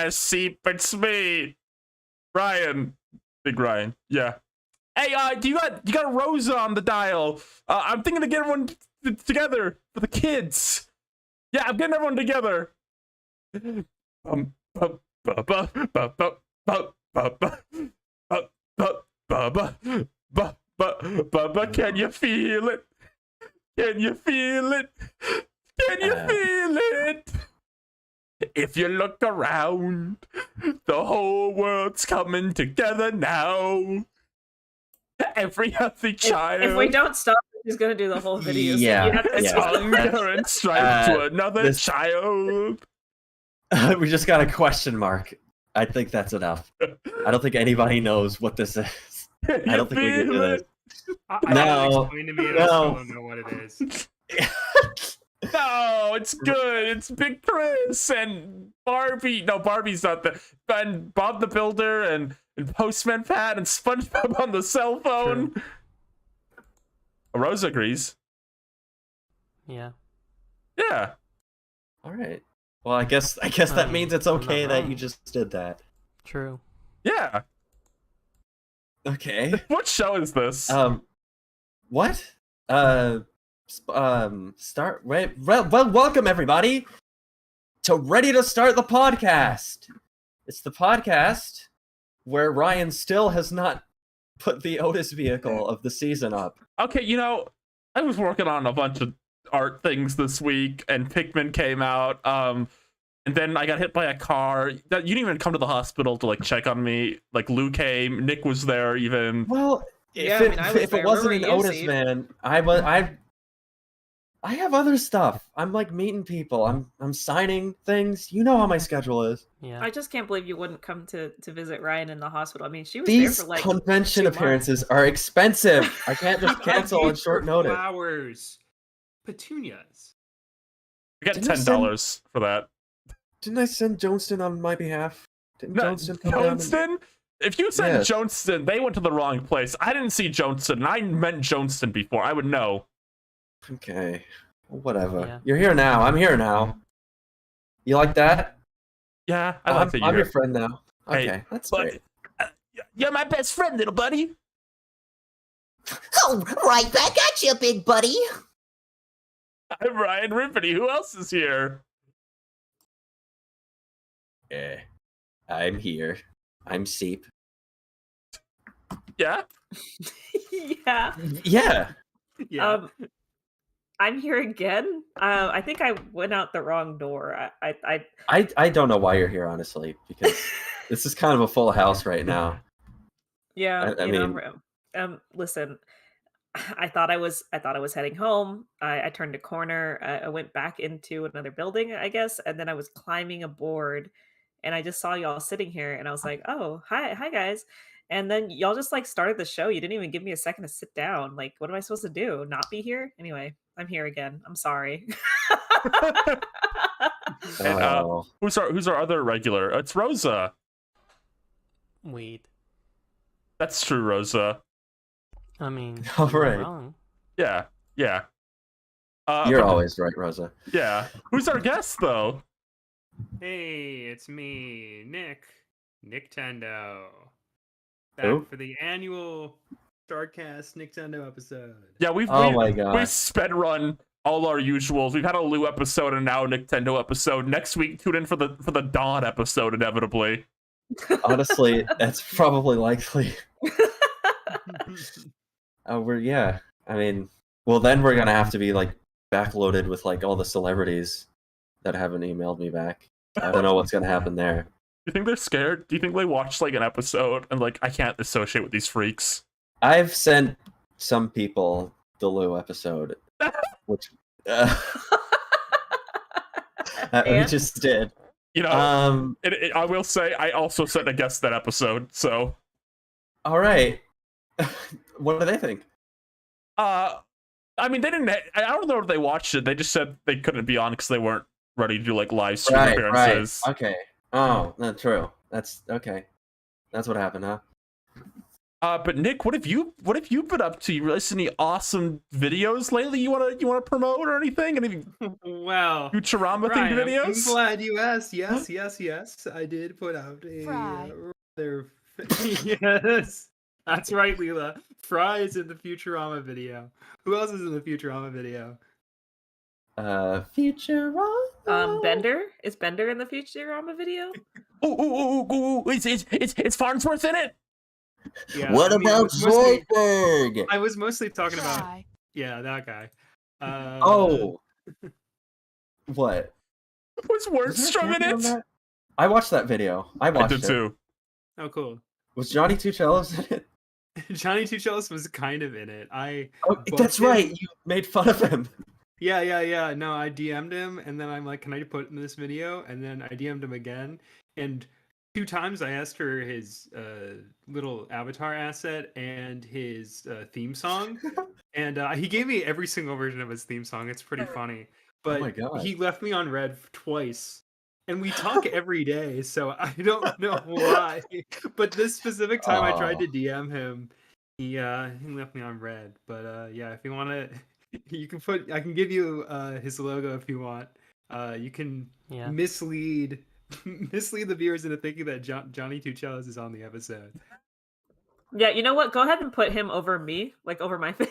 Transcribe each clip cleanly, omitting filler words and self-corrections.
Seep, it's me, Ryan, Big Ryan. Yeah. Hey, you got Rosa on the dial. I'm thinking to get everyone together for the kids. Yeah, I'm getting everyone together. Can you feel it? Can you feel it? Can you feel it? If you look around, the whole world's coming together now. Every healthy child. If we don't stop, he's gonna do the whole video. Yeah, So you have to It's stop. hunger and strife to another child. We just got a question mark. I think that's enough. I don't think anybody knows what this is. I don't think we can do this. No, explain to me and I still don't know what it is. No, it's good. It's Big Chris and Barbie. No, Barbie's not the. And Bob the Builder and Postman Pat and SpongeBob on the cell phone. True. Rosa agrees. Yeah. Yeah. All right. Well, I guess that means it's okay that you just did that. True. Yeah. Okay. What show is this? What? Start. Wait. Well, welcome everybody to Ready to Start the Podcast. It's the podcast where Ryan still has not put the Otis vehicle of the season up. Okay, you know, I was working on a bunch of art things this week, and Pikmin came out. And then I got hit by a car. You didn't even come to the hospital to like check on me. Like Lou came, Nick was there even. Well, Yeah, if it wasn't an Otis man, I have other stuff. I'm like meeting people. I'm signing things. You know how my schedule is. Yeah. I just can't believe you wouldn't come to visit Ryan in the hospital. I mean, she was These there for like convention 2 months. appearances are expensive. I can't just cancel on short notice. Flowers. Petunias. I got Didn't I $10 for that. Didn't I send Joneston on my behalf? Didn't No, Joneston come down and- Joneston? If you said Yes. Joneston, they went to the wrong place. I didn't see Joneston, and I meant Joneston before. I would know. Okay. Well, whatever. Yeah. You're here now. I'm here now. You like that? Yeah, I like that I'm you're your friend now. Hey, Okay, that's but great. you're my best friend, little buddy. Oh, right back at you, big buddy. I'm Ryan Rippity. Who else is here? Yeah. I'm here. I'm Seep. Yeah? Yeah. Yeah. Yeah. I'm here again. I think I went out the wrong door. I don't know why you're here, honestly, because this is kind of a full house right now. Yeah. I mean- Listen, I thought I was heading home. I turned a corner. I went back into another building, I guess, and then I was climbing a board, and I just saw y'all sitting here, and I was like, "Oh, hi guys." And then y'all just like started the show. You didn't even give me a second to sit down. Like, what am I supposed to do? Not be here? Anyway, I'm here again. I'm sorry. And, Oh. Who's our other regular? It's Rosa. Weed. That's true, Rosa. I mean, All I'm not right. wrong. Yeah. Yeah. You're but- always right, Rosa. Yeah. Who's our guest, though? Hey, it's me, Nick. Nintendo. Who? Back for the annual Starcast Nintendo episode. Yeah, Oh my we god. sped run all our usuals. We've had a Lou episode and now a Nintendo episode. Next week, tune in for the Dawn episode, inevitably. Honestly, that's probably likely. Yeah. I mean, well, then we're gonna have to be like backloaded with like all the celebrities that haven't emailed me back. I don't know what's gonna happen there. Do you think they're scared? Do you think they watched like an episode and like, I can't associate with these freaks? I've sent some people the Lou episode, which we And? just did. You know, I will say I also sent a guest that episode. So, All right. What do they think? I mean, they didn't. I don't know if they watched it. They just said they couldn't be on because they weren't ready to do like live stream appearances. Okay. Oh, that's true. That's okay. That's what happened, huh? But Nick, what have you been up to? You released any awesome videos lately? You wanna promote or anything? Any Well, Futurama themed Ryan, I'm videos? glad you asked. Yes. I did put out a Fry. rather yes. That's right, Leela. Fry is in the Futurama video. Who else is in the Futurama video? Futurama. Bender? Is Bender in the Futurama video? Ooh, it's Farnsworth in it. Yeah. What I mean, about Zoidberg? I was mostly talking about Fry. that guy. Oh. What? Was Was there a Wordstrom in cameo on it? that? I watched that video. I I watched did it. too. Oh, cool. Was Johnny Two Cellos in it? Johnny Two Cellos was kind of in it. Oh, that's bumped right. him. You made fun of him. Yeah. No, I DM'd him, and then I'm like, "Can I put in this video?" And then I DM'd him again, and 2 times I asked for his little avatar asset and his theme song, and he gave me every single version of his theme song. It's pretty funny, but my God. he left me on red twice. And we talk every day, so I don't know why. But this specific time I tried to DM him, he left me on red. But yeah, if you want to, I can give you his logo if you want. You can Yeah. mislead the viewers into thinking that Johnny Two Cellos is on the episode. Yeah, you know what? Go ahead and put him over me, like over my face.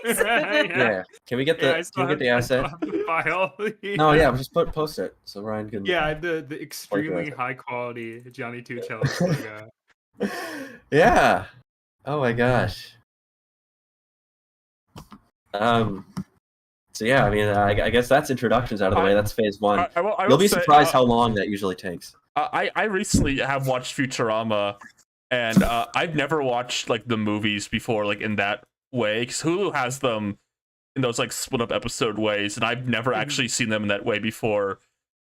Yeah. Can we get the I still can we get the have- I still asset? have the file. No, yeah, just post it so Ryan can. Yeah, the extremely it. high quality Johnny Two Cellos logo. Yeah. Oh my gosh. So yeah, I mean, I guess that's introductions out of the way. That's phase one. I will You'll be say, surprised how long that usually takes. I recently have watched Futurama, and I've never watched like the movies before, like in that way, because Hulu has them in those like split up episode ways, and I've never actually seen them in that way before.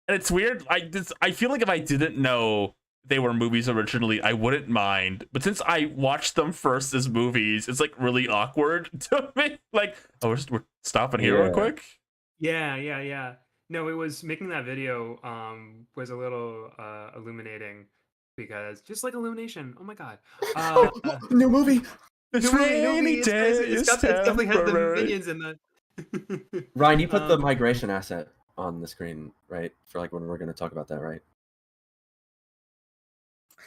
And it's weird. I feel like if I didn't know they were movies originally, I wouldn't mind. But since I watched them first as movies, it's like really awkward to me. Like, oh, we're stopping here real Yeah. quick. Yeah. No, it was making that video was a little illuminating because just like Illumination. Oh my god. New movie. This No way, rainy it's day crazy. is It definitely has the temporary. minions in the Ryan, you put the Um, migration asset on the screen, right? For like when we're going to talk about that, right?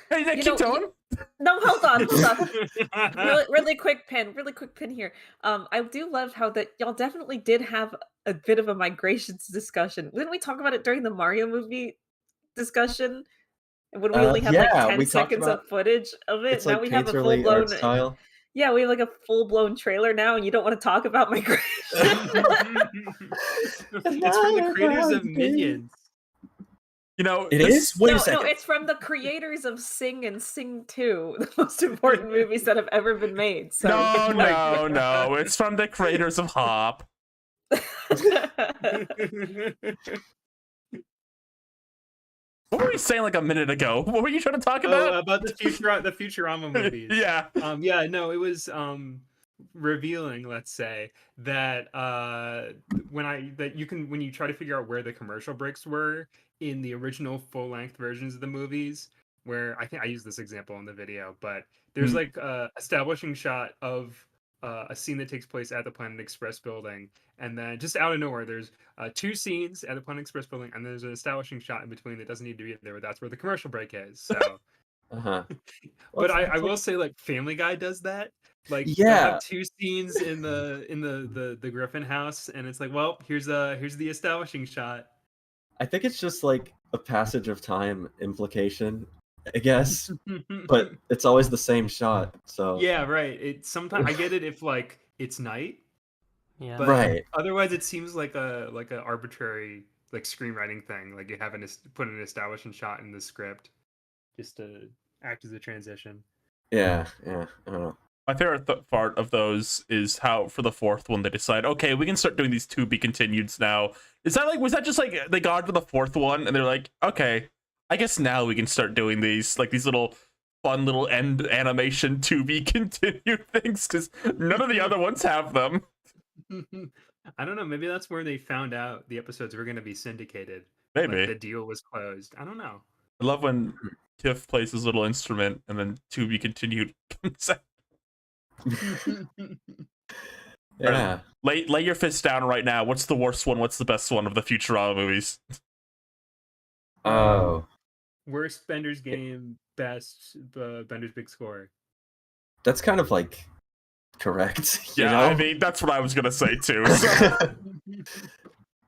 Hey, Nick, You keep know, going. No, hold on. Really quick pin here. I do love how that y'all definitely did have a bit of a migrations discussion. Didn't we talk about it during the Mario movie discussion? When we only had like yeah, 10 we talked seconds about- of footage of it. It's Now like we have a full painterly art blown style. Yeah, we have like a full blown trailer now, and you don't want to talk about migration. It's from the creators of Minions. You know, It this- is? Wait no, a second. it's from the creators of Sing and Sing 2, the most important movies that have ever been made. So No. It's from the creators of Hop. What were you saying like a minute ago? What were you trying to talk about? About the Futurama movies. Yeah. No, it was revealing, let's say, that when you try to figure out where the commercial breaks were in the original full-length versions of the movies, where I think I used this example in the video, but there's like a establishing shot of a scene that takes place at the Planet Express building, and then just out of nowhere there's 2 scenes at the Planet Express building, and there's an establishing shot in between that doesn't need to be there, but that's where the commercial break is. So Uh-huh. but I will say, like, Family Guy does that. Like, they'll Yeah. have 2 scenes in the Griffin house, and it's like, well, here's the establishing shot. I think it's just like a passage of time implication, I guess. But it's always the same shot. So yeah, right. It sometimes I get it if like it's night, Yeah. but Right. otherwise it seems like a arbitrary like screenwriting thing. Like you have put an establishing shot in the script just to act as a transition. Yeah. I don't know. My favorite part of those is how for the 4th one they decide, okay, we can start doing these to be continueds now. Was that just like they got to the 4th one and they're like, okay, I guess now we can start doing these little fun little end animation to be continued things, because none of the other ones have them. I don't know. Maybe that's where they found out the episodes were going to be syndicated. Maybe. Like the deal was closed. I don't know. I love when Tiff plays his little instrument and then to be continued comes out. Yeah. Lay your fist down right now. What's the worst one? What's the best one of the Futurama movies? Oh, Worst Bender's Game, best Bender's Big Score. that's kind of like correct. Yeah, you know? I mean that's what I was gonna say too. So.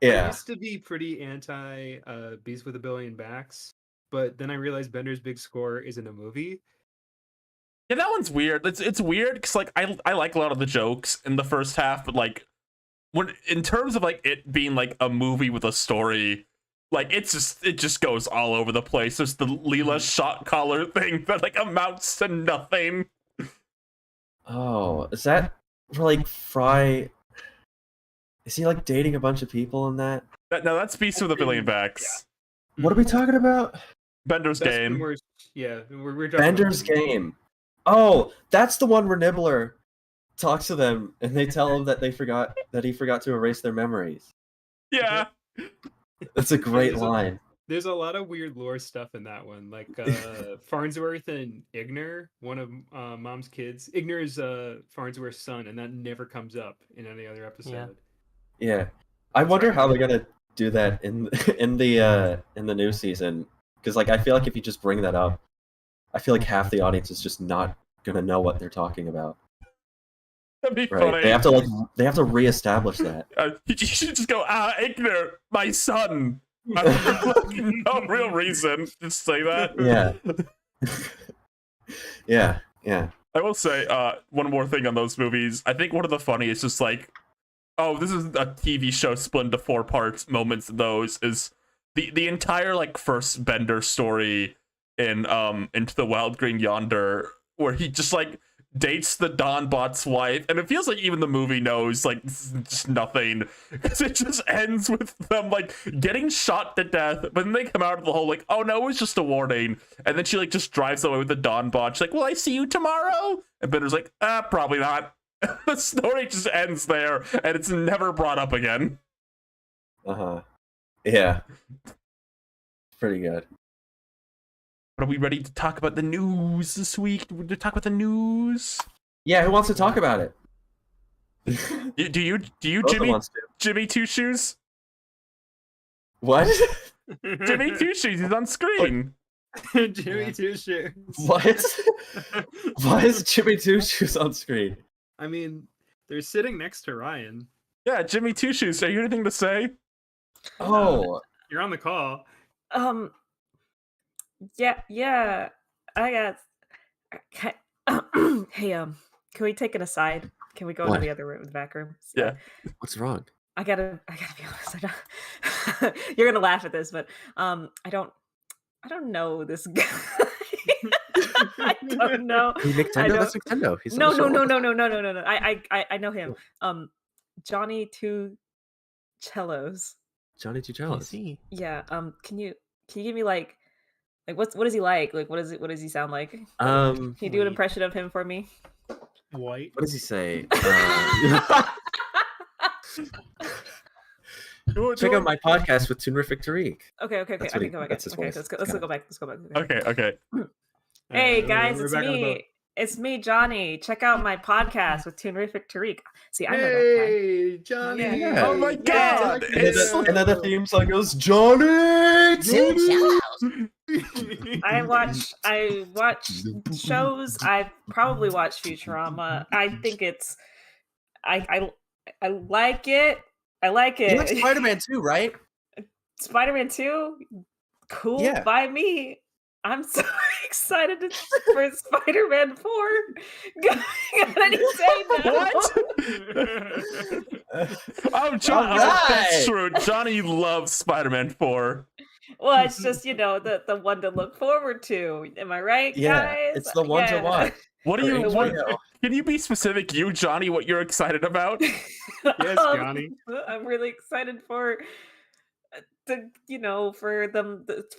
I yeah. used to be pretty anti Beast with a Billion Backs, but then I realized Bender's Big Score isn't a movie. Yeah, that one's weird. It's weird because like I like a lot of the jokes in the first half, but like when in terms of like it being like a movie with a story, like it just goes all over the place. There's the Leela shot collar thing that like amounts to nothing. Oh, is that where like Fry? Is he like dating a bunch of people in that? No, that's Beast with a Billion Backs. What are we talking about? Bender's Best and Game. worst- yeah, we're talking Bender's about- Game. Oh, that's the one where Nibbler talks to them and they tell him that he forgot to erase their memories. Yeah. That's a great There's a- line. There's a lot of weird lore stuff in that one, like Farnsworth and Igner, one of Mom's kids. Igner is Farnsworth's son, and that never comes up in any other episode. Yeah. I wonder how they're gonna do that in the new season. Because like I feel like if you just bring that up, I feel like half the audience is just not gonna know what they're talking about. That'd be Right? funny. They have to reestablish that. You should just go, Igner, my son. No real reason to say that. Yeah. Yeah. I will say one more thing on those movies. I think one of the funniest, just like, oh, this is a TV show split into 4 parts moments of those is the entire like first Bender story in Into the Wild Green Yonder, where he just like dates the Donbot's wife, and it feels like even the movie knows like this is just nothing, because it just ends with them like getting shot to death, but then they come out of the whole like, oh no, it was just a warning, and then she like just drives away with the Donbot. She's like, will I see you tomorrow? And Bender's like, probably not. The story just ends there, and it's never brought up again. Yeah. Pretty good. Are we ready to talk about the news this week? To talk about the news? Yeah, who wants to talk about it? Do you, Both Jimmy? wants to. Jimmy Two Shoes? What? Jimmy Two Shoes, he's on screen. Jimmy Two Shoes. What? Why is Jimmy Two Shoes on screen? I mean, they're sitting next to Ryan. Yeah, Jimmy Two Shoes. Are you anything to say? Oh, You're on the call. Yeah. I got. Hey, can we take it aside? Can we go What? to the other room, the back room? Yeah. what's wrong? I gotta be honest. You're gonna laugh at this, but I don't know this guy. I don't know. Nintendo? That's Nintendo. He's No. I know him. Johnny Two Cellos. Johnny Two I Cellos. see. Yeah. Can you give me like what is he like? Like what does he sound like? Can you do an Wait. impression of him for me? White. What does he say? Check out my podcast with Tunrific Tariq. Okay. That's what he- Go back. that's his Okay, voice. let's go back. Okay. Hey guys, we're it's back on the boat. me. It's me, Johnny. Check out my podcast with Tunrific Tariq. See, I know that Hey, Johnny. Yeah. Oh my god! And then the theme song goes, Johnny Two guy. I watch shows. I probably watch Futurama. I think it's I like it. I like You it. like Spider-Man too, right? Spider-Man 2? Cool Yeah. by me. I'm so excited for Spider-Man 4. What did he say now? What? Oh, John, Alright. that's true. Johnny loves Spider-Man 4. Well, it's just, the one to look forward to. Am I right, Yeah, guys? it's the one to Yeah. watch. What do you For what? HBO. Can you be specific, you Johnny? What you're excited about? Yes, Johnny. I'm really excited for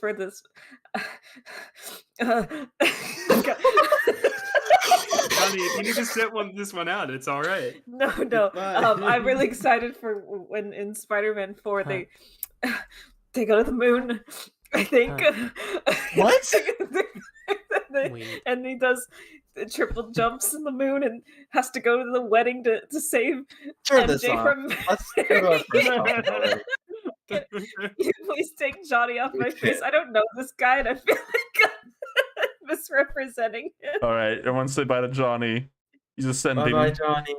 for this. Johnny, if you need to sit this one out, it's all right. No. fine. I'm really excited for when in Spider-Man 4 they go to the moon. I think. What? Wait. And he does triple jumps in the moon and has to go to the wedding to save Turn this MJ off. from Let's go to our first marrying- topic already. Can you please take Johnny off my face? I don't know this guy, and I feel like I'm misrepresenting him. All right, everyone say bye to Johnny. He's ascending. Bye-bye, Johnny.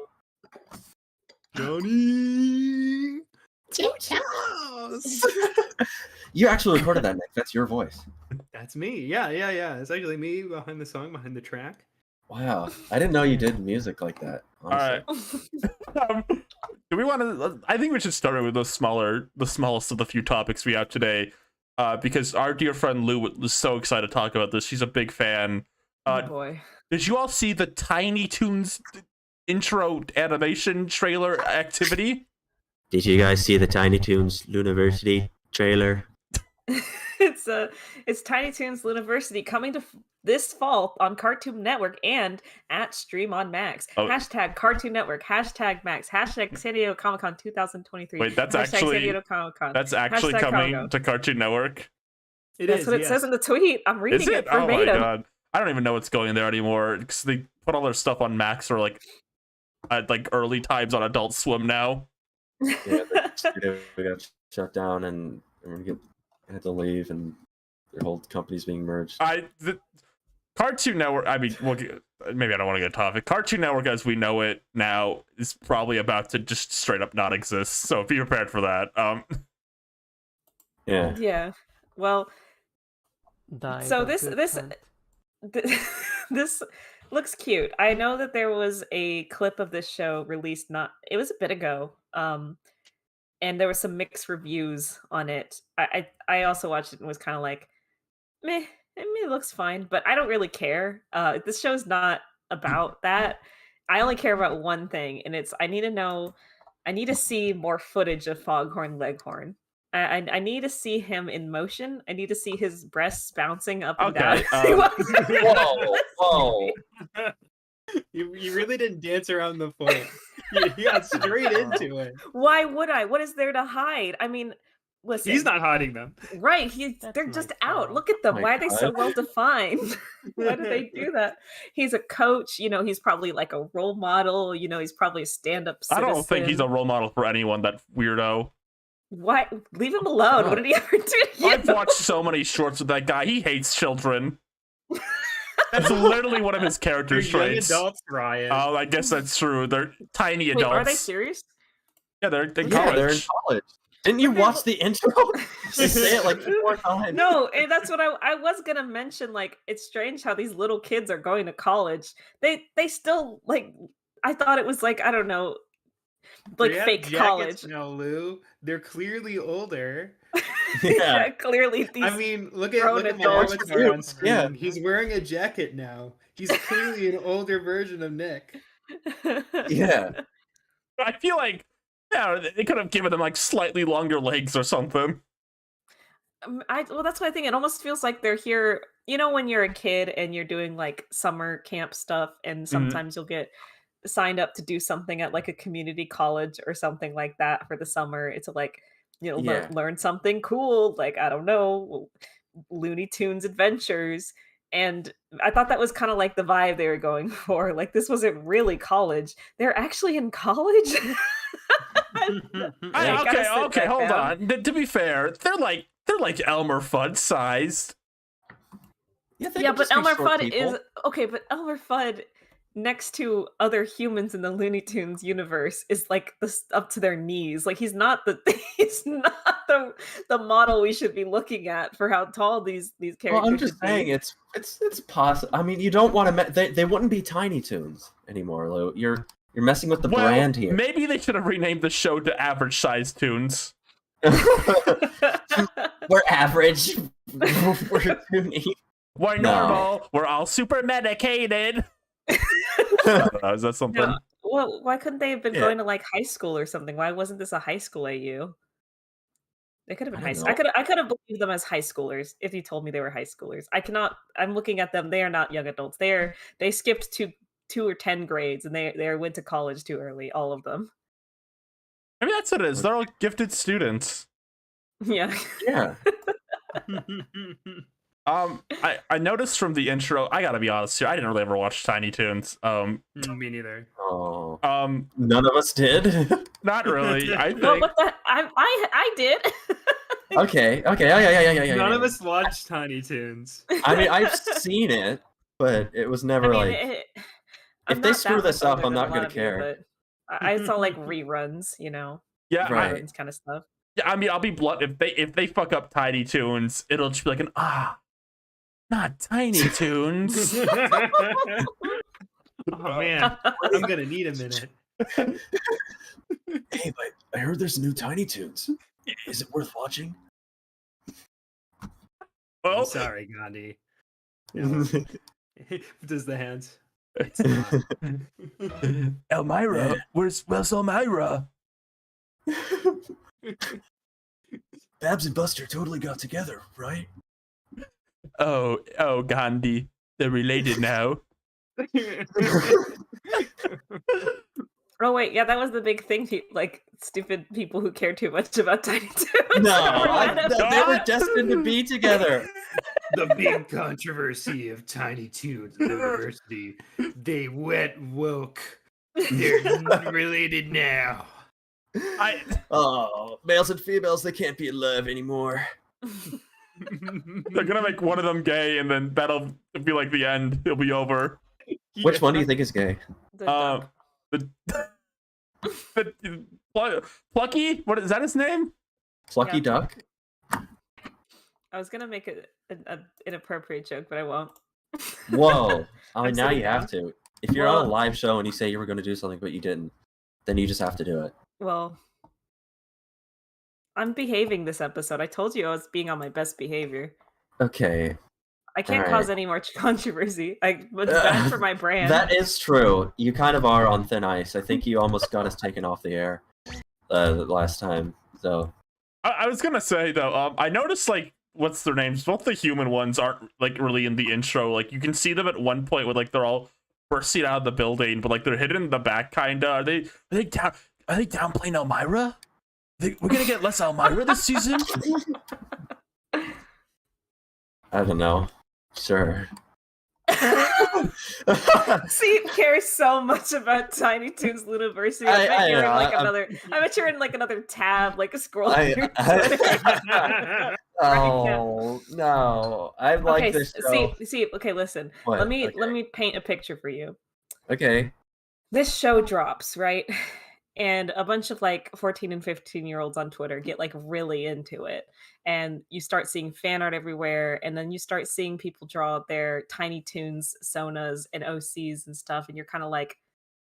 Johnny. You actually recorded that, Nick. That's your voice. That's me. Yeah. It's actually me behind the song, behind the track. Wow. I didn't know you did music like that. All right. Do we want to? I think we should start with the smallest of the few topics we have today, because our dear friend Lou was so excited to talk about this. She's a big fan. Oh boy. Did you all see the Tiny Toons intro animation trailer activity? Did you guys see the Tiny Toons Luniversity trailer? It's Tiny Toons University coming to this fall on Cartoon Network and at Stream on Max. Oh. Hashtag Cartoon Network. Hashtag Max. Hashtag San Diego Comic Con 2023. Wait, that's Hashtag actually- San Diego Comic Con. That's actually Hashtag coming Congo. to Cartoon Network. That's what it says in the tweet. I'm reading Is it it? Oh my verbatim. god! I don't even know what's going there anymore because they put all their stuff on Max or like at like early times on Adult Swim now. Yeah, the studio got shut down and everyone had to leave, and their whole company's being merged. The Cartoon Network. I mean, maybe I don't want to get topic. Cartoon Network, as we know it now, is probably about to just straight up not exist. So be prepared for that. Yeah. Yeah. Well, Die so by good hand. this looks cute. I know that there was a clip of this show released it was a bit ago. And there were some mixed reviews on it. I also watched it and was kind of like, meh, it looks fine, but I don't really care. This show's not about that. I only care about one thing, and it's I need to see more footage of Foghorn Leghorn. I need to see him in motion. I need to see his breasts bouncing up and Okay, down. Whoa. You really didn't dance around the point. You got straight into it. Why would I? What is there to hide? I mean, listen. He's not hiding them. Right. That's They're my just out. fault. Look at them. My Why are they so God. well defined? Why do they do that? He's a coach. He's probably like a role model. He's probably a stand-up I citizen. don't think he's a role model for anyone. That weirdo. Why? Leave him alone. What did he ever do to you? I've watched so many shorts with that guy. He hates children. That's literally one of his They're character young traits. adults, Ryan. Oh, I guess that's true. They're tiny Wait, adults. are they serious? Yeah, they're in college. Yeah, they're in college. Didn't you Okay, watch the intro? They say it like 4 times. No, and that's what I was gonna mention. Like, it's strange how these little kids are going to college. They still like. I thought it was like, I don't know, like They have fake jackets college. now, Lou. They're clearly older. Yeah. Clearly these. I mean, look at grown my adults. avatar on screen. Yeah. He's wearing a jacket now. He's clearly an older version of Nick. Yeah. I feel like, yeah, they could have given them like slightly longer legs or something. Well, that's what I think. It almost feels like they're here. When you're a kid and you're doing like summer camp stuff, and sometimes you'll get signed up to do something at like a community college or something like that for the summer. It's like, Yeah. learn something cool. Like, I don't know, Looney Tunes adventures. And I thought that was kind of like the vibe they were going for. Like, this wasn't really college. They're actually in college. Okay, gotta sit okay, back hold down. on. To be fair, they're like Elmer Fudd sized. Yeah, they Yeah, could but just be Elmer short Fudd people. is okay. But Elmer Fudd, next to other humans in the Looney Tunes universe, is like up to their knees. Like, he's not the model we should be looking at for how tall these characters. Well, I'm just should be. saying it's possible. I mean, you don't want to. They wouldn't be Tiny Toons anymore, Lou. You're messing with the Well, brand here. maybe they should have renamed the show to Average Size Tunes. We're average. We're toony. We're No. normal. We're all super medicated. Is that something? No. Well, why couldn't they have been Yeah. going to like high school or something? Why wasn't this a high school AU? They could have been I high don't school. know. I could have believed them as high schoolers if you told me they were high schoolers. I cannot. I'm looking at them. They are not young adults. They skipped two or 10 grades and they went to college too early. All of them. Maybe that's what it is. They're all gifted students. Yeah. Yeah. I noticed from the intro. I gotta be honest here. I didn't really ever watch Tiny Toons. Me neither. Oh, None of us did. not really. I Well, think. what the? I did. Okay. Yeah. None of us watched Tiny Toons. I mean, I've seen it, but it was never I mean, like. I'm If they not screw that this much up, older I'm than not a gonna lot of you, care. but I saw like reruns, you know, Yeah, Right. reruns kind of stuff. yeah. I mean, I'll be blunt. If they fuck up Tiny Toons, it'll just be like not Tiny Toons. Oh man, I'm gonna need a minute. Hey, but I heard there's new Tiny Toons. Is it worth watching? I'm Well, sorry, Gandhi. Does the hands? Elmira, where's Elmira? Babs and Buster totally got together, right? Oh, Gandhi, they're related now. Oh wait, yeah, that was the big thing. Like stupid people who care too much about Tiny Toons. They were destined to be together. The big controversy of Tiny Toons University. They wet woke. They're related now. Oh, males and females, they can't be in love anymore. They're gonna make one of them gay, and then that'll be like the end. It'll be over. Which one do you think is gay? The duck. Plucky? What is that? His name? Plucky Yeah. Duck? I was gonna make an inappropriate joke, but I won't. Whoa. Oh, I'm now sitting you have to. If you're on a Well- live show and you say you were going to do something but you didn't, then you just have to do it. Well, I'm behaving this episode. I told you I was being on my best behavior. Okay. I can't Alright. cause any more controversy. It's bad for my brand. That is true. You kind of are on thin ice. I think you almost got us taken off the air last time. So I was gonna say though, I noticed like what's their names? Both the human ones aren't like really in the intro. Like you can see them at one point with like they're all bursting out of the building, but like they're hidden in the back kinda. Are they downplaying Elmira? We're gonna get less Elmira this season? I don't know. Sure. Steve cares so much about Tiny Toons University. I bet you're in know, like I'm- another. I bet you're in like another tab, like a scroll. Oh no! I like Okay, this show. see. Okay, listen. What? Let me Okay. paint a picture for you. Okay. This show drops, right? And a bunch of like 14 and 15-year-olds on Twitter get like really into it. And you start seeing fan art everywhere. And then you start seeing people draw their Tiny Toons, Sonas, and OCs and stuff. And you're kind of like,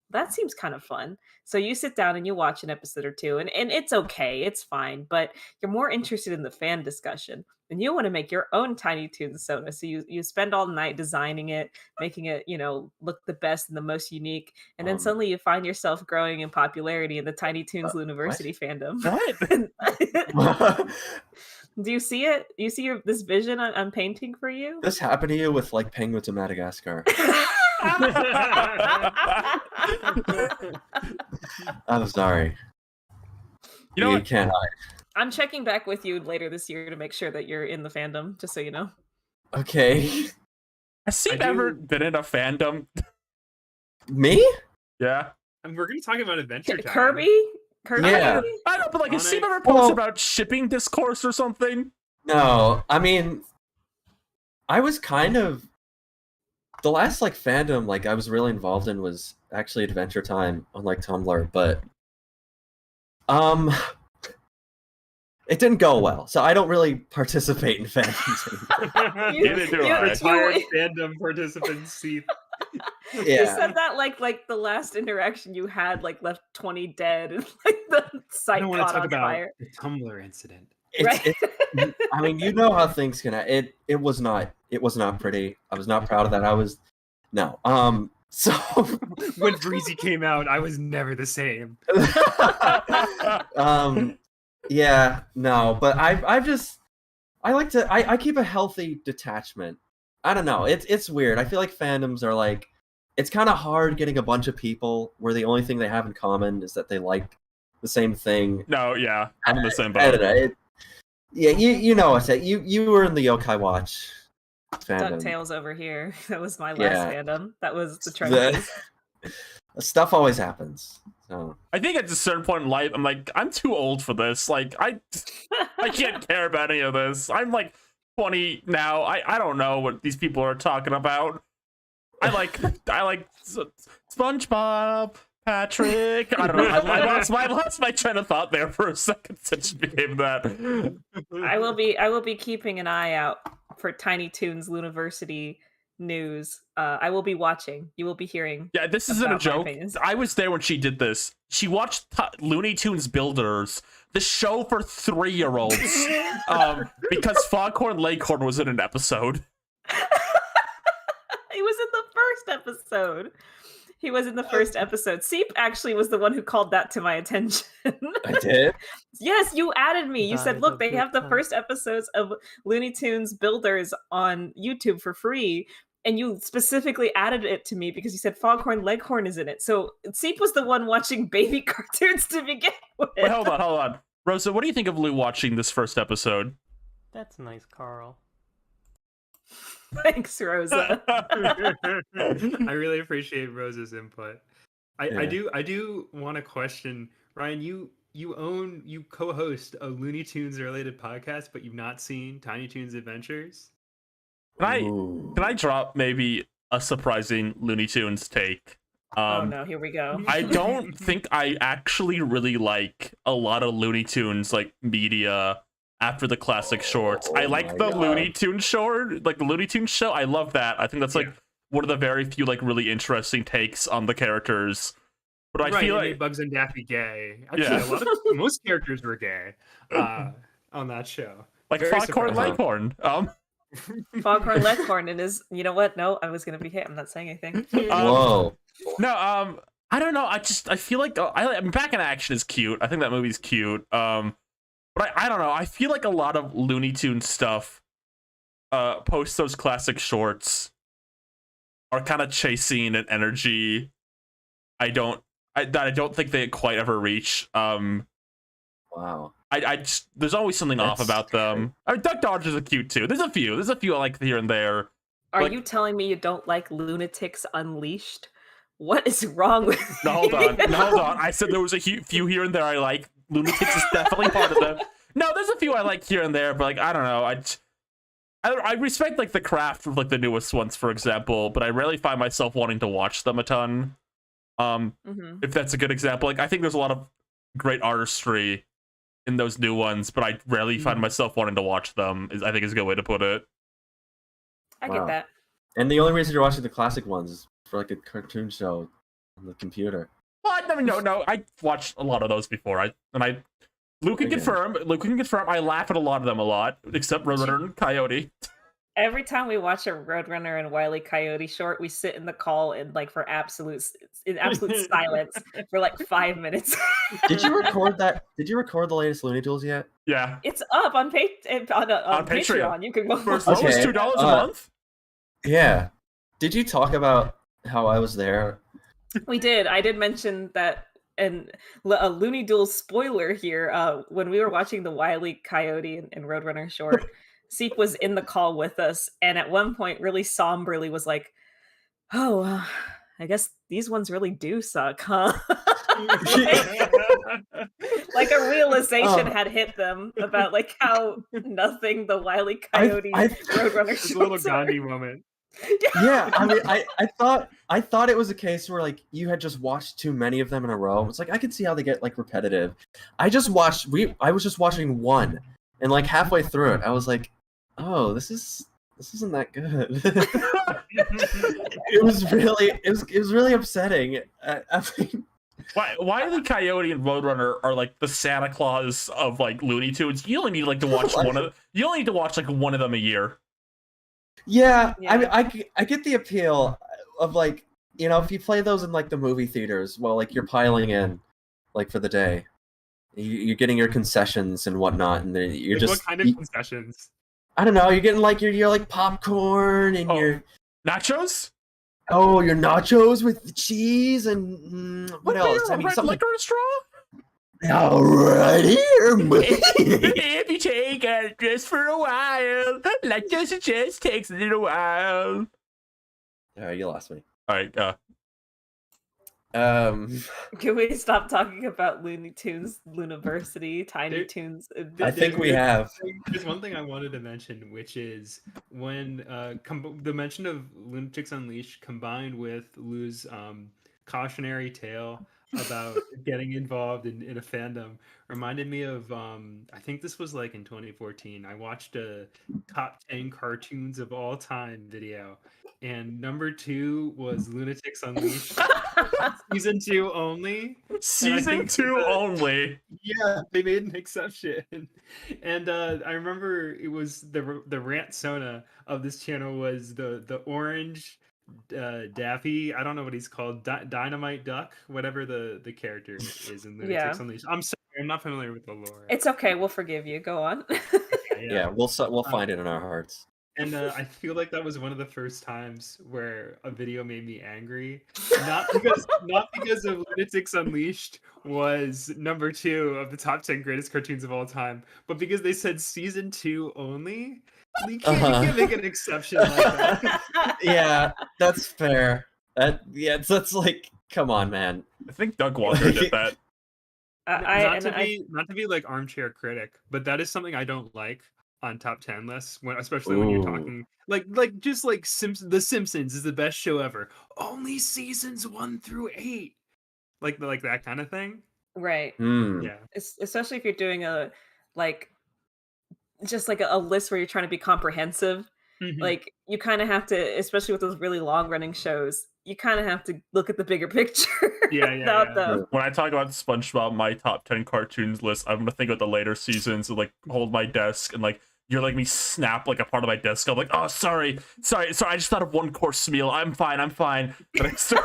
that seems kind of fun. So you sit down and you watch an episode or two, and it's okay, it's fine, but you're more interested in the fan discussion. And you want to make your own Tiny Toons Sona. So you spend all night designing it, making it, look the best and the most unique. And then suddenly you find yourself growing in popularity in the Tiny Toons University fandom. What? Do you see it? Do you see this vision I'm painting for you? This happened to you with like penguins in Madagascar. I'm sorry. You know You what? can't hide. I'm checking back with you later this year to make sure that you're in the fandom, just so you know. Okay. Has Steve I ever do- been in a fandom? Me? Yeah. And we're gonna talk about Adventure Time. Kirby? Kirby? Yeah. I don't know, but like, has On Steve it. ever posted Well- about shipping discourse or something? No. I mean, I was kind of the last like fandom like I was really involved in was actually Adventure Time on like Tumblr, but it didn't go well, so I don't really participate in fandoms anymore. Neither do I. Retired fandom participants see. You Yeah. said that like the last interaction you had like left 20 dead and like the I site don't want to caught talk on about fire. the Tumblr incident. It's, I mean, you know how things can. It was not pretty. I was not proud of that. So When Breezy came out, I was never the same. yeah, no, but I keep a healthy detachment. I don't know. It's weird. I feel like fandoms are like, it's kind of hard getting a bunch of people where the only thing they have in common is that they like the same thing. No, yeah. I'm in the same I boat. don't know. Yeah, you know what I said. You were in the Yokai Watch fandom. DuckTales over here. That was my last Yeah. fandom. That was the The- trenches. Stuff always happens. So I think at a certain point in life, I'm like, I'm too old for this. Like, I can't care about any of this. I'm like 20 now. I don't know what these people are talking about. I like SpongeBob, Patrick. I don't know. I lost my train of thought there for a second since it became that. I will be keeping an eye out for Tiny Toons University news. I will be watching. You will be hearing. Yeah, this isn't a about my joke. opinions. I was there when she did this. She watched Looney Tunes Builders, the show for 3-year-olds, because Foghorn Leghorn was in an episode. He was in the first episode. He was in the first episode. Seep actually was the one who called that to my attention. I did. Yes, you added me. You said, Died look, of they good have the time. first episodes of Looney Tunes Builders on YouTube for free. And you specifically added it to me because you said Foghorn Leghorn is in it. So Seep was the one watching baby cartoons to begin with. Wait, hold on. Rosa, what do you think of Lou watching this first episode? That's nice, Carl. Thanks, Rosa. I really appreciate Rose's input. I Yeah. do want to question Ryan. You co-host a Looney Tunes related podcast, but you've not seen Tiny Toons Adventures. Ooh. Can I drop maybe a surprising Looney Tunes take? Oh no, here we go. I don't think I actually really like a lot of Looney Tunes like media after the classic shorts. I Oh like my the God. Looney Tunes short, like the Looney Tunes show. I love that. I think that's like Yeah. one of the very few like really interesting takes on the characters. But I right, feel it like made Bugs and Daffy gay. Actually, Yeah. most characters were gay on that show. like very Foghorn surprising. Leghorn. Foghorn Leghorn and his. You know what? No, I was gonna be hit. I'm not saying anything. Whoa. No, I don't know. I feel like I mean, Back in Action is cute. I think that movie's cute. But I don't know. I feel like a lot of Looney Tunes stuff, post those classic shorts, are kind of chasing an energy I don't think they quite ever reach. Wow. I just, there's always something off That's about them. I mean, Duck Dodgers are cute too. There's a few I like here and there. Are Like- you telling me you don't like Lunatics Unleashed? What is wrong with No, hold on. No, hold on. I said there was a few here and there I like. Lunatics is definitely part of them. No, there's a few I like here and there, but like I don't know. I respect like the craft of like the newest ones, for example, but I rarely find myself wanting to watch them a ton. Mhm. If that's a good example, like I think there's a lot of great artistry in those new ones, but I rarely find myself wanting to watch them. I think is a good way to put it. I Wow. get that. And the only reason you're watching the classic ones is for like a cartoon show on the computer. Well, no. I watched a lot of those before. Luke can Okay. confirm. I laugh at a lot of them a lot, except Roadrunner and Coyote. Every time we watch a Roadrunner and Wile E. Coyote short, we sit in the call and like for absolute silence for like 5 minutes. Did you record that? Did you record the latest Looney Tunes yet? Yeah, It's up on On Patreon. Patreon. You can go. for as watch low as Okay, $2 a uh, month. Yeah. Did you talk about how I was there? We did. I did mention that, and a Looney Duel spoiler here. When we were watching the Wile E. Coyote and Roadrunner short, Seep was in the call with us, and at one point, really somberly, was like, "Oh, I guess these ones really do suck, huh?" Like a realization Oh. had hit them about like how nothing the Wile E. Coyote Roadrunner It's a little shorts are. Gandhi moment. Yeah, I mean, I thought it was a case where like you had just watched too many of them in a row. It's like I could see how they get like repetitive. I was just watching one, and like halfway through it, I was like, oh, this isn't that good. it was really upsetting. I mean, Wile E. Coyote and Roadrunner are like the Santa Claus of like Looney Tunes. You only need like to watch You only need to watch like one of them a year. yeah, Yeah. I mean, I get the appeal of like, you know, if you play those in like the movie theaters, well, like you're piling in, like for the day, you're getting your concessions and whatnot, and then you're Like, just what kind of concessions? I don't know, you're getting like your like popcorn and Oh. your Nachos? your nachos with cheese and what else? I mean, Red something. liquor straw? Alright here, If you take it just for a while, like it just takes a little while. Alright, you lost me. All right, Can we stop talking about Looney Tunes, Luniversity, Tiny There- Toons? I think we have. There's one thing I wanted to mention, which is when the mention of Lunatics Unleashed combined with Lou's cautionary tale about getting involved in a fandom reminded me of I think this was like in 2014. I watched a top 10 cartoons of all time video, and number 2 was Lunatics Unleashed season 2 only. season think 2 that- only. Yeah, they made an exception. And I remember it was the rant sona of this channel was the orange Daffy. I don't know what he's called. Dynamite Duck, whatever the character is in Lunatics Yeah. Unleashed. I'm sorry, I'm not familiar with the lore. It's okay. We'll forgive you. Go on. Yeah, we'll find it in our hearts. And I feel like that was one of the first times where a video made me angry. Not because of Lunatics Unleashed was number 2 of the top 10 greatest cartoons of all time, but because they said season 2 only. You can't make an exception like that. Yeah, that's fair. That's like, come on, man. I think Doug Walker did that. Not to be like armchair critic, but that is something I don't like on top 10 lists, especially when you're Ooh. talking like just like The Simpsons is the best show ever. Only seasons 1 through 8, like that kind of thing. Right. Yeah, Especially if you're doing a list where you're trying to be comprehensive. Mhm. Like you kind of have to, especially with those really long running shows, you kind of have to look at the bigger picture. Yeah, about them. When I talk about SpongeBob, my top 10 cartoons list, I'm gonna think of the later seasons and like hold my desk and like you're like me snap like a part of my desk. I'm like, oh sorry. I just thought of one course meal. I'm fine. But I start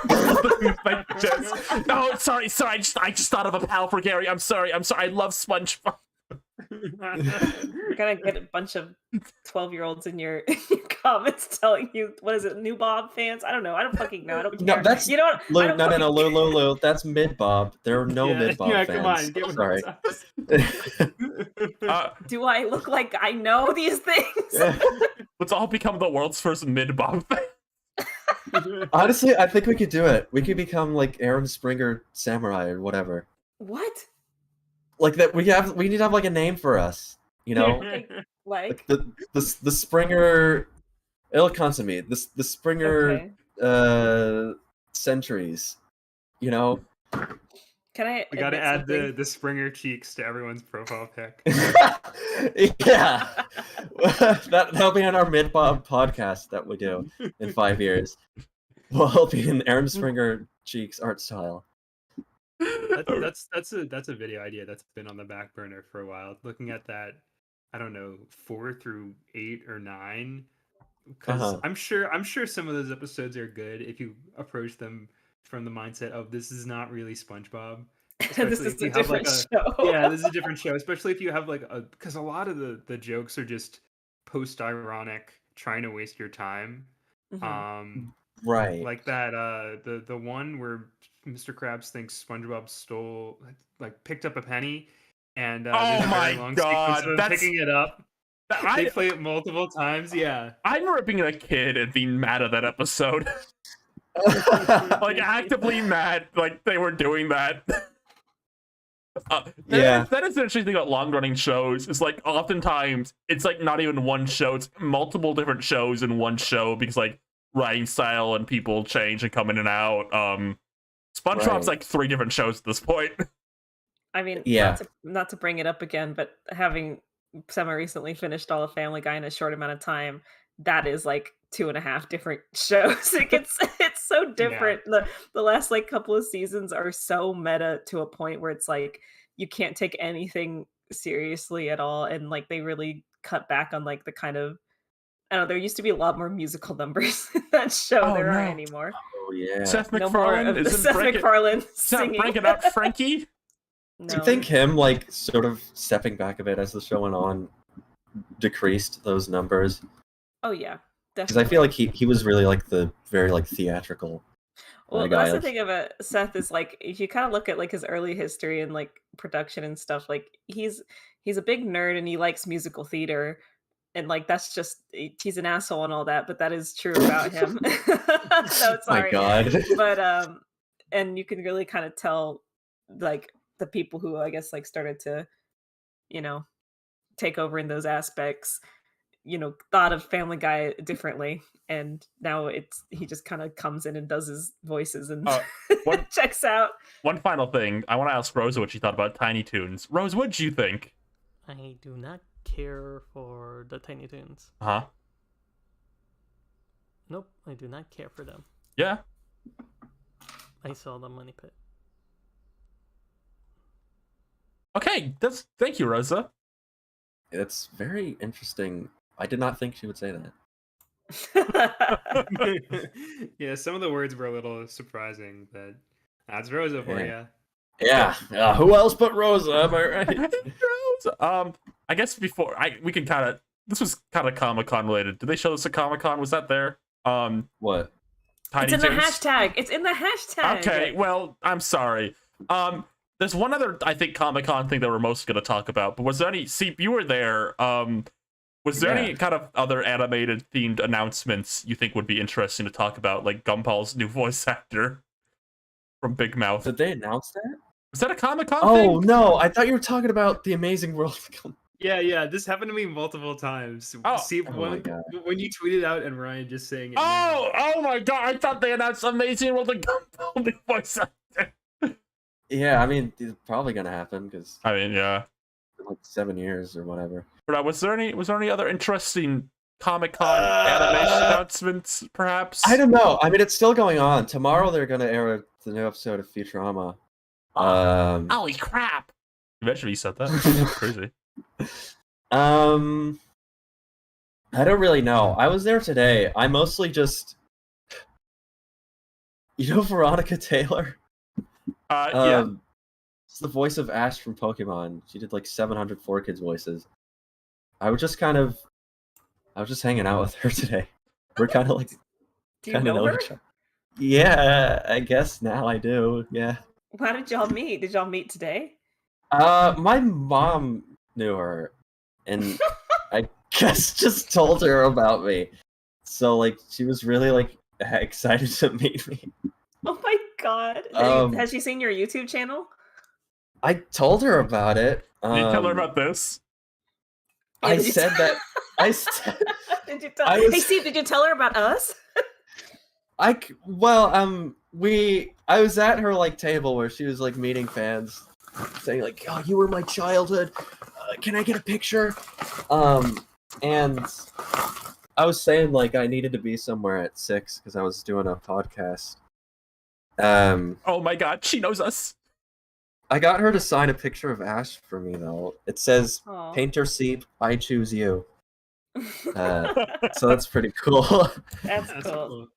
my desk. No, sorry. I just thought of a pal for Gary. I'm sorry. I love SpongeBob. You're gonna get a bunch of 12-year-olds in your comments telling you, what is it, New Bob fans? I don't know. I don't fucking know. I don't care. No, that's you know what? I don't fucking care. Lou. That's Mid Bob. There are no Mid Bob yeah, fans. come on, get with Sorry. Do I look like I know these things? Let's all become the world's first mid-bob fan. Honestly, I think we could do it. We could become like Aaron Springer Samurai or whatever. What? Like that. We need to have like a name for us. You know, Like the Springer Il Consomme. The Springer okay. centuries. You know. Can I? We gotta admit add something? the Springer cheeks to everyone's profile pic. Yeah, that'll be on our Mid Bob podcast that we do in 5 years. We'll be in Aaron Springer Cheeks art style. That's a video idea that's been on the back burner for a while. Looking at that, I don't know, 4 through 8 or 9, because I'm sure some of those episodes are good if you approach them from the mindset of this is not really SpongeBob. This Especially is if a you have, different like, show. Yeah, this is a different show, especially if you have like because a lot of the jokes are just post-ironic, trying to waste your time. Mhm. Right. Like that the one where Mr. Krabs thinks SpongeBob stole, like picked up a penny, and there's Oh a very my long God, sequence of him that's- picking it up. They I play it multiple times. Yeah, remember being a kid and being mad at that episode. Like actively mad, like they were doing that. Yeah. That is the interesting thing about long running shows. Is like oftentimes it's like not even one show; it's multiple different shows in one show because like writing style and people change and come in and out. SpongeBob's Right. like 3 different shows at this point. I mean, Yeah. not to bring it up again, but having semi-recently finished all of Family Guy in a short amount of time, that is like 2.5 different shows. It's so different. The last like couple of seasons are so meta to a point where it's like you can't take anything seriously at all, and like they really cut back on like the kind of, I don't know. There used to be a lot more musical numbers in that show. Oh, there no. aren't anymore. Oh yeah. Seth No more MacFarlane of isn't Seth MacFarlane singing. break it up, Frankie. Do you think him like sort of stepping back a bit as the show went on decreased those numbers? Oh yeah, Because definitely. I feel like he was really like the very like theatrical Well, guy. that's the Like, thing about Seth is like if you kind of look at like his early history and like production and stuff. Like he's a big nerd and he likes musical theater, and like that's just he's an asshole and all that, but that is true about him. So My sorry, God. but and you can really kind of tell like the people who I guess like started to, you know, take over in those aspects, you know, thought of Family Guy differently, and now he just kind of comes in and does his voices and checks out. One final thing, I want to ask Rosa what she thought about Tiny Toons. Rose, what did you think? I do not care for the Tiny Toons. Huh? Nope, I do not care for them. Yeah. I saw the Money Pit. Okay, thank you, Rosa. It's very interesting. I did not think she would say that. Yeah, some of the words were a little surprising, but that's Rosa for Yeah. you. Yeah. Who else but Rosa? Am I right? Rosa. I guess before we can kind of. This was kind of Comic-Con related. Did they show this at Comic-Con? Was that there? What? Tiny It's in the Toons? hashtag. It's in the hashtag. Okay, well, I'm sorry. There's one other, I think, Comic-Con thing that we're most going to talk about, but was there any, see, you were there, was there any kind of other animated themed announcements you think would be interesting to talk about, like Gumball's new voice actor from Big Mouth? Did they announce that? Was that a Comic-Con Oh, thing? no. I thought you were talking about The Amazing World of Gumball. Yeah, this happened to me multiple times. Oh. See, Oh my God. when you tweeted out and Ryan just saying it. Oh my god, I thought they announced Amazing World of Gumball new voice actor. Yeah, I mean, it's probably gonna happen because I mean, yeah. like 7 years or whatever. But was there any other interesting Comic-Con animation announcements, perhaps? I don't know. I mean, it's still going on. Tomorrow they're gonna air the new episode of Futurama. Holy crap! Eventually you said that. Crazy. I don't really know. I was there today. I mostly just, Veronica Taylor. Yeah. It's the voice of Ash from Pokemon. She did like 704 kids' voices. I was just hanging out with her today. We're kind of like, Do you know her? each other. Yeah, I guess now I do. Yeah. How did y'all meet? Did y'all meet today? My mom knew her, and I guess just told her about me. So like, she was really like excited to meet me. Oh my god! Has she seen your YouTube channel? I told her about it. Did you tell her about this? Yeah, I did you said tell- that. I said. Did you tell? I was- Hey Steve, did you tell her about us? I was at her like table where she was like meeting fans, saying like, "Oh, you were my childhood. Can I get a picture?" And I was saying like I needed to be somewhere at 6 because I was doing a podcast. Oh my god, she knows us. I got her to sign a picture of Ash for me though. It says, Aw. "Painter Seep, I choose you." So that's pretty cool. That's That's cool.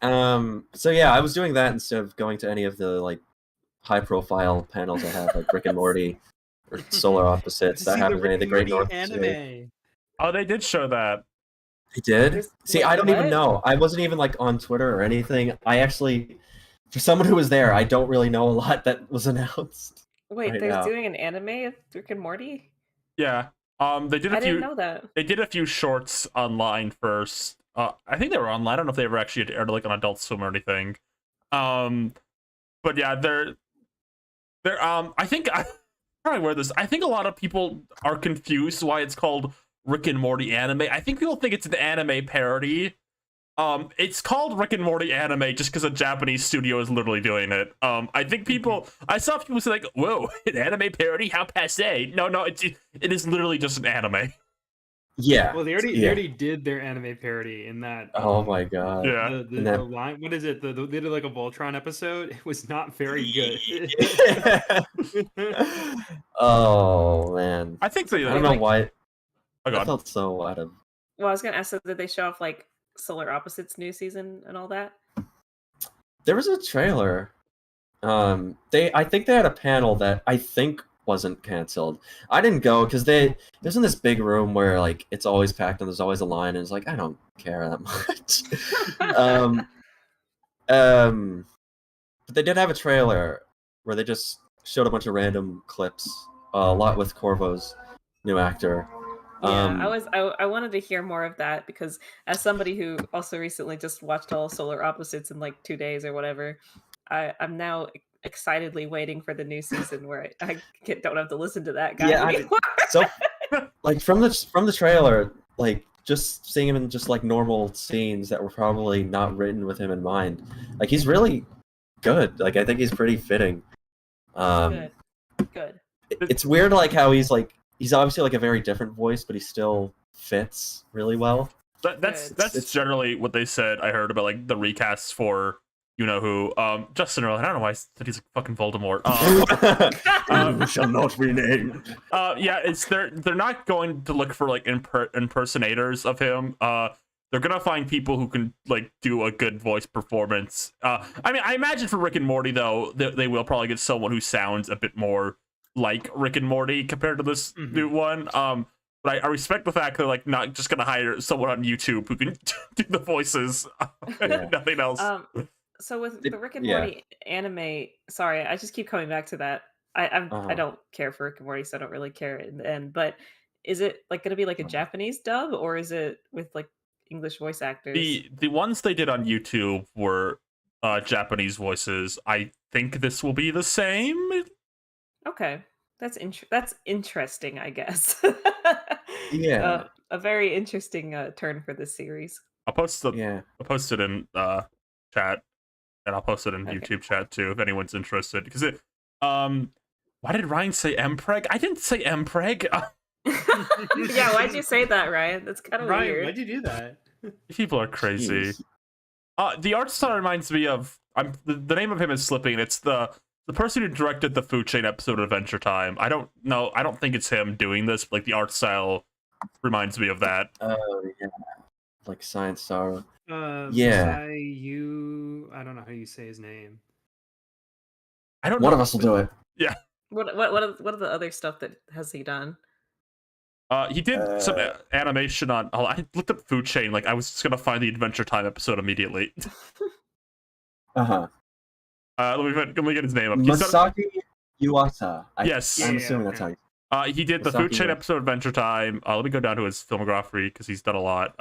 So yeah, I was doing that instead of going to any of the like high-profile panels I have, like Rick and Morty or Solar Opposites. I haven't any of the Great North Pursuit. Oh, they did show that. He did? There's- See, wait, I don't even what? know. I wasn't even like on Twitter or anything. I actually, for someone who was there, I don't really know a lot that was announced. Wait, right they're now. doing an anime of Rick and Morty? Yeah. They did a I few. didn't know that. They did a few shorts online first. I think they were online. I don't know if they ever actually aired like on Adult Swim or anything. But yeah, they're. I think I probably wear this. I think a lot of people are confused why it's called Rick and Morty anime. I think people think it's an anime parody. It's called Rick and Morty anime just because a Japanese studio is literally doing it. I think I saw people say like, "Whoa, an anime parody? How passe?" No, it is literally just an anime. Yeah. Well, they already did their anime parody in that. Oh my god. Yeah. The And that- line. What is it? They did like a Voltron episode. It was not very good. Oh man. I think they. I don't know why. Oh I god. felt so out of. Well, I was gonna ask, so did they show off like Solar Opposites new season and all that? There was a trailer. I think they had a panel that I think wasn't canceled. I didn't go because there's in this big room where like it's always packed and there's always a line and it's like I don't care that much. But they did have a trailer where they just showed a bunch of random clips, a lot with Corvo's new actor. Yeah, I wanted to hear more of that because as somebody who also recently just watched all Solar Opposites in like 2 days or whatever, I'm now excitedly waiting for the new season where don't have to listen to that guy anymore. So like from the trailer, like just seeing him in just like normal scenes that were probably not written with him in mind, like he's really good. Like I think he's pretty fitting. Good. It's weird like how he's obviously like a very different voice, but he still fits really well. That's generally what they said. I heard about like the recasts for you know who. Justin Earl. I don't know why I said he's like fucking Voldemort. Who shall not be named. Yeah, they're not going to look for like impersonators of him. They're gonna find people who can like do a good voice performance. I mean, I imagine for Rick and Morty though, they will probably get someone who sounds a bit more like Rick and Morty compared to this new one. But I respect the fact they're like not just gonna hire someone on YouTube who can do the voices, nothing else. So with the Rick and Morty anime, sorry, I just keep coming back to that. I don't care for Rick and Morty, so I don't really care in the end. But is it like gonna be like a Japanese dub, or is it with like English voice actors? The ones they did on YouTube were Japanese voices. I think this will be the same. Okay, that's interesting, I guess. Yeah, a very interesting turn for this series. I'll post it in chat, and I'll post it in YouTube chat too if anyone's interested. Because why did Ryan say Mpreg? I didn't say Mpreg. Yeah, why'd you say that, Ryan? That's kind of weird. Why'd you do that? People are crazy. Jeez. The art style reminds me of the name of him is slipping. It's the person who directed the Food Chain episode of Adventure Time. I don't know. I don't think it's him doing this. But, like the art style reminds me of that. Oh yeah, like Science Star. Yeah. I don't know how you say his name. I don't. One know. of us will do it. Yeah. What are the other stuff that has he done? He did some animation on. Oh, I looked up Food Chain. Like I was just gonna find the Adventure Time episode immediately. Uh-huh. Let me get his name up. Masaki Yuasa. Yes. I'm assuming that's how you. He did the Masaki Food Chain Yuasa. episode of Adventure Time. Let me go down to his filmography because he's done a lot.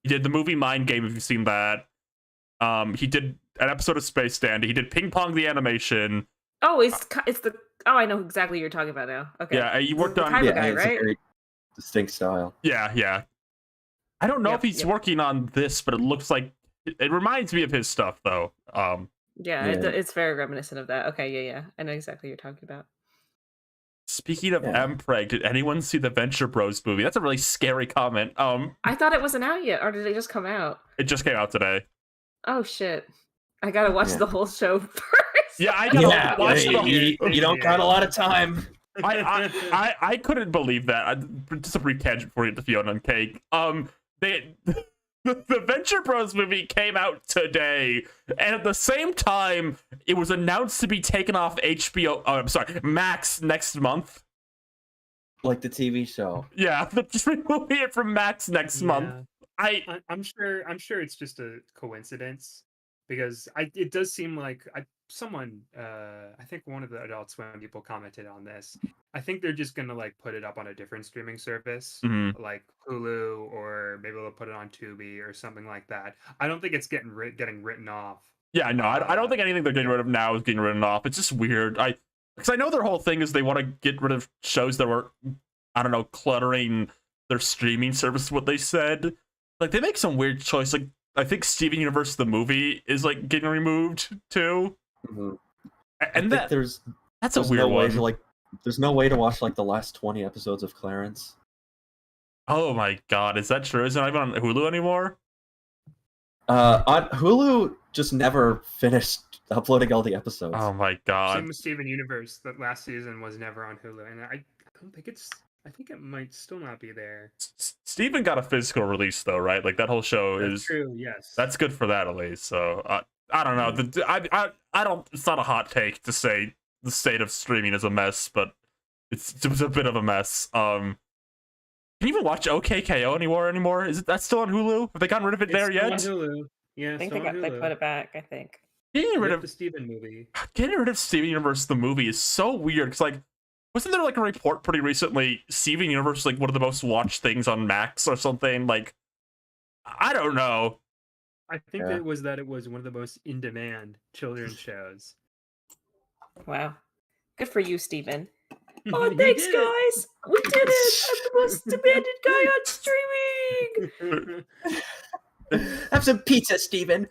He did the movie Mind Game. If you've seen that. He did an episode of Space Dandy. He did Ping Pong the animation. Oh, it's the. Oh, I know exactly what you're talking about now. Okay. Yeah, he worked on. Timer Yeah, guy, it's a right? very distinct style. Yeah. I don't know if he's Yep. working on this, but it looks like it reminds me of his stuff though. Yeah, Yeah. it's very reminiscent of that. Okay, yeah. I know exactly what you're talking about. Speaking of Yeah. Mpreg, did anyone see the Venture Bros movie? That's a really scary comment. I thought it wasn't out yet, or did it just come out? It just came out today. Oh shit! I gotta watch Yeah. the whole show first. Yeah, I gotta watch you don't got a lot of time. I couldn't believe that. Just a brief tangent for you to Fiona and Cake. The Venture Bros movie came out today, and at the same time, it was announced to be taken off HBO. Oh, I'm sorry, Max next month. Like the TV show. Yeah, just removing it from Max next month. I'm sure it's just a coincidence because it does seem like someone I think one of the Adult Swim people commented on this. I think they're just gonna like put it up on a different streaming service like Hulu, or maybe they'll put it on Tubi or something like that. I don't think it's getting written off. Yeah, no, I don't think anything they're getting rid of now is getting written off. It's just weird. Because I know their whole thing is they want to get rid of shows that were, I don't know, cluttering their streaming service. What they said, like they make some weird choice. Like I think Steven Universe the movie is like getting removed too. Mm-hmm. And I think that's a there's weird no one. way to there's no way to watch like the last 20 episodes of Clarence. Oh my god, is that true? Is it not even on Hulu anymore? On Hulu just never finished uploading all the episodes. Oh my god. Same with Steven Universe. That last season was never on Hulu, and I don't think it's. I think it might still not be there. Steven got a physical release though, right? Like that whole show That's is true. Yes. That's good for that at least. So I don't know. I don't. It's not a hot take to say the state of streaming is a mess, but it was a bit of a mess. Can you even watch OKKO anymore? Is that still on Hulu? Have they gotten rid of it there still yet? on Hulu. Yeah, I think still they on they Hulu. put it back. I think. Getting rid Yep, of the Steven movie. Steven Universe the movie is so weird because like wasn't there like a report pretty recently Steven Universe is like one of the most watched things on Max or something? Like I don't know. I think Yeah. it was one of the most in-demand children's shows. Wow. Good for you, Steven. He Oh, did thanks, it. guys. We did it. I'm the most demanded guy on streaming. Have some pizza, Steven.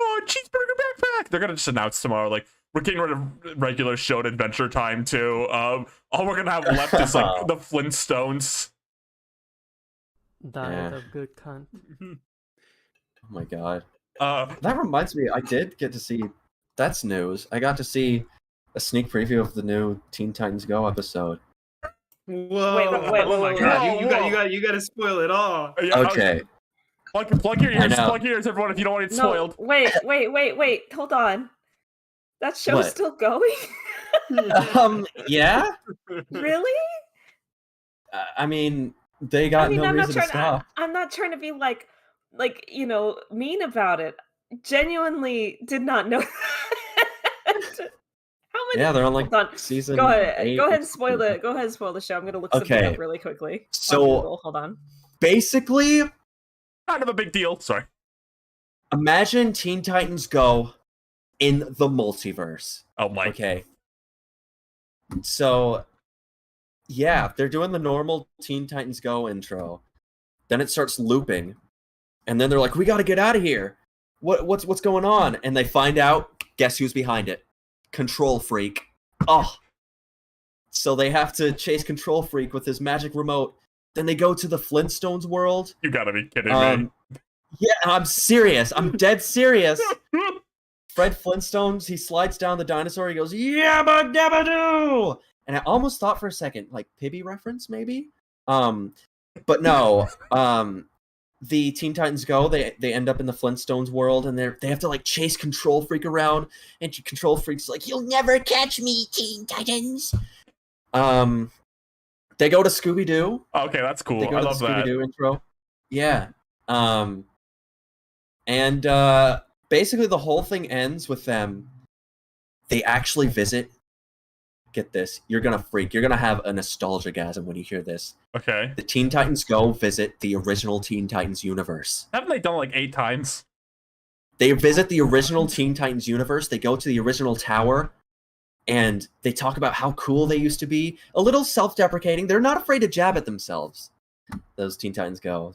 Oh, cheeseburger backpack! They're gonna just announce tomorrow, like we're getting rid of regular show at Adventure Time too. All we're gonna have left is like the Flintstones. Diet Yeah. of good cunt. Oh my god. Uh, That reminds me, I did get to see. That's news. I got to see a sneak preview of the new Teen Titans Go episode. Whoa! Wait, Oh my wait, god! whoa. You got to spoil it all. yeah, Okay. plug your ears, know. plug your ears, everyone, if you don't want it No, spoiled. wait. Hold on. That show's What? still going? Yeah. Really? I mean, they got no I'm not reason to trying stop. I'm not trying to be like mean about it. Genuinely did not know that. How many Yeah, they're on like Hold on. season. Go ahead. 8 Go or ahead and spoil something. the. Go ahead and spoil the show. I'm gonna look something Okay. up really quickly. on So- Google. Hold on. Basically, Kind of a big deal. Sorry. imagine Teen Titans Go in the multiverse. Oh my. Okay. So, yeah, they're doing the normal Teen Titans Go intro. Then it starts looping, and then they're like, "We got to get out of here. What's going on?" And they find out. Guess who's behind it? Control Freak. Oh. So they have to chase Control Freak with his magic remote. Then they go to the Flintstones world. You gotta be kidding me. Yeah, I'm serious. I'm dead serious. Fred Flintstones, he slides down the dinosaur. He goes, "Yabba dabba doo!" And I almost thought for a second, like Pibby reference, maybe. But no. The Teen Titans Go. They end up in the Flintstones world, and they have to like chase Control Freak around. And Control Freak's like, "You'll never catch me, Teen Titans." They go to Scooby Doo. Okay, that's cool. They go I to love the Scooby that. Doo intro. Yeah. And basically the whole thing ends with them. They actually visit. Get this. You're gonna freak. You're gonna have a nostalgia-gasm when you hear this. Okay. The Teen Titans Go visit the original Teen Titans universe. Haven't they done it like 8 times? They visit the original Teen Titans universe. They go to the original tower. And they talk about how cool they used to be. A little self-deprecating. They're not afraid to jab at themselves. Those Teen Titans Go.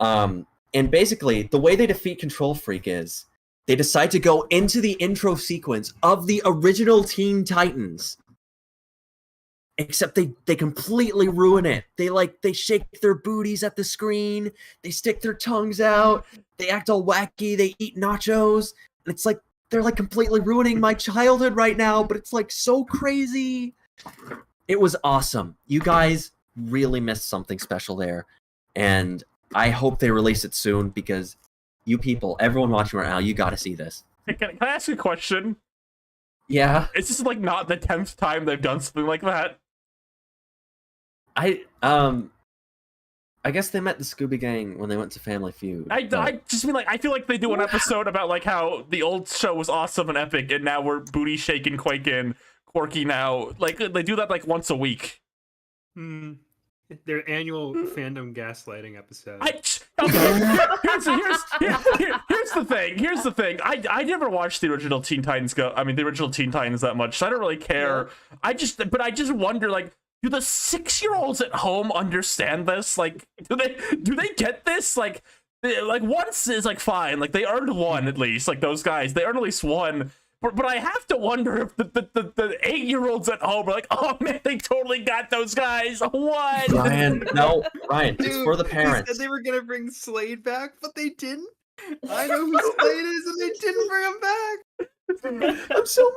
And basically, the way they defeat Control Freak is they decide to go into the intro sequence of the original Teen Titans. Except they completely ruin it. They shake their booties at the screen. They stick their tongues out. They act all wacky. They eat nachos. And it's like they're like completely ruining my childhood right now, but it's like so crazy. It was awesome. You guys really missed something special there. And I hope they release it soon because you people, everyone watching right now, you gotta see this. Hey, can I ask you a question? Yeah. Is this like not the 10th time they've done something like that? I guess they met the Scooby Gang when they went to Family Feud. I but- just mean like I feel like they do an episode about like how the old show was awesome and epic, and now we're booty shaking, quaking, quirky now. Like they do that like once a week. Their annual fandom gaslighting episode. Here's the thing. Here's the thing. I never watched the original Teen Titans the original Teen Titans that much. So I don't really care. I just wonder like. Do the 6-year-olds at home understand this? Like, do they get this? Like once is like fine. Like they earned one at least. Like those guys, they earned at least one. But I have to wonder if the 8-year-olds at home are like, oh man, they totally got those guys. What? Ryan, no, Ryan, it's for the They parents. said they were gonna bring Slade back, but they didn't. I know who Slade is, and they didn't bring him back. I'm so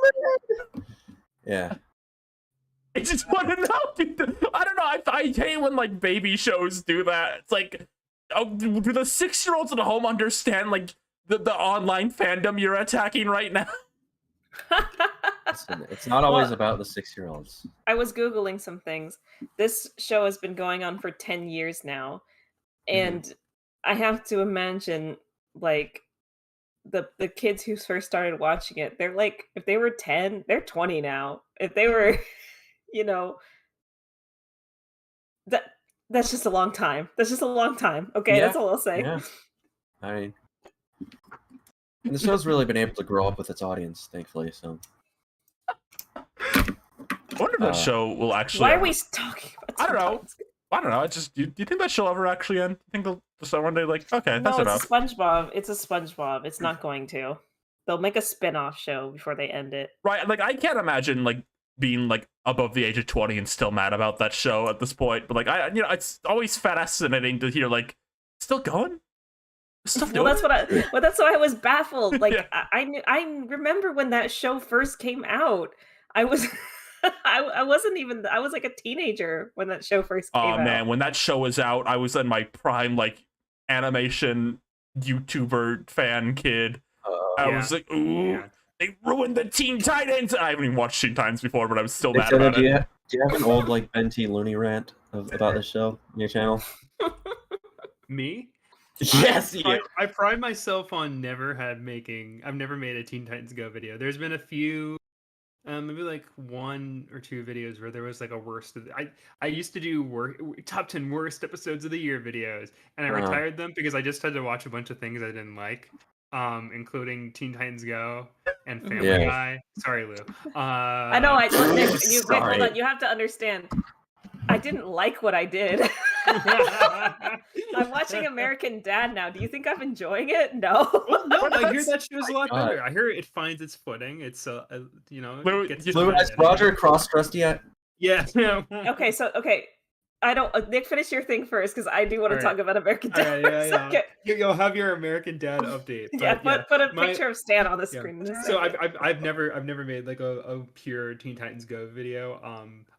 mad. Yeah. I just want to know. Dude, I don't know. I hate when like baby shows do that. It's like, oh, do the 6-year-olds at home understand like the online fandom you're attacking right now? Listen, it's not always Well- about the 6-year-olds. I was Googling some things. This show has been going on for 10 years now. And I have to imagine, like, the kids who first started watching it, they're like, if they were 10, they're 20 now. If they were, you know, that that's just a long time. That's just a long time. Okay, Yeah, that's all I'll say. yeah. I mean, and the show's really been able to grow up with its audience, thankfully. So I wonder if that show will actually. Why are we talking about? I don't know. Sometimes? I don't know. It's just. Do you think that she'll ever actually end? You think they'll just one day like, okay, that's No, enough. it's a SpongeBob. It's a SpongeBob. It's not going to. They'll make a spin-off show before they end it. Right? Like I can't imagine like being like above the age of 20 and still mad about that show at this point. But like it's always fascinating to hear like still going. Stuff Well, that's why I was baffled. Like Yeah. I remember when that show first came out. I was I wasn't even I was like a teenager when that show first came out. Oh man, when that show was out, I was in my prime like animation YouTuber fan kid. I Yeah. was like, ooh, Yeah. they ruined the Teen Titans. I haven't even watched Teen Titans before, but I was still Hey, mad Soda, about do it. you have an old like Ben T. Looney rant about this show on your channel? Me? Yes, you. I pride myself on I've never made a Teen Titans Go video. There's been a few, maybe like 1 or 2 videos where there was like a worst of I used to do top 10 worst episodes of the year videos, and I Uh-huh. retired them because I just had to watch a bunch of things I didn't like, including Teen Titans Go and Family Yeah. Guy. Sorry, Lou. I know. Nick, Nick, hold Sorry. on. You have to understand. I didn't like what I did. I'm watching American Dad now. Do you think I'm enjoying it? No. No, I hear that show's a lot God. better. I hear it finds its footing. It's you know, Lou, it gets Lou, Has Roger cross-dressed yet? Yeah. Okay. I don't. Nick, finish your thing first because I do want to All talk right. about American All Dad right, for yeah, a yeah. second. You'll have your American Dad update. Yeah, but put a my- picture of Stan on the yeah. screen. In a So second. I've never made like a pure Teen Titans Go video.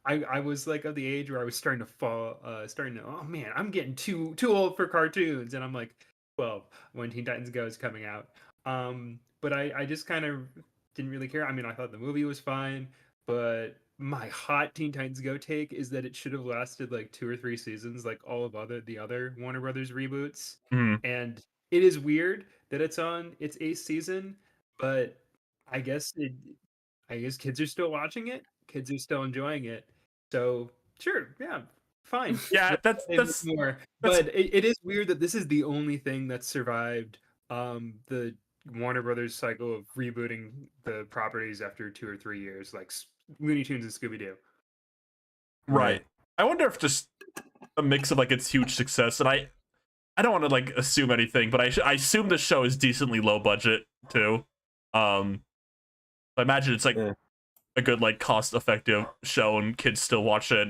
I was like of the age where I was starting to oh man, I'm getting too old for cartoons, and I'm like 12 when Teen Titans Go is coming out. But I just kind of didn't really care. I mean, I thought the movie was fine, but my hot Teen Titans Go take is that it should have lasted like 2 or 3 seasons, like all of the other Warner Brothers reboots. Mhm. And it is weird that it's on its 8th season, but I guess kids are still watching it. Kids are still enjoying it. So sure, yeah, fine. Yeah, that's More. that's- But it is weird that this is the only thing that survived the Warner Brothers cycle of rebooting the properties after 2 or 3 years, like Looney Tunes and Scooby Doo. right. I wonder if just a mix of like its huge success, and I don't want to like assume anything, but I assume the show is decently low budget too. I imagine it's like Yeah. a good like cost effective show, and kids still watch it.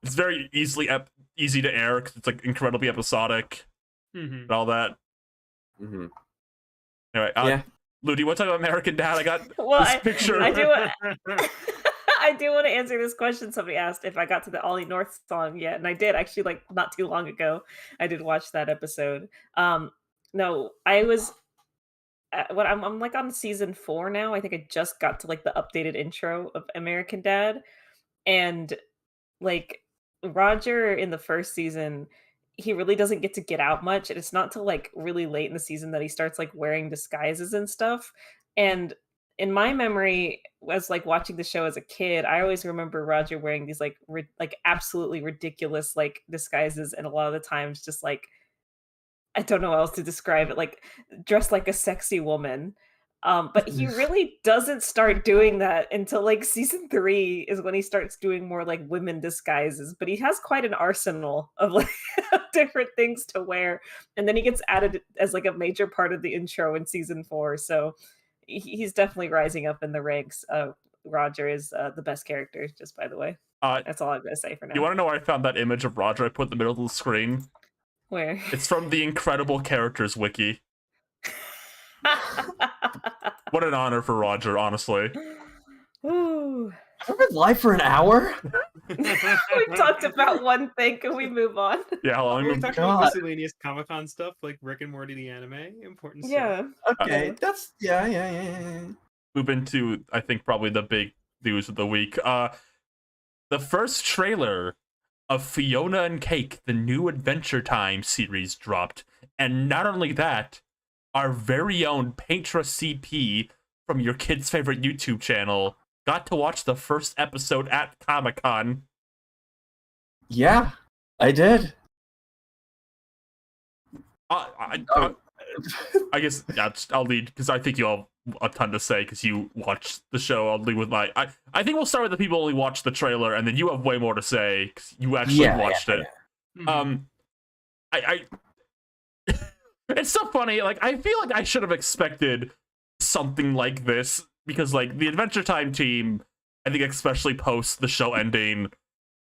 It's very easy to air because it's like incredibly episodic Mm-hmm. and all that. Mm-hmm. Anyway, Yeah. Lou, do you want to talk about American Dad? I got Well, this picture. I do. I do want to answer this question. Somebody asked if I got to the Ollie North song yet, and I did actually. Like not too long ago, I did watch that episode. No, I was. I'm like on season 4 now. I think I just got to like the updated intro of American Dad, and like Roger in the first season, he really doesn't get out much, and it's not till like really late in the season that he starts like wearing disguises and stuff. And in my memory, as like watching the show as a kid, I always remember Roger wearing these like like absolutely ridiculous like disguises, and a lot of the times just like I don't know how else to describe it, like dressed like a sexy woman. But he really doesn't start doing that until like season 3 is when he starts doing more like women disguises. But he has quite an arsenal of like different things to wear, and then he gets added as like a major part of the intro in season 4. So he's definitely rising up in the ranks. Roger is the best character, just by the way. That's all I'm gonna say for now. You want to know where I found that image of Roger I put in the middle of the screen? Where? It's from the Incredible Characters wiki. What an honor for Roger, honestly. Ooh. I've been live for an hour. We talked about one thing. Can we move on? Yeah, well, I We mean, talked about miscellaneous Comic-Con stuff like Rick and Morty the anime. Important stuff. Yeah. Okay, that's yeah. move into, I think, probably the big news of the week. The first trailer of Fiona and Cake, the new Adventure Time series dropped. And not only that, our very own Paintra CP from your kid's favorite YouTube channel got to watch the first episode at Comic-Con. Yeah, I did. I guess I'll lead because I think you all have a ton to say because you watched the show. I'll lead with my. I think we'll start with the people who only watched the trailer, and then you have way more to say because you actually watched it. Mhm. I it's so funny. Like, I feel like I should have expected something like this because, like, the Adventure Time team, I think especially post the show ending,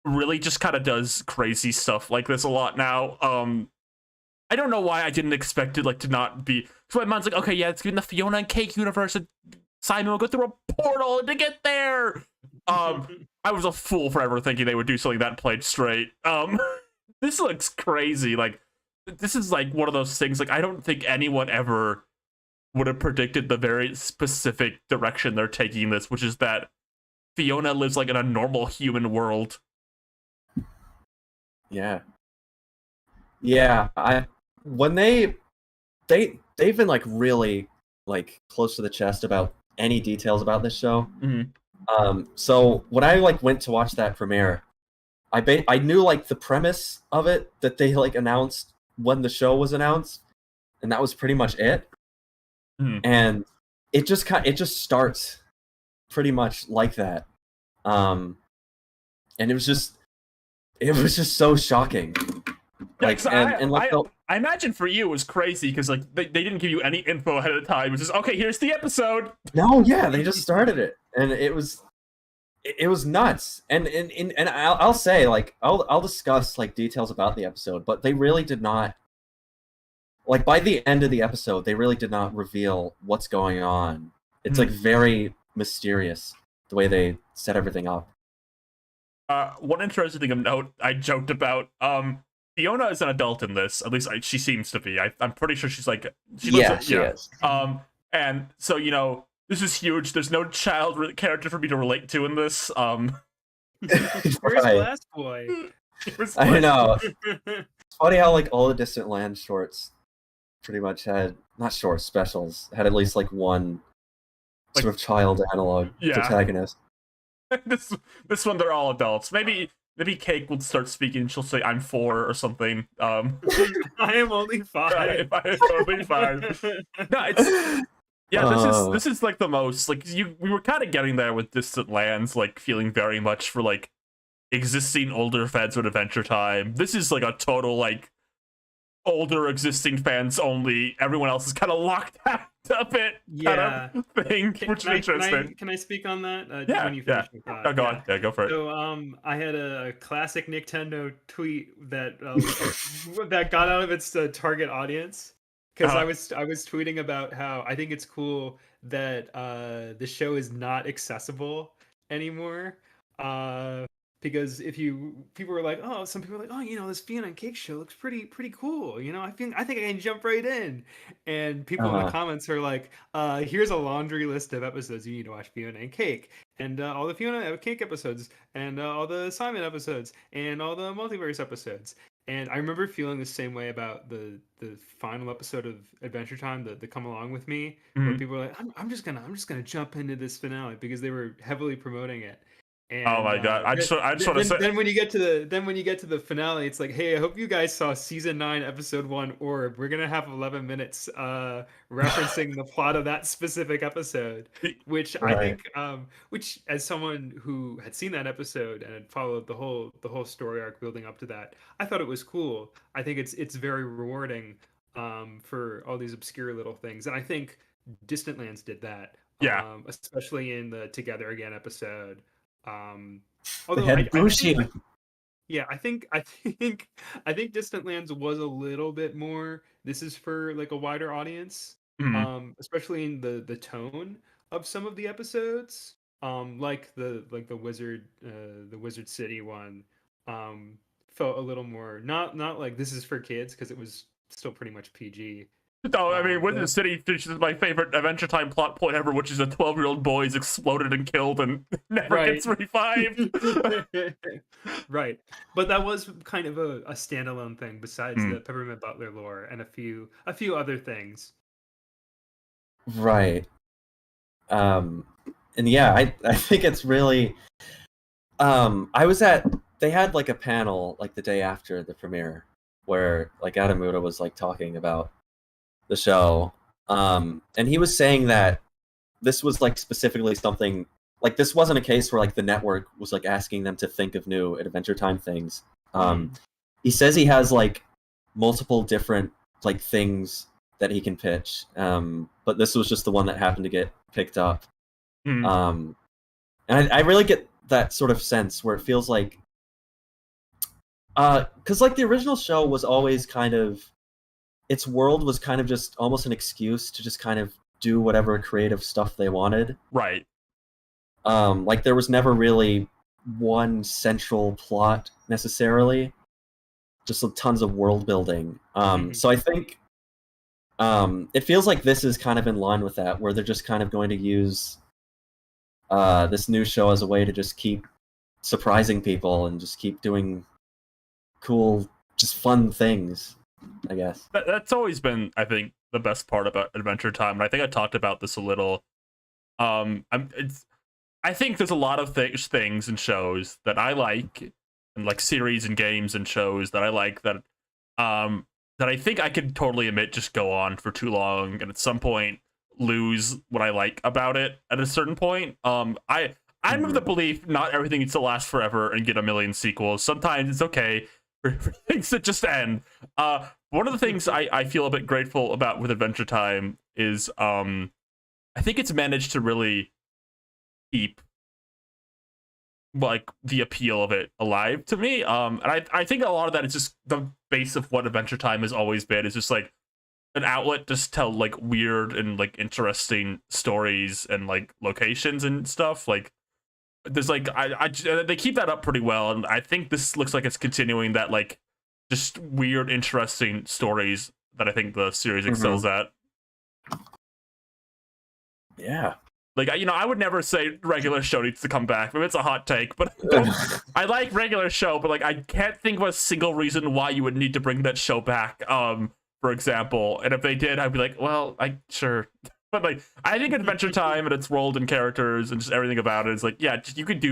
really just kind of does crazy stuff like this a lot now. I don't know why I didn't expect it, like, to not be. So my mind's like, okay, yeah, it's in the Fiona and Cake universe, and Simon will go through a portal to get there. I was a fool for ever thinking they would do something that played straight. This looks crazy. Like, this is like one of those things. Like, I don't think anyone ever would have predicted the very specific direction they're taking this, which is that Fiona lives like in a normal human world. Yeah. When they've been like really like close to the chest about any details about this show. Mhm. So when I like went to watch that premiere, I knew like the premise of it that they like announced when the show was announced, and that was pretty much it. Mhm. And it just starts pretty much like that. And it was just so shocking. Like, so and like I imagine for you it was crazy because like they didn't give you any info ahead of time. It was just, okay, here's the episode. no, yeah, they just started it, and it was nuts. And I'll say, like, I'll discuss like details about the episode, but they really did not, like, by the end of the episode, they really did not reveal what's going on. It's like very mysterious the way they set everything up. One interesting thing of note I joked about. Fiona is an adult in this. At least she seems to be. I'm pretty sure she's like She is. And so, you know, this is huge. There's no child character for me to relate to in this. Where's Right. Last Boy? I know. It's funny how like all the Distant Land shorts pretty much had, not shorts, specials, had at least like one sort of child analog protagonist. this one they're all adults. Maybe Cake will start speaking. She'll say, "I'm 4" or something. I am only 5. I am only 5. No, it's this is like the most like we were kind of getting there with Distant Lands, like feeling very much for like existing older fans with Adventure Time. This is like a total like older existing fans only. Everyone else is kind of locked out a bit. Yeah. Kind of thing, which is interesting. Can I speak on that? Yeah, When you finish your thought? Oh, go on. Yeah, go for it. So I had a classic Nintendo tweet that that got out of its target audience because I was tweeting about how I think it's cool that the show is not accessible anymore. Because people were like, oh, some people were like, oh, you know, this Fiona and Cake show looks pretty cool. You know, I think I can jump right in. And people in the comments are like, here's a laundry list of episodes you need to watch Fiona and Cake, and all the Fiona and Cake episodes, and all the Simon episodes, and all the multiverse episodes. And I remember feeling the same way about the final episode of Adventure Time, the Come Along With Me, where people were like, I'm just gonna jump into this finale because they were heavily promoting it. And, oh my god! I just want to say. Then when you get to the finale, it's like, hey, I hope you guys saw season 9, episode 1 Orb. We're gonna have 11 minutes referencing the plot of that specific episode, which I think, which as someone who had seen that episode and had followed the whole story arc building up to that, I thought it was cool. I think it's very rewarding for all these obscure little things, and I think Distant Lands did that. Yeah. Especially in the Together Again episode. Although I think Distant Lands was a little bit more. This is for like a wider audience, especially in the tone of some of the episodes. Like the Wizard City one, felt a little more not like this is for kids because it was still pretty much PG. No, I mean, Wizard City features my favorite Adventure Time plot point ever, which is a 12-year-old boy is exploded and killed and never gets revived. Right. But that was kind of a standalone thing besides the Peppermint Butler lore and a few other things. Right. And yeah, I think it's really they had like a panel like the day after the premiere where like Adam Muda was like talking about the show. And he was saying that this was like specifically something like this wasn't a case where like the network was like asking them to think of new Adventure Time things. He says he has like multiple different like things that he can pitch, but this was just the one that happened to get picked up. And I really get that sort of sense where it feels like, because like the original show was always kind of, its world was kind of just almost an excuse to just kind of do whatever creative stuff they wanted. Right. Like there was never really one central plot necessarily, just tons of world building. So I think it feels like this is kind of in line with that, where they're just kind of going to use this new show as a way to just keep surprising people and just keep doing cool, just fun things, I guess. That's always been, I think, the best part about Adventure Time, and I think I talked about this a little. I think there's a lot of things and shows that I like, and like series and games and shows that I like that I think I could totally admit just go on for too long and at some point lose what I like about it at a certain point. I'm of the belief not everything needs to last forever and get a million sequels. Sometimes it's okay for things to just end. One of the things I feel a bit grateful about with Adventure Time is I think it's managed to really keep like the appeal of it alive to me. And I think a lot of that is just the base of what Adventure Time has always been, is just like an outlet to tell like weird and like interesting stories and like locations and stuff. Like there's like they keep that up pretty well, and I think this looks like it's continuing that like just weird, interesting stories that I think the series excels at. Yeah. Like, you know, I would never say regular show needs to come back. Maybe it's a hot take, but I like regular show, but like I can't think of a single reason why you would need to bring that show back. For example, and if they did, I'd be like, well, sure. But like, I think Adventure Time and its world and characters and just everything about it is like, yeah, you could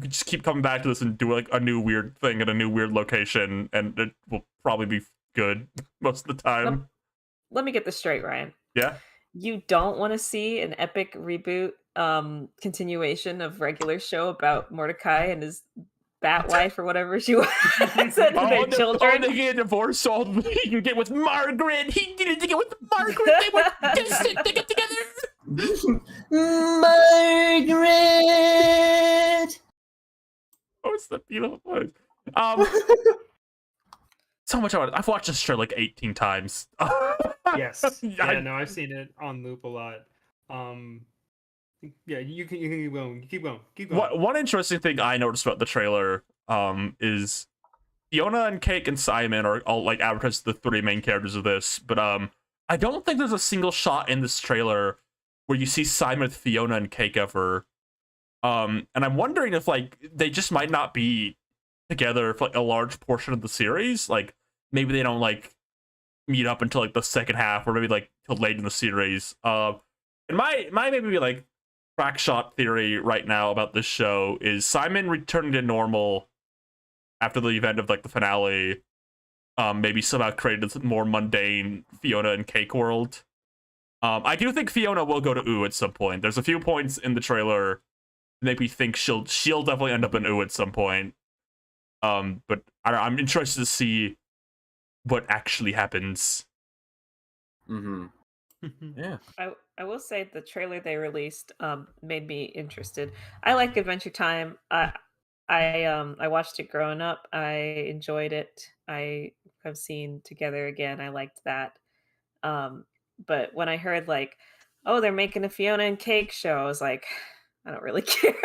just keep coming back to this and do like a new weird thing at a new weird location, and it will probably be good most of the time. Let me get this straight, Ryan. Yeah. You don't want to see an epic reboot continuation of regular show about Mordecai and his bat wife or whatever she was and their children. They get divorced so he can get with Margaret. He needed to get with Margaret. They were destined to get together. Margaret. Oh, it's the beautiful voice. So much of it. I've watched this show like 18 times. Yes. Yeah, no, I've seen it on loop a lot. Yeah, you can keep going. Keep going. One interesting thing I noticed about the trailer is Fiona and Cake and Simon are all like advertised as the three main characters of this, but I don't think there's a single shot in this trailer where you see Simon with Fiona and Cake ever. And I'm wondering if like they just might not be together for like a large portion of the series. Like maybe they don't like meet up until like the second half, or maybe like till late in the series. And my maybe like crack shot theory right now about this show is Simon returning to normal after the event of like the finale. Maybe somehow created a more mundane Fiona and Cake world. I do think Fiona will go to Oo at some point. There's a few points in the trailer that make me think she'll definitely end up in Oo at some point. But I'm interested to see what actually happens. Yeah. I will say the trailer they released made me interested. I like Adventure Time. I watched it growing up. I enjoyed it. I have seen Together Again. I liked that. But when I heard like, oh, they're making a Fiona and Cake show, I was like, I don't really care.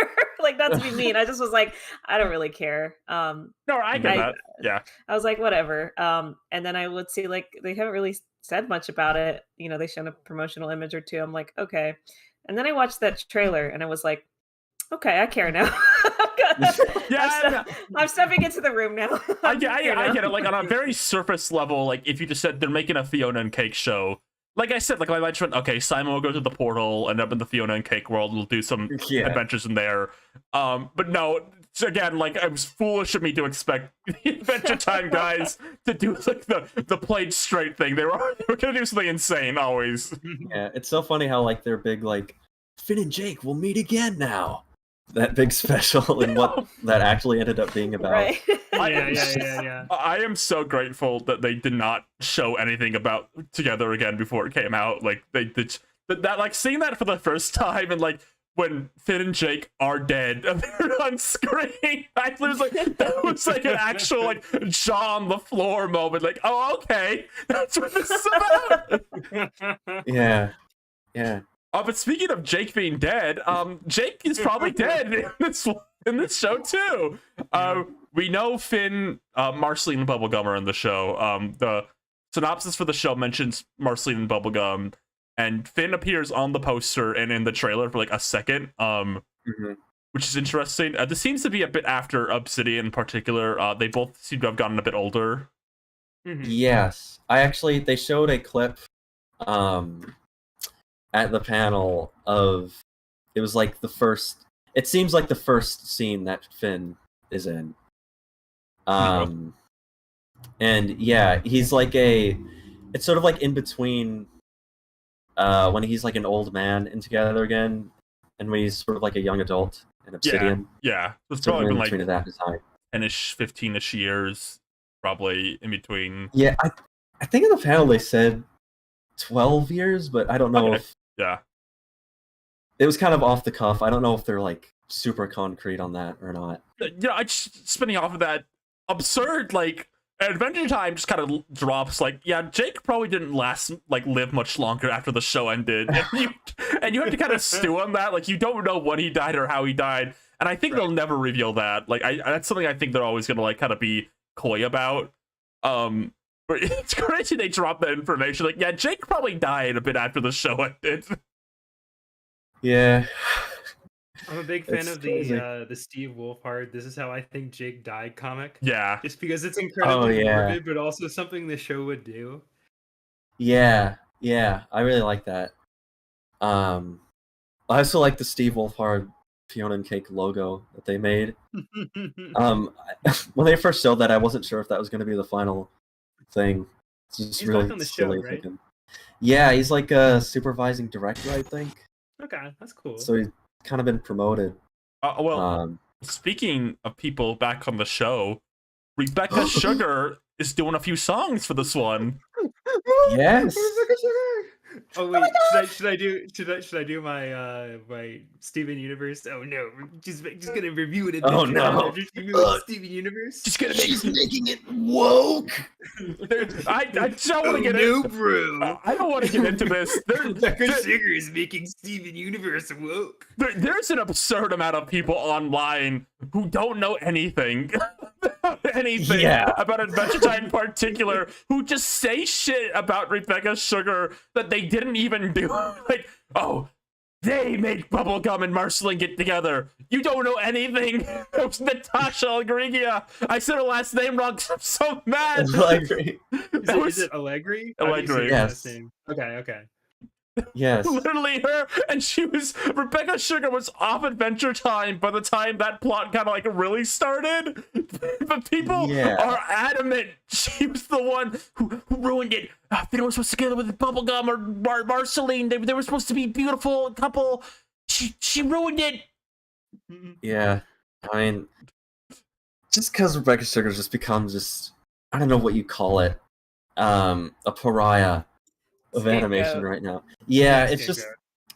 Like, not to be mean, I just was like, I don't really care. No, I get that. Yeah. I was like, whatever. And then I would see like they haven't really said much about it. You know, they showed a promotional image or two. I'm like, okay. And then I watched that trailer and I was like, okay, I care now. Yeah, I'm stepping into the room now. I get it. Like on a very surface level, like if you just said they're making a Fiona and Cake show, like I said, like I mentioned, okay, Simon will go to the portal, end up in the Fiona and Cake world, we'll do some Yeah. adventures in there. But no, again, like it was foolish of me to expect the Adventure Time guys to do like the played straight thing. They were gonna do something insane always. Yeah, it's so funny how like their big like Finn and Jake will meet again now. That big special and what that actually ended up being about. Right. Yeah. I am so grateful that they did not show anything about together again before it came out. Like they did that, like seeing that for the first time and like when Finn and Jake are dead and they're on screen. That was like an actual like jaw on the floor moment. Like, oh, okay, that's what this is about. Yeah. But speaking of Jake being dead, Jake is probably dead in this show too. We know Finn, Marceline, and Bubblegum are in the show. The synopsis for the show mentions Marceline and Bubblegum, and Finn appears on the poster and in the trailer for like a second, which is interesting. This seems to be a bit after Obsidian in particular. They both seem to have gotten a bit older. Yes, they showed a clip at the panel of it was like it seems like the first scene that Finn is in. And yeah, he's like it's sort of like in between when he's like an old man in Together Again and when he's sort of like a young adult in Obsidian. Yeah. It's Sort of probably in been between like that time. 10-ish, 15-ish years, probably in between. Yeah, I think in the panel they said 12 years, but I don't know Okay. if Yeah. it was kind of off the cuff. I don't know if they're like super concrete on that or not. Yeah, I just spinning off of that absurd, like Adventure Time just kind of drops like, yeah, Jake probably didn't live much longer after the show ended. And you have to kind of stew on that. Like you don't know when he died or how he died. And I think they'll never reveal that. Like that's something I think they're always gonna like kind of be coy about. But it's crazy they dropped that information. Like, yeah, Jake probably died a bit after the show ended. Yeah. I'm a big fan It's of crazy. the Steve Wolfhard "This Is How I Think Jake Died" comic. Yeah. Just because it's incredibly yeah. morbid, but also something the show would do. Yeah, I really like that. I also like the Steve Wolfhard Fiona and Cake logo that they made. When they first showed that, I wasn't sure if that was going to be the final thing. It's just He's really back on the show, silly right? looking. Yeah, he's like a supervising director, I think. Okay, that's cool. So he's kind of been promoted. Well, speaking of people back on the show, Rebecca Sugar is doing a few songs for this one. Yes. Oh wait, should I do my my Steven Universe? Oh no, just gonna review it. Oh, no. Steven Universe. Just gonna make making it woke. I don't want to get no, into. bro. I don't want to get into this. Rebecca Sugar is making Steven Universe woke. There's an absurd amount of people online who don't know anything about Adventure Time in particular, who just say shit about Rebecca Sugar that they didn't even do. Like, oh, they made Bubblegum and Marceline get together. You don't know anything. It was Natasha Allegria. I said her last name wrong. I'm so mad. Allegri. Is it Allegri? How do you say Allegri. her Yes. last name? Okay. Yes. Literally her, and Rebecca Sugar was off Adventure Time by the time that plot kind of like really started. But people are adamant she was the one who ruined it. Finn was supposed to get together with Bubblegum or Marceline. They were supposed to be a beautiful couple. She ruined it. Yeah. I mean, just because Rebecca Sugar just becomes I don't know what you call it, a pariah of animation right now. Yeah, it's just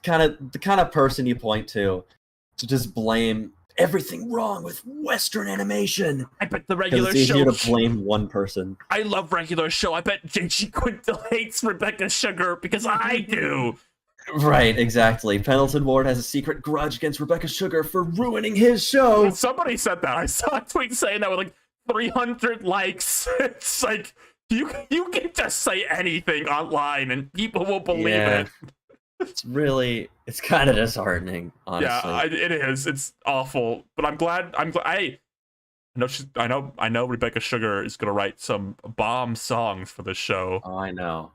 kind of the kind of person you point to just blame everything wrong with Western animation. I bet the Because regular it's easier show. to blame one person. I love regular show. I bet JG Quintel hates Rebecca Sugar because I do. Right, exactly. Pendleton Ward has a secret grudge against Rebecca Sugar for ruining his show. Somebody said that. I saw a tweet saying that with like 300 likes. It's like you can just say anything online and people will believe it. It's kind of disheartening, honestly. Yeah, it is. It's awful. But I'm glad. I know Rebecca Sugar is gonna write some bomb songs for this show. Oh, I know.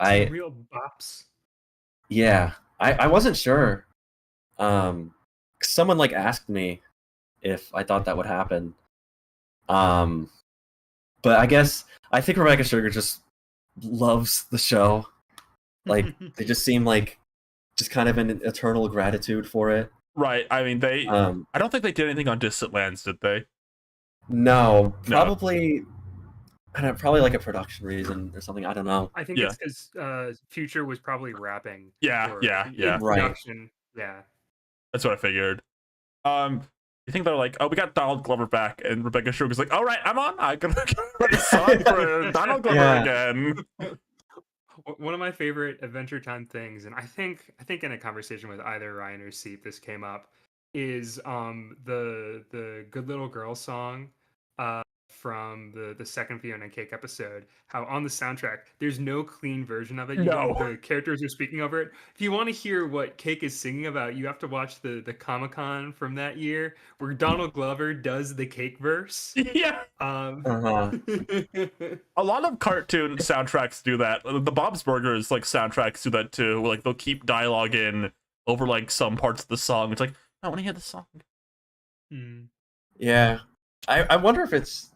I Some real bops. yeah, I wasn't sure. Someone like asked me if I thought that would happen. But I think Rebecca Sugar just loves the show. Like they just seem like just kind of an eternal gratitude for it. Right. I mean, I don't think they did anything on Distant Lands, did they? No, probably. I don't know, probably like a production reason or something. I don't know. I think it's because Future was probably rapping. Yeah. In Right. production. Yeah. That's what I figured. You think they're like, oh, we got Donald Glover back, and Rebecca Sugar's like, all right, I'm on. I'm gonna write a song for Donald Glover again. One of my favorite Adventure Time things, and I think in a conversation with either Ryan or Seep, this came up, is the Good Little Girl song from the second Fiona and Cake episode. How on the soundtrack there's no clean version of it. The characters are speaking over it. If you want to hear what Cake is singing about, you have to watch the Comic-Con from that year where Donald Glover does the Cake verse. Yeah. Uh-huh. A lot of cartoon soundtracks do that. The Bob's Burgers like soundtracks do that too. Like they'll keep dialogue in over like some parts of the song. It's like, I want to hear the song. Yeah. I wonder if it's,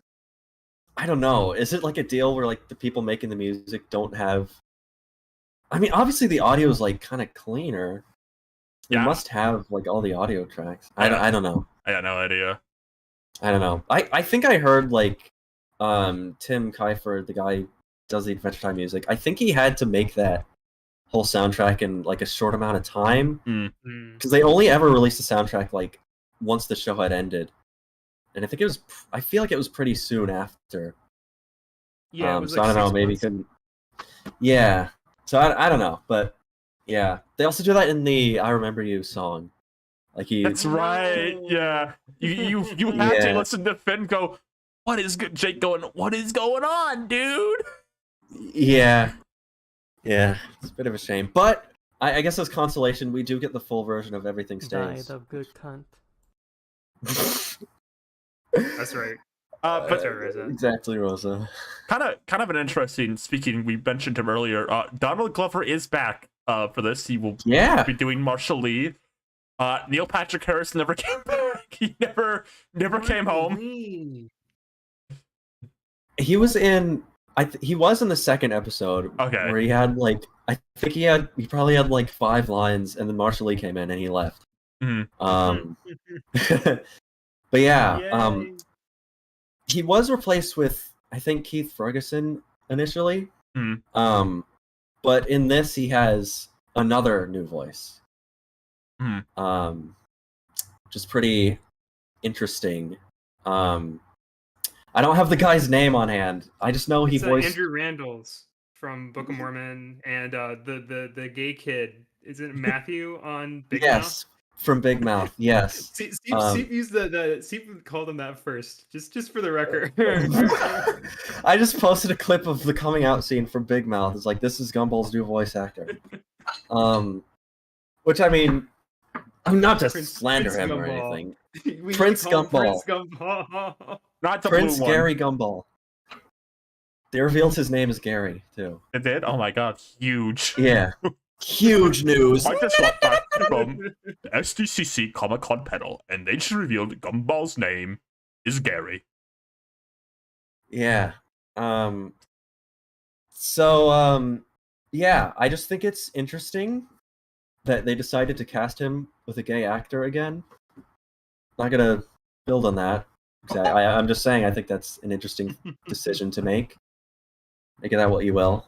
I don't know. Is it like a deal where like the people making the music don't have? I mean, obviously the audio is like kind of cleaner. You must have like all the audio tracks. I don't know. I got no idea. I don't know. I think I heard like Tim Kiefer, the guy who does the Adventure Time music. I think he had to make that whole soundtrack in like a short amount of time because they only ever released the soundtrack like once the show had ended. And I think I feel like it was pretty soon after. Yeah, it was so I don't know, maybe couldn't. Yeah, so I don't know, but yeah, they also do that in the "I Remember You" song. Like That's right. Yeah, you have to listen to Finn go. What is good, Jake? Going. What is going on, dude? Yeah, it's a bit of a shame, but I guess as consolation, we do get the full version of Everything Stays. Died of good cunt. That's right. But That's right, Rosa. Exactly, Rosa. Kind of an interesting. Speaking, we mentioned him earlier. Donald Glover is back for this. He will be doing Marshall Lee. Neil Patrick Harris never came back. He never came home. He was in. He was in the second episode. Okay. Where he had like, I think he probably had like 5 lines, and then Marshall Lee came in and he left. But yeah, he was replaced with, I think, Keith Ferguson initially. But in this, he has another new voice. Just pretty interesting. I don't have the guy's name on hand. I just know he voiced Andrew Randalls from Book of Mormon, and the gay kid. Is it Matthew on Big Mouth? From Big Mouth, yes. Steve used Steve called him that first, just for the record. I just posted a clip of the coming out scene from Big Mouth. It's like, this is Gumball's new voice actor. Which I mean, I'm not to slander him or anything. Prince Gumball. Not the Prince blue one. Gary Gumball. They revealed his name is Gary too. It did? Oh my god, huge. Yeah. Huge news. I just got back from the SDCC Comic Con panel, and they just revealed Gumball's name is Gary. Yeah. Yeah, I just think it's interesting that they decided to cast him with a gay actor again. Not gonna build on that. I'm just saying I think that's an interesting decision to make. Make of that what you will.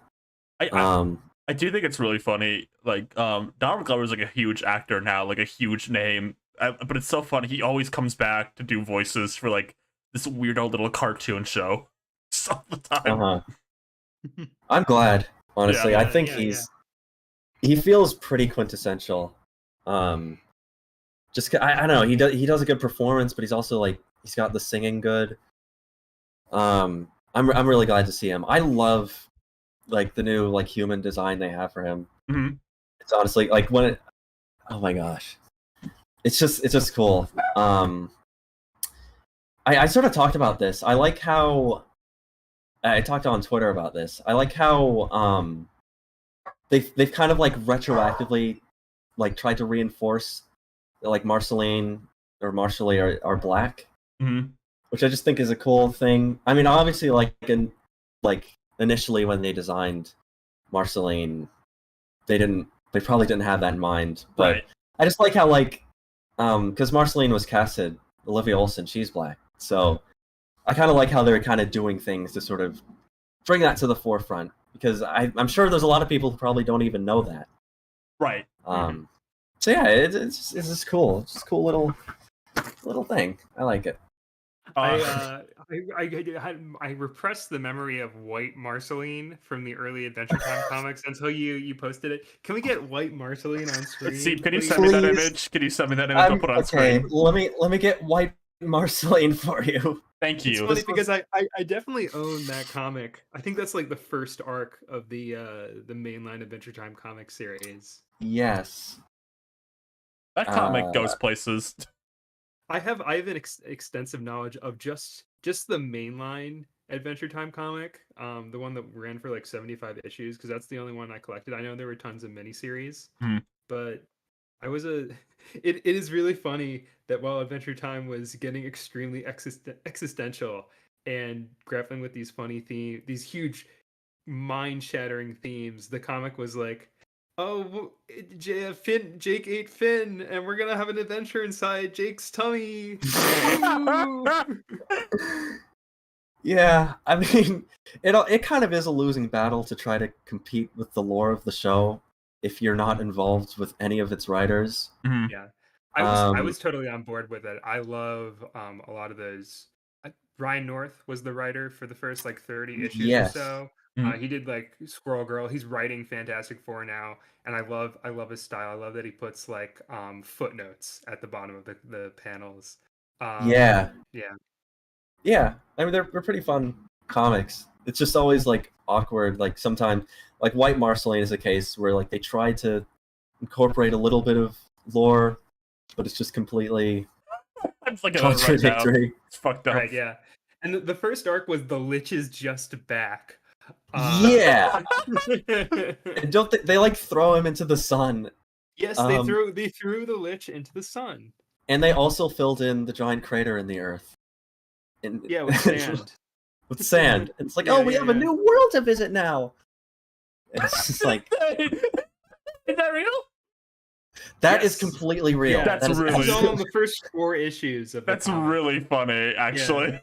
I do think it's really funny. Like, Donald Glover's like a huge actor now, like a huge name. But it's so funny. He always comes back to do voices for like this weirdo little cartoon show all the time. I'm glad, honestly. I think he feels pretty quintessential. Just I don't know. He does a good performance, but he's also like he's got the singing good. I'm really glad to see him. I love like the new like human design they have for him. It's honestly like oh my gosh, it's just cool. I sort of talked about this. I like how I talked on Twitter about this. I like how they've kind of like retroactively like tried to reinforce like Marceline or Marshally are black, which I just think is a cool thing. I mean, obviously, like initially when they designed Marceline, they probably didn't have that in mind. But Right. I just like how like because Marceline was casted, Olivia Olson, she's black, so I kind of like how they're kind of doing things to sort of bring that to the forefront, because I'm sure there's a lot of people who probably don't even know that. Right. So yeah, it's just cool. It's just a cool little thing. I like it. I repressed the memory of White Marceline from the early Adventure Time comics until you posted it. Can we get White Marceline on screen? See, can you please? send me that Please. image? Can you send me that image? I'll put it on okay, screen. let me get White Marceline for you. Thank It's you. funny because I definitely own that comic. I think that's like the first arc of the mainline Adventure Time comic series. Yes. That comic goes places. I have an extensive knowledge of just the mainline Adventure Time comic, the one that ran for like 75 issues, because that's the only one I collected. I know there were tons of miniseries, but I was it is really funny that while Adventure Time was getting extremely existential and grappling with these funny themes, these huge mind-shattering themes, the comic was like, oh, Jake ate Finn, and we're gonna have an adventure inside Jake's tummy. Yeah, I mean, it kind of is a losing battle to try to compete with the lore of the show if you're not involved with any of its writers. Yeah, I was totally on board with it. I love a lot of those. Ryan North was the writer for the first like 30 issues Yes. or so. He did like Squirrel Girl. He's writing Fantastic Four now, and I love his style. I love that he puts like footnotes at the bottom of the panels. Yeah. I mean, they're pretty fun comics. It's just always like awkward. Like sometimes, like White Marceline is a case where like they try to incorporate a little bit of lore, but it's just completely I'm just looking at it right now. contradictory. It's fucked up. Right, yeah. And the first arc was The Lich is Just Back. Yeah. And don't they like throw him into the sun? Yes, they threw the Lich into the sun. And they also filled in the giant crater in the earth. Yeah, with sand. With sand. It's like, Yeah, we have a yeah. new world to visit now. It's just like Is that real? that is Yes. completely real. Yeah, that's That is really- It's all absolutely- in the first 4 issues of the That's comic. really funny, actually.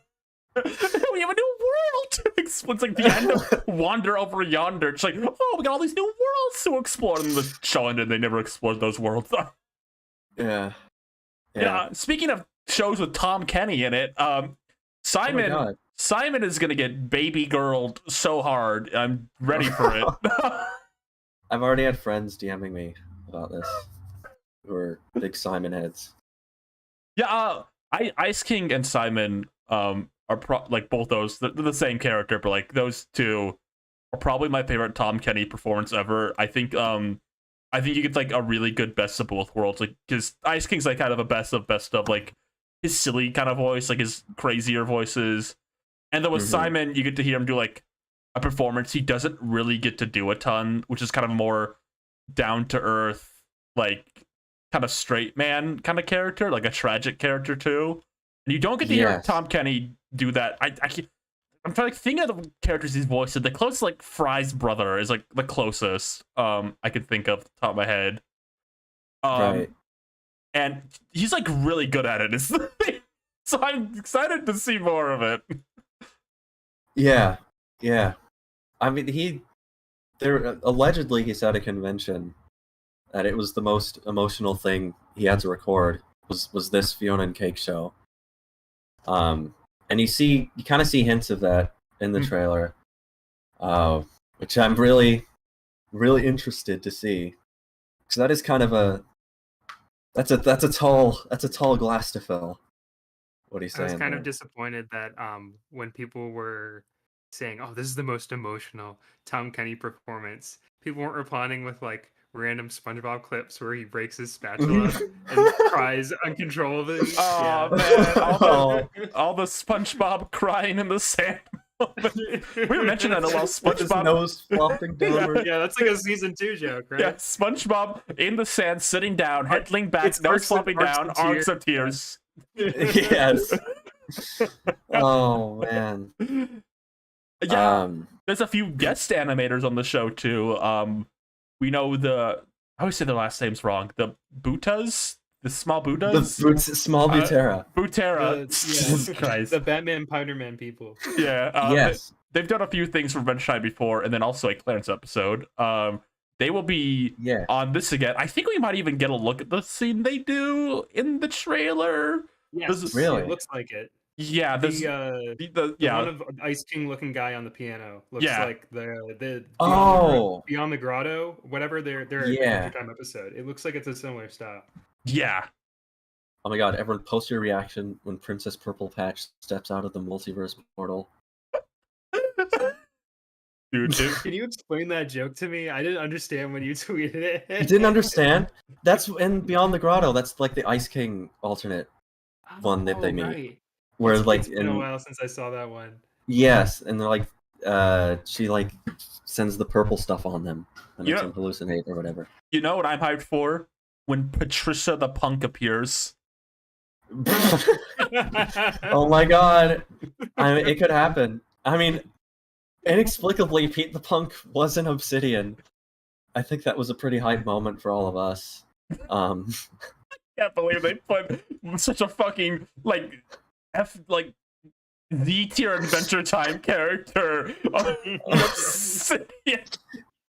We have a new world. It's like the end of Wander Over Yonder. It's like, oh, we got all these new worlds to explore, and the show ended. They never explored those worlds. Yeah. Yeah. Speaking of shows with Tom Kenny in it, Oh my Simon God. Simon is gonna get baby girled so hard. I'm ready for it. I've already had friends DMing me about this who are big Simon heads. Yeah, Ice King and Simon are like both those. They're the same character, but like those two are probably my favorite Tom Kenny performance ever. I think you get like a really good best of both worlds, like because Ice King's like kind of a best of like his silly kind of voice, like his crazier voices, and then with Simon you get to hear him do like a performance he doesn't really get to do a ton, which is kind of more down to earth, like kind of straight man kind of character, like a tragic character too. And you don't get to hear Yes. Tom Kenny do that. I'm trying to think of the characters he's voiced. The closest, like Fry's brother, is like the closest I can think of off the top of my head. Right. And he's like really good at it. Is the thing. So I'm excited to see more of it. Yeah. I mean, allegedly he said at a convention that it was the most emotional thing he had to record was this Fiona and Cake show. And you kind of see hints of that in the trailer, which I'm really, really interested to see. So that is kind of that's a tall glass to fill. What he's I saying. was kind there. of disappointed that when people were saying, "Oh, this is the most emotional Tom Kenny performance," people weren't responding with like random SpongeBob clips where he breaks his spatula and cries uncontrollably. Oh Yeah. man, all the SpongeBob crying in the sand. We mentioned that a lot. With his SpongeBob. nose flopping downward. Yeah, that's like a season 2 joke, right? Yeah, SpongeBob in the sand, sitting down, head leaning back, It's nose arcs and- flopping arcs down, and arcs tears. of tears. Yes. Oh man. Yeah, there's a few guest animators on the show too. We know I always say their last names wrong. The Butas, the small The Butas, small Butera. Butera. Jesus Yeah, Christ. the Batman Powderman people. Yeah. Yes. They've done a few things for Adventure Time before, and then also a Clarence episode. They will be Yeah. on this again. I think we might even get a look at the scene they do in the trailer. Yes, Really? it looks like it. Yeah, The, there's the yeah. one of Ice King looking guy on the piano looks Yeah. like the Oh. Beyond the Grotto, whatever their Yeah. Adventure Time episode. It looks like it's a similar style. Yeah. Oh my god, everyone post your reaction when Princess Purple Patch steps out of the multiverse portal. Dude, Can you explain that joke to me? I didn't understand when you tweeted it. You didn't understand? That's in Beyond the Grotto. That's like the Ice King alternate one that they Oh, meet. right. Where like It's been a in while since I saw that one. yes, and they're like she like sends the purple stuff on them and makes Yeah. them hallucinate or whatever. you know what I'm hyped for? When Patricia the Punk appears. Oh my god. I mean, it could happen. I mean, inexplicably, Pete the Punk was in Obsidian. I think that was a pretty hype moment for all of us. Can't believe they put such a fucking like Z tier Adventure Time character on Obsidian.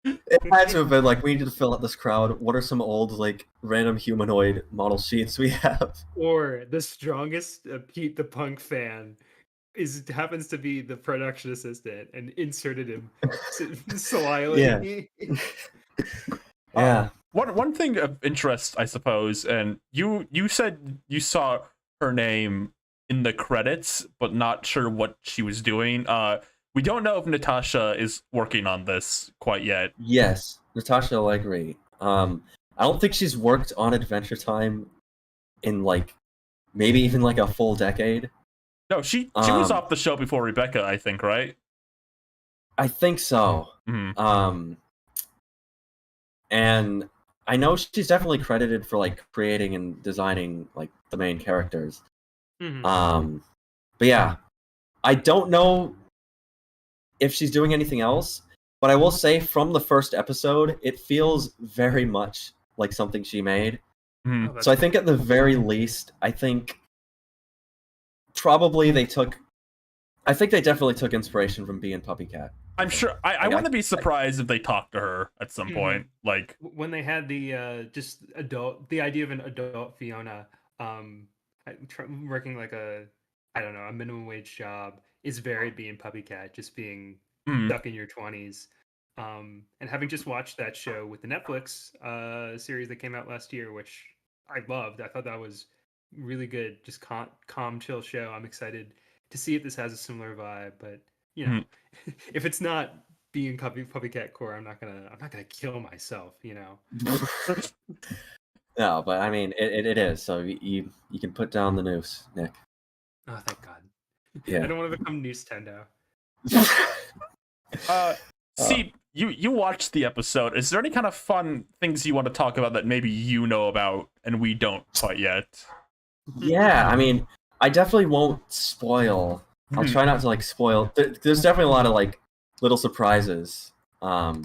It had to have been like, we need to fill out this crowd. What are some old, like, random humanoid model sheets we have? Or the strongest Pete the Punk fan happens to be the production assistant and inserted him slyly. Yeah. One thing of interest, I suppose, and you said you saw her name in the credits, but not sure what she was doing. We don't know if Natasha is working on this quite yet. Yes, Natasha Allegri. I don't think she's worked on Adventure Time in, like, maybe even, like, a full decade. No, she was Um, off the show before Rebecca, I think, right? I think so. Mhm. And I know she's definitely credited for, like, creating and designing, like, the main characters. Mhm. But yeah, I don't know if she's doing anything else, but I will say from the first episode, it feels very much like something she made. Mhm. Oh, that's So I think at the very least, I think probably they definitely took inspiration from Bee and Puppy Cat. I'm sure. I Like, wouldn't be surprised if they talk to her at some Mhm. point. Like, when they had the just the idea of an adult Fiona working like a minimum wage job is very being Puppy Cat, just being mhm. stuck in your 20s. And having just watched that show with the Netflix series that came out last year, which I loved. I thought that was really good, just calm, chill show. I'm excited to see if this has a similar vibe, but you know, if it's not being Puppy Cat Core, I'm not gonna kill myself, you know. No, but I mean, it is. So you can put down the noose, Nick. Oh, thank God. Yeah. I don't want to become Nintendo. See, you watched the episode. Is there any kind of fun things you want to talk about that maybe you know about and we don't quite yet? Yeah, I mean, I definitely won't spoil. I'll try not to like spoil. There's definitely a lot of like little surprises that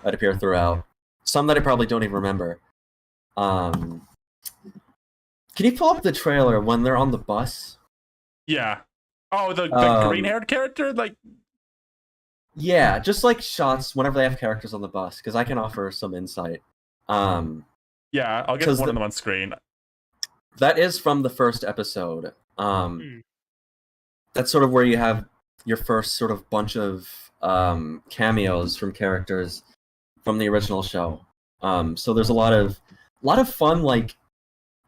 appear throughout. Some that I probably don't even remember. Can you pull up the trailer when they're on the bus? Yeah. Oh, the green-haired character, like. Yeah, just like shots whenever they have characters on the bus, because I can offer some insight. Yeah, I'll get 'Cause one of them on screen. That is from the first episode. That's sort of where you have your first sort of bunch of cameos from characters from the original show. So there's a lot of fun like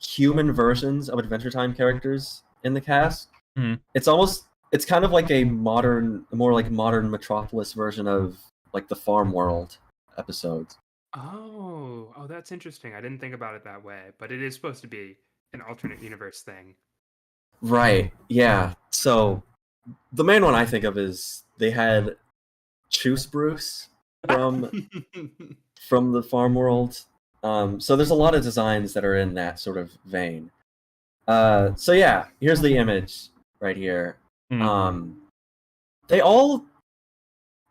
human versions of Adventure Time characters in the cast. Mhm. It's kind of like a more modern Metropolis version of like the Farm World episodes. Oh, that's interesting. I didn't think about it that way, but it is supposed to be an alternate universe thing. Right. Yeah. So the main one I think of is they had Choose Bruce from the farm world. So there's a lot of designs that are in that sort of vein. So yeah, here's the image right here. They all,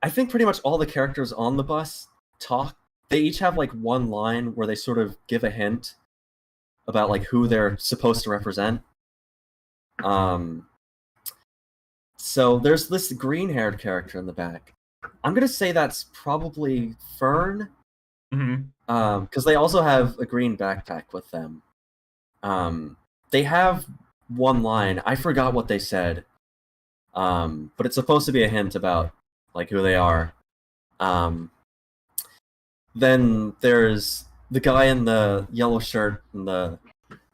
I think pretty much all the characters on the bus talk. They each have like one line where they sort of give a hint about like who they're supposed to represent. So there's this green-haired character in the back. I'm gonna say that's probably Fern. Because they also have a green backpack with them. They have one line. I forgot what they said. But it's supposed to be a hint about like who they are. Then there's the guy in the yellow shirt and the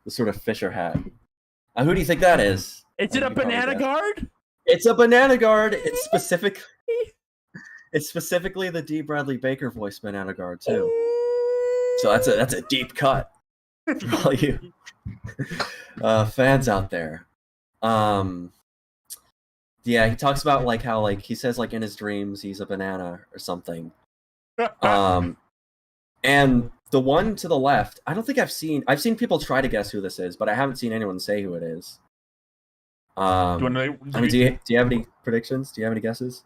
sort of Fisher hat. Who do you think that is? Is it a banana guard? It's a banana guard. It's specifically the D. Bradley Baker voice banana guard too. So that's a deep cut for all you fans out there. Yeah, he talks about like how like he says like in his dreams he's a banana or something. And the one to the left, I don't think I've seen people try to guess who this is, but I haven't seen anyone say who it is. Do you have any predictions? Do you have any guesses?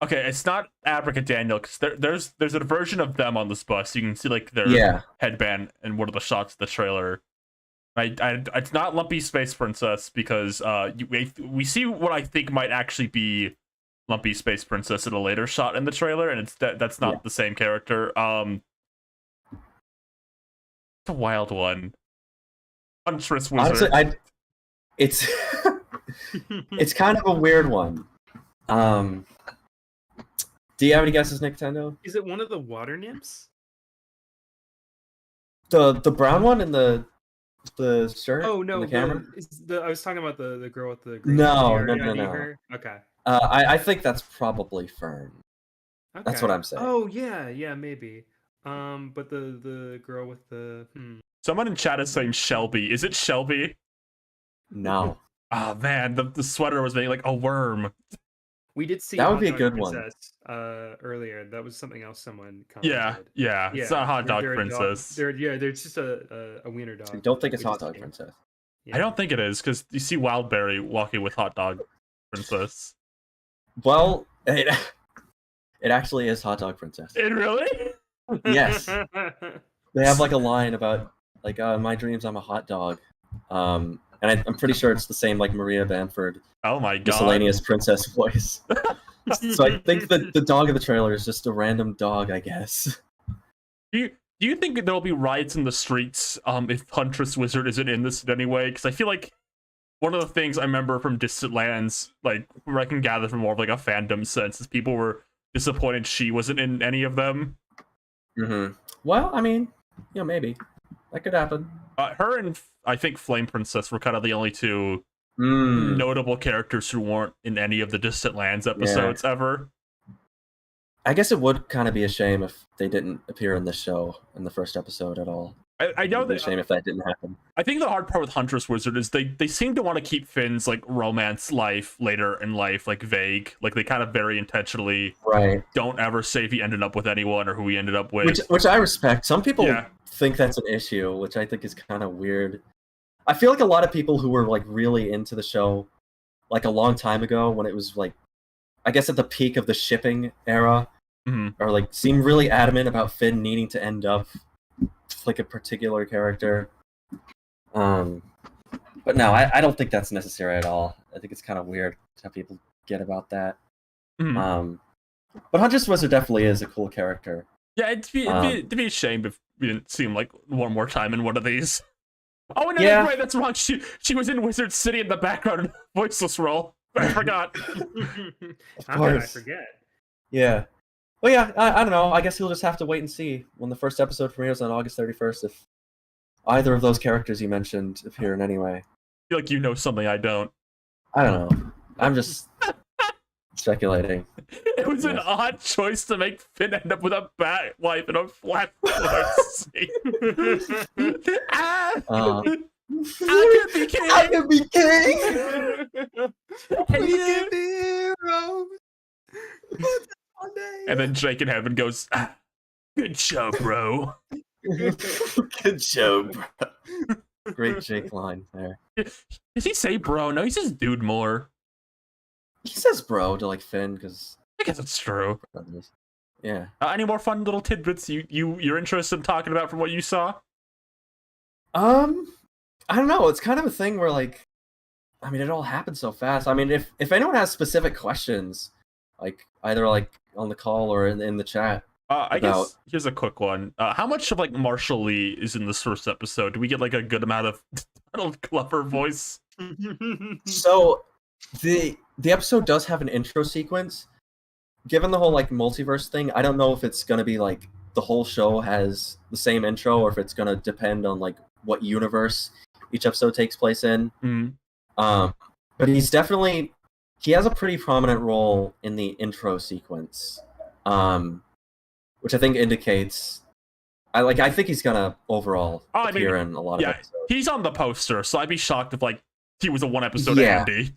Okay, it's not Abracadaniel, because there's a version of them on this bus. You can see like their headband in one of the shots of the trailer. It's not Lumpy Space Princess, because we see what I think might actually be Lumpy Space Princess in a later shot in the trailer, and that's not the same character. It's a wild one. Huntress Wizard. Honestly, it's it's kind of a weird one. Do you have any guesses, Nintendo? Is it one of the water nymphs? The brown one in the shirt? Oh no, in the camera? I was talking about the girl with the green No. Okay. I think that's probably Fern. Okay. That's what I'm saying. Oh yeah, maybe. But the girl with the Someone in chat is saying Shelby. Is it Shelby? No. Oh man, the sweater was making like a worm. We did see that would be a Hot good Dog one. Princess, earlier. That was something else someone commented. Yeah. It's not Hot Dog Princess. There's just a wiener dog. I don't think it's Hot Dog Princess. Yeah. I don't think it is, because you see Wildberry walking with Hot Dog Princess. Well, it actually is Hot Dog Princess. It really? Yes. They have like a line about like in my dreams I'm a hot dog. And I'm pretty sure it's the same like Maria Bamford. Oh my god. Miscellaneous princess voice. So I think that the dog in the trailer is just a random dog, I guess. Do you think there'll be riots in the streets if Huntress Wizard isn't in this in any way? Because I feel like one of the things I remember from Distant Lands, like where I can gather from more of like a fandom sense, is people were disappointed she wasn't in any of them. Well, I mean, maybe that could happen. Her and I think Flame Princess were kind of the only two notable characters who weren't in any of the Distant Lands episodes ever. I guess it would kind of be a shame if they didn't appear in the show in the first episode at all. I know that. It'd be a shame if that didn't happen. I think the hard part with Huntress Wizard is they seem to want to keep Finn's like romance life later in life like vague. Like they kind of very intentionally don't ever say if he ended up with anyone or who he ended up with. Which I respect. Some people think that's an issue, which I think is kind of weird. I feel like a lot of people who were like really into the show like a long time ago when it was like I guess at the peak of the shipping era or like seem really adamant about Finn needing to end up like a particular character. But no, I don't think that's necessary at all. I think it's kind of weird how people get about that. But Huntress Wizard definitely is a cool character. Yeah, it'd be a shame if we didn't see him like one more time in one of these. Oh no, right, that's wrong. She was in Wizard City in the background in a voiceless role. I forgot. How could I forget? Yeah. Well, yeah, I don't know. I guess he'll just have to wait and see when the first episode premieres on August 31st if either of those characters you mentioned appear in any way. I feel like you know something I don't. I don't know. I'm just speculating. It was an odd choice to make Finn end up with a bat wife in a flat floor scene. I could be king! I could be king! Look at me! And then Jake in heaven goes, "Good show, bro." Good show, bro. Great Jake line there. Does he say bro? No, he says dude more. He says bro to like Finn because I guess it's true. brothers. Yeah. Any more fun little tidbits you're interested in talking about from what you saw? I don't know. It's kind of a thing where like, I mean, it all happened so fast. I mean, if anyone has specific questions, like either like on the call or in the chat. I guess here's a quick one. How much of like Marshall Lee is in this first episode? Do we get like a good amount of Donald Glover voice? So the episode does have an intro sequence. Given the whole like multiverse thing, I don't know if it's gonna be like the whole show has the same intro or if it's gonna depend on like what universe each episode takes place in. Mm. But he has a pretty prominent role in the intro sequence. Which I think indicates I think he's gonna overall appear in a lot of episodes. He's on the poster, so I'd be shocked if like he was a one episode Yeah. Andy.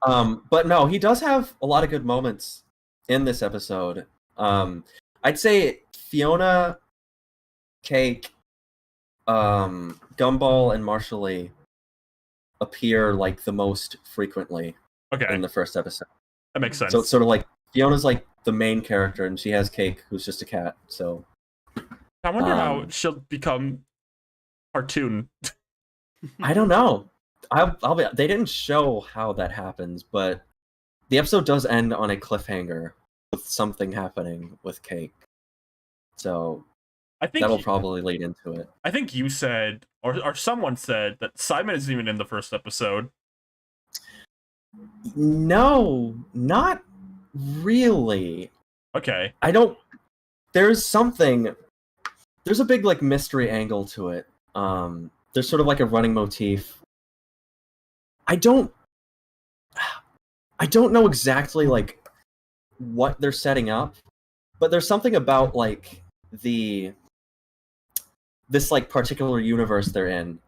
But no, he does have a lot of good moments in this episode. I'd say Fiona, Cake, Gumball, and Marshall Lee appear like the most frequently Okay, in the first episode. that makes sense. So it's sort of like Fiona's like the main character, and she has Cake, who's just a cat. So I wonder how she'll become cartoon. I don't know. They didn't show how that happens, but the episode does end on a cliffhanger with something happening with Cake. So I think that'll probably lead into it. I think you said, or someone said that Simon isn't even in the first episode. No, not really. Okay. I don't. There's a big like mystery angle to it. There's sort of like a running motif. I don't know exactly like what they're setting up, but there's something about like this like particular universe they're in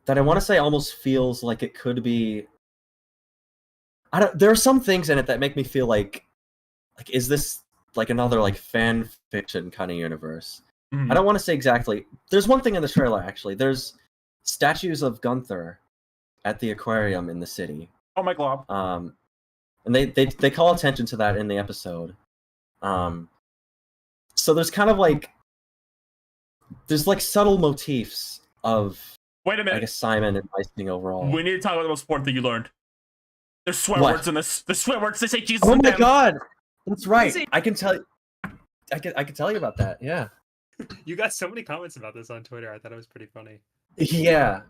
that I want to say almost feels like it could be. There are some things in it that make me feel like is this like another like fan fiction kind of universe? Mhm. I don't want to say exactly. There's one thing in the trailer actually. There's statues of Gunther at the aquarium in the city. Oh my glob. And they call attention to that in the episode. So there's kind of like there's like subtle motifs of Wait a I minute. guess Simon and Ising overall. We need to talk about the most important thing you learned. There's swear What? words in this. The swear words. They say Jesus. Oh in my them. god, that's right. See- I can tell you about that. Yeah. You got so many comments about this on Twitter. I thought it was pretty funny. Yeah.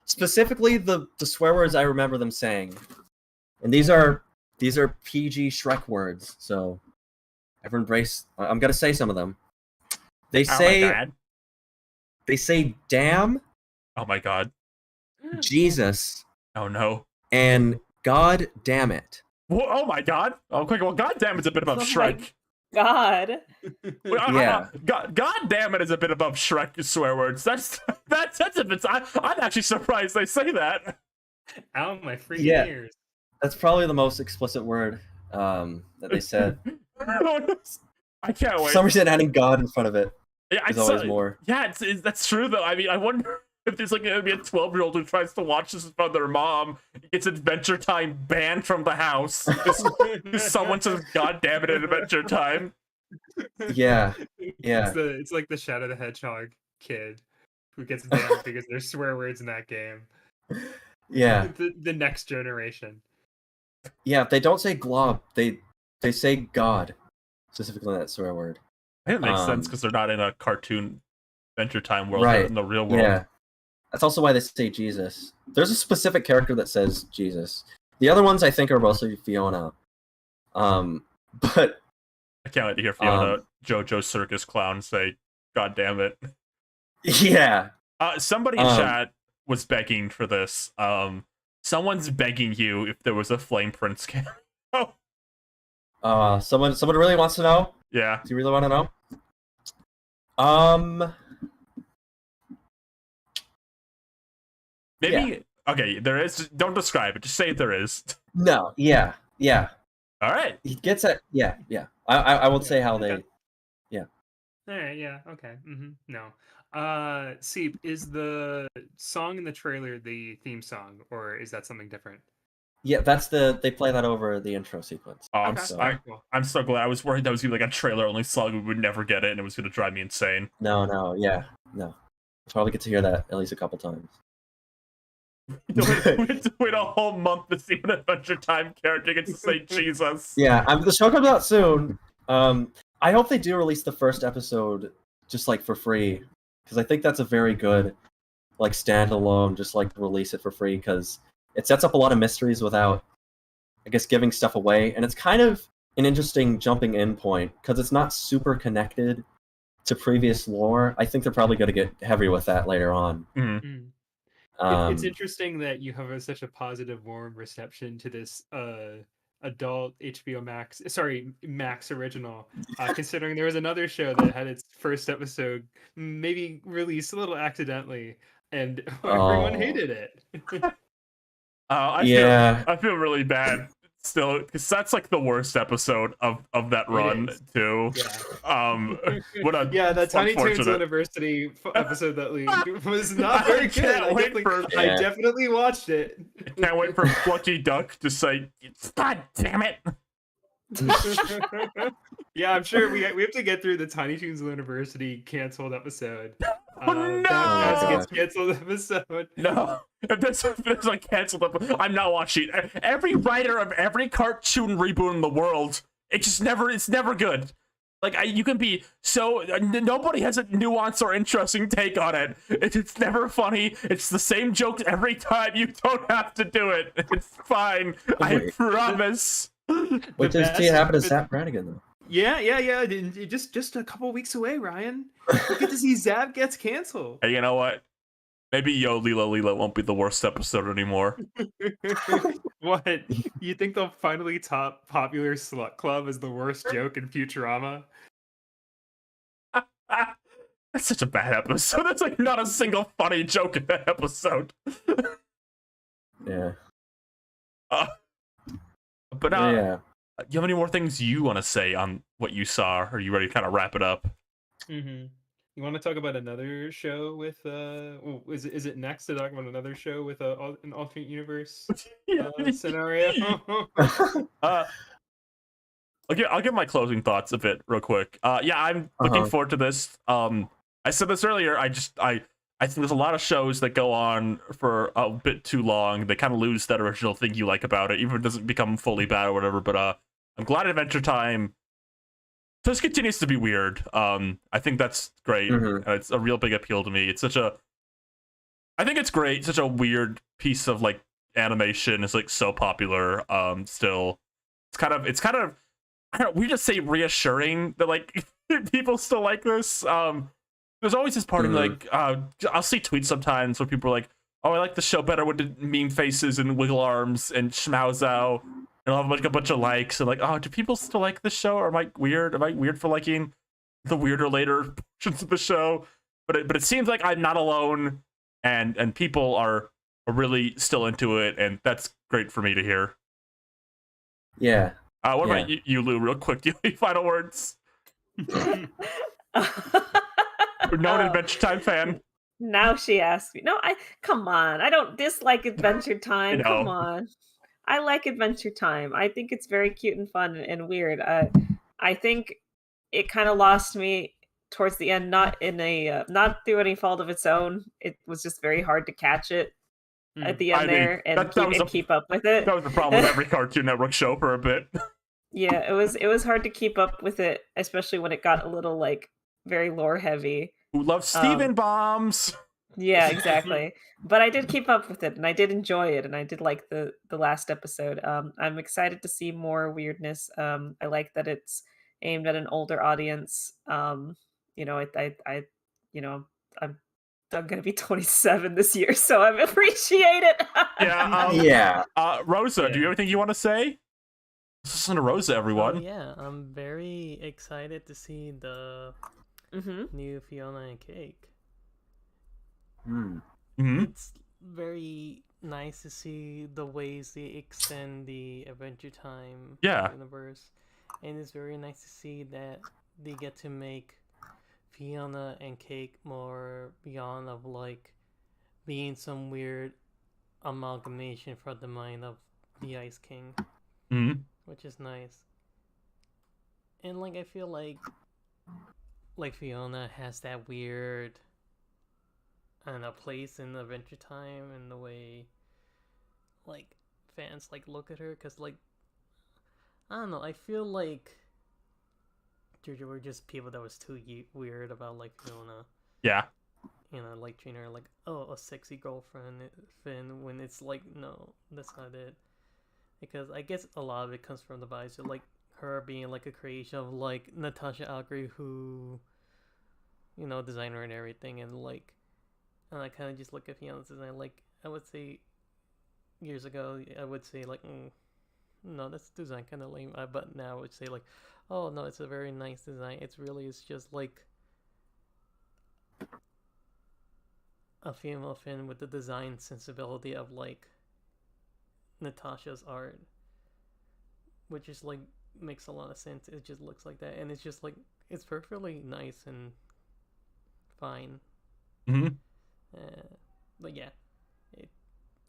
Specifically the swear words I remember them saying. And these are PG Shrek words, so everyone brace. I'm gonna say some of them. They Oh my say god. they say damn, Oh my god. Jesus, Oh no. and God damn it. Oh my god. Oh quick. Well, god damn it's a bit above Oh my Shrek. God. Yeah. God damn it is a bit above Shrek swear words. That's a bit. I'm actually surprised they say that. Ow, my freaking Yeah. ears. That's probably the most explicit word that they said. I can't For wait. some reason adding God in front of it Yeah, is always more. Yeah, that's true though. I mean, I wonder if there's like gonna be a 12-year-old who tries to watch this in front of their mom, gets Adventure Time banned from the house because someone says "God damn it" at Adventure Time. Yeah. Yeah. It's like the Shadow the Hedgehog kid who gets banned because there's swear words in that game. Yeah. The next generation. Yeah, if they don't say glob, they say God. Specifically that swear word. I think it makes sense Um, because they're not in a cartoon Adventure Time world; Right. they're in the real world. Yeah. That's also why they say Jesus. There's a specific character that says Jesus. The other ones I think are mostly Fiona. But I can't wait to hear Fiona JoJo Circus Clown say "God damn it." yeah. Somebody in chat was begging for this. Someone's begging you if there was a Flame Prince cameo. Someone really wants to know? Yeah. Do you really want to know? Maybe. Okay, there is. Don't describe it. Just say there is. No. Yeah. All right. He gets it. Yeah. I would say how they. All right, yeah, okay. No. Seep, is the song in the trailer the theme song, or is that something different? Yeah, they play that over the intro sequence. Oh, Okay, so- alright, cool. I'm so glad. I was worried that was gonna be like a trailer only song. We would never get it, and it was gonna drive me insane. No. We'll probably get to hear that at least a couple times. We had to wait a whole month to see an Adventure Time character gets to say Jesus. Yeah, the show comes out soon. I hope they do release the first episode just like for free, because I think that's a very good like standalone. Just like release it for free because it sets up a lot of mysteries without, I guess, giving stuff away, and it's kind of an interesting jumping in point because it's not super connected to previous lore. I think they're probably going to get heavy with that later on. Mhm. It's interesting that you have such a positive, warm reception to this adult HBO Max original, considering there was another show that had its first episode maybe released a little accidentally, and everyone hated it. I feel really bad still because that's like the worst episode of that run is. too. Yeah. What a Yeah, the Tiny Toons unfortunate- University episode that leaked was not very good. can't wait for- I definitely watched it. Can't wait for Plucky Duck to say, "God damn it!" Yeah, I'm sure we have to get through the Tiny Toons University canceled episode. Oh, no! That gets canceled episode. No, if there's like canceled up, I'm not watching. Every writer of every cartoon reboot in the world, it's never good. Like you can be so nobody has a nuance or interesting take on it. It's never funny. It's the same jokes every time. You don't have to do it. It's fine. I Wait. promise. Wait till you see it happen to Zap Brannigan though. Yeah. Just a couple weeks away, Ryan. You get to see Zap gets canceled. Hey, you know what? Maybe Yo Lila Lila won't be the worst episode anymore. What? You think they'll finally top Popular Slut Club as the worst joke in Futurama? That's such a bad episode. There's like not a single funny joke in that episode. Yeah. But Yeah. you have any more things you want to say on what you saw? Or are you ready to kind of wrap it up? Mm-hmm. You want to talk about another show with is it next to talk about another show with an alternate universe scenario? I'll give my closing thoughts a bit real quick. Yeah, I'm looking forward to this. I said this earlier. I think there's a lot of shows that go on for a bit too long. They kind of lose that original thing you like about it, even if it doesn't become fully bad or whatever. But I'm glad Adventure Time just continues to be weird. I think that's great. It's a real big appeal to me. It's I think it's great. Such a weird piece of like animation is like so popular. Still, it's kind of I don't know, we just say reassuring that like people still like this. There's always this part of me, like I'll see tweets sometimes where people are like, "Oh, I like the show better with the meme faces and wiggle arms and schmauzao," and I'll have like a bunch of likes and like, "Oh, do people still like the show? Or am I weird? Am I weird for liking the weirder later portions of the show?" But it seems like I'm not alone, and people are really still into it, and that's great for me to hear. Yeah. What about you, Lou? Real quick, do you have any final words? You're not an Adventure Time fan. Now she asks me. No, come on. I don't dislike Adventure Time. know. Come on. I like Adventure Time. I think it's very cute and fun and weird. I think it kind of lost me towards the end, not through any fault of its own. It was just very hard to catch it at the end and keep up with it. That was the problem with every Cartoon Network show for a bit. Yeah, it was hard to keep up with it, especially when it got a little like very lore heavy. Who loves Steven bombs? Yeah, exactly. But I did keep up with it, and I did enjoy it, and I did like the last episode. I'm excited to see more weirdness. I like that it's aimed at an older audience. You know, I'm gonna be 27 this year, so I appreciate it. Yeah. Rosa, do you have anything you want to say? Let's listen to Rosa, everyone. Yeah, I'm very excited to see the new Fiona and Cake. It's very nice to see the ways they extend the Adventure Time Yeah. universe, and it's very nice to see that they get to make Fiona and Cake more beyond of like being some weird amalgamation from the mind of the Ice King, Mhm. which is nice. And like I feel like Fiona has that weird, I don't know, place in Adventure Time and the way like fans like look at her, because like I don't know, I feel like there were just people that was too weird about like Fiona, Yeah. you know, like treating her like, oh, a sexy girlfriend Finn, when it's like, no, that's not it. Because I guess a lot of it comes from the vibes of like her being like a creation of like Natasha Algary, who, you know, designer and everything, and I kind of just look at Fiona's design. Like I would say years ago, I would say like, no, that's design kind of lame. But now I would say like, oh no, it's a very nice design. It's just like a female Finn with the design sensibility of like Natasha's art, which is like makes a lot of sense. It just looks like that, and it's just like it's perfectly nice and fine. Mhm. But yeah,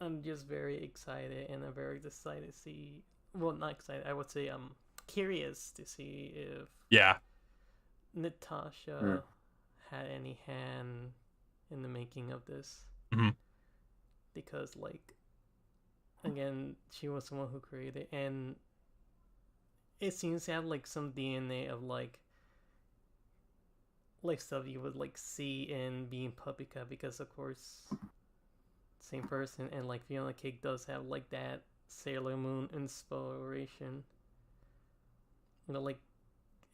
I'm just very excited, and I'm very excited to see. Well, not excited. I would say I'm curious to see if Yeah. Natasha had any hand in the making of this. Mhm. Because, like, again, she was someone who created, and it seems to have like some DNA of like stuff you would like see in being Puppycat, because of course same person, and like Fiona Cake does have like that Sailor Moon inspiration. You know, like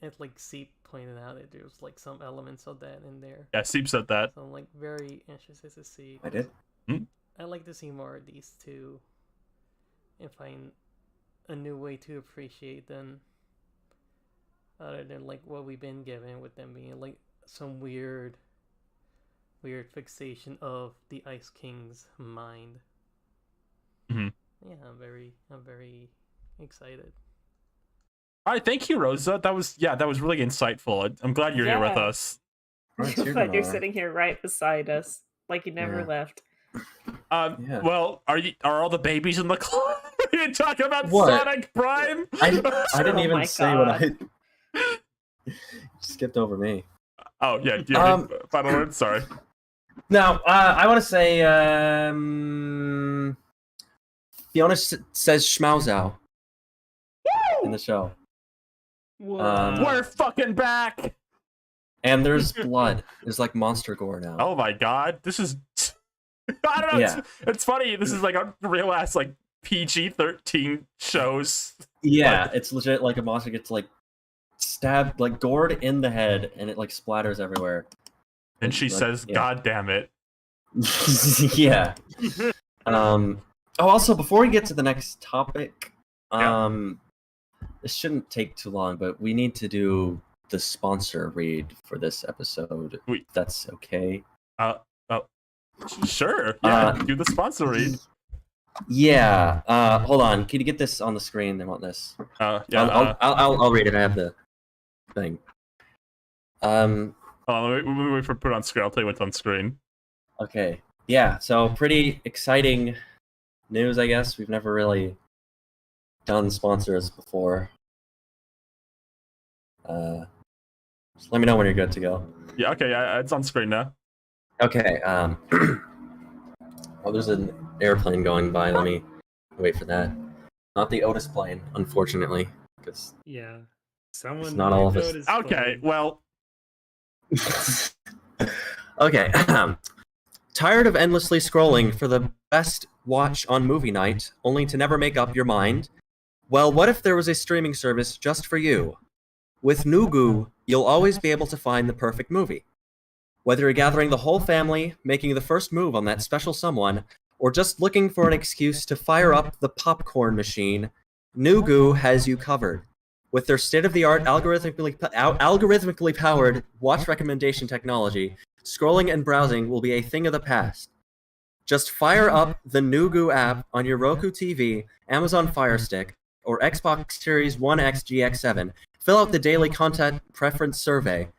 it's like Seep pointed out that there's like some elements of that in there. Yeah, Seep said that. So I'm like very interested to see. I did. I like to see more of these two and find a new way to appreciate them, other than like what we've been given with them being like some weird fixation of the Ice King's mind. Mhm. Yeah, I'm very excited. All right, thank you, Rosa. That was really insightful. I'm glad you're here with Yeah. us. Right, I'm you're glad you're gonna- sitting here right beside us, like you never Yeah. left. Yeah. Well, are all the babies in the club? Are you talking about What? Sonic Prime? I didn't Oh even my say what God. I skipped over me. Oh yeah, do you have any final words? Sorry. Now, I want to say, Fiona says Schmauzau in the show. We're fucking back. And there's blood. There's like monster gore now. Oh my god, this is. I don't know. Yeah. It's funny. This is like a real ass like PG-13 shows. Yeah, it's legit like a monster gets like stabbed, like gored in the head, and it like splatters everywhere. And she Like, says, yeah. "God damn it." Yeah. Oh, also, before we get to the next topic, this shouldn't take too long, but we need to do the sponsor read for this episode. Wait. If that's okay. Sure. Yeah. Do the sponsor read. Yeah. Hold on. Can you get this on the screen? I want this. Yeah. I'll read it. I have the thing. Hold on, let me wait for it put on screen. I'll tell you what's on screen. Okay. Yeah. So pretty exciting news, I guess. We've never really done sponsors before. Just let me know when you're good to go. Yeah. Okay. It's on screen now. Okay. Oh, there's an airplane going by. Let me wait for that. Not the Otis plane, unfortunately, because Yeah. Someone It's not all of us. noticed Okay. when- Well. okay. Tired of endlessly scrolling for the best watch on movie night, only to never make up your mind? Well, what if there was a streaming service just for you? With Nugu, you'll always be able to find the perfect movie. Whether you're gathering the whole family, making the first move on that special someone, or just looking for an excuse to fire up the popcorn machine, Nugu has you covered. With their state-of-the-art algorithmically powered watch recommendation technology, scrolling and browsing will be a thing of the past. Just fire up the Nugu app on your Roku TV, Amazon Fire Stick, or Xbox Series One X, GX7. Fill out the daily content preference survey,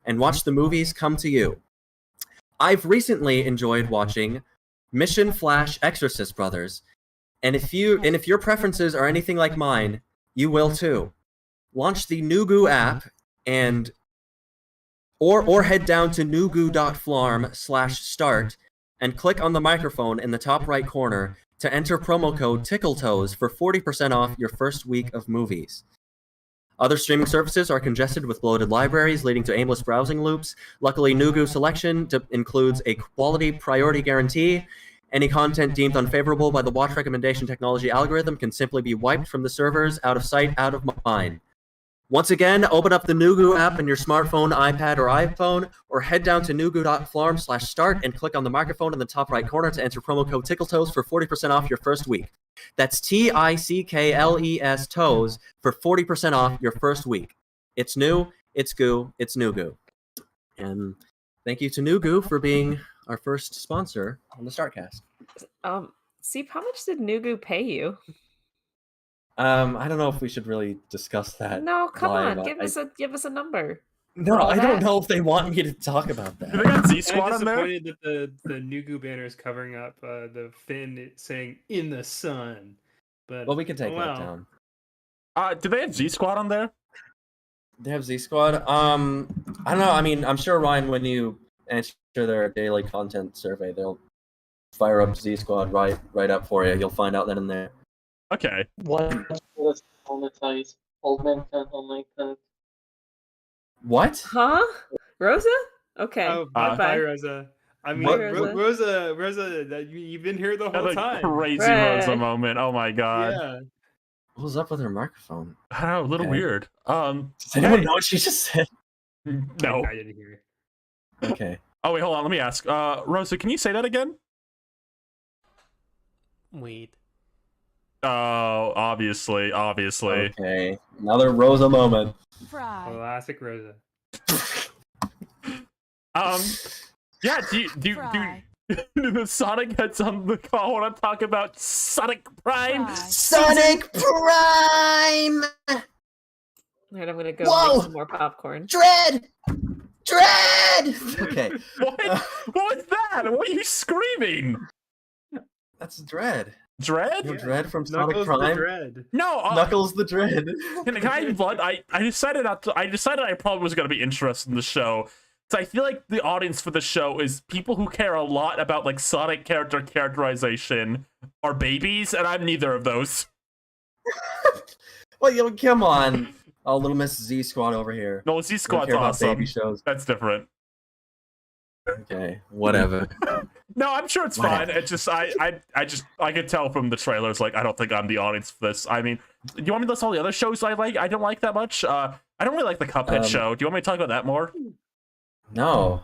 and watch the movies come to you. I've recently enjoyed watching Mission Flash Exorcist Brothers, and if your preferences are anything like mine, you will too. Launch the Nugu app or head down to nugu.flarm/start and click on the microphone in the top right corner to enter promo code TickleToes for 40% off your first week of movies. Other streaming services are congested with bloated libraries, leading to aimless browsing loops. Luckily, Nugu selection includes a quality priority guarantee. Any content deemed unfavorable by the watch recommendation technology algorithm can simply be wiped from the servers, out of sight, out of mind. Once again, open up the Nugu app on your smartphone, iPad, or iPhone, or head down to nugu.flarm/start and click on the microphone in the top right corner to enter promo code TickleToes for 40% off your first week. That's TICKLES toes for 40% off your first week. It's new, it's goo, it's Nugu. And thank you to Nugu for being our first sponsor on the Startcast. Steve, how much did Nugu pay you? I don't know if we should really discuss that. No, come live. on, give us a number. No, all I don't that. know if they want me to talk about Do they that. got Z I'm Squad on there? disappointed that the Nugu banner is covering up the Finn saying "in the sun," but Well, we can take oh, that well. down. Do they have Z Squad on there? They have Z Squad. I don't know. I mean, I'm sure, Ryan, when you answer their daily content survey, they'll fire up Z Squad right up for you. You'll find out that in there. Okay. What was monetized? Old man can't, online can't. What? Huh? Rosa? Okay. Oh, Uh, bye, Rosa. I mean, What? Rosa, you've been here the whole That's a time. crazy Right. Rosa moment. Oh my god. Yeah. What was up with her microphone? I don't know, a little Okay. weird. Does anyone Hey. know what she just said? No. I didn't hear. Okay. Oh wait, hold on. Let me ask. Rosa, can you say that again? Weed. Oh, obviously. Okay. Another Rosa moment. Fry. Classic Rosa. Yeah. Do Fry. the Sonic heads on the call want to talk about Sonic Prime? Fry. Sonic Prime! Alright, I'm gonna go Whoa! make some more popcorn. Dread! Okay. What? What was that? What are you screaming? That's Dread. Dread? You know Dread from Sonic Knuckles the Prime? Dread. No. Knuckles the Dread. Can I blood? I decided not to. I decided I probably was gonna be interested in the show. So I feel like the audience for the show is people who care a lot about like Sonic characterization are babies, and I'm neither of those. Well, come on. Oh, little Miss Z Squad over here. No, Z Don't Squad's care about awesome. baby shows. That's different. Okay, whatever. No, I'm sure it's fine. It's just I could tell from the trailers. Like I don't think I'm the audience for this. I mean, do you want me to list all the other shows I like? I don't like that much. I don't really like the Cuphead show. Do you want me to talk about that more? No.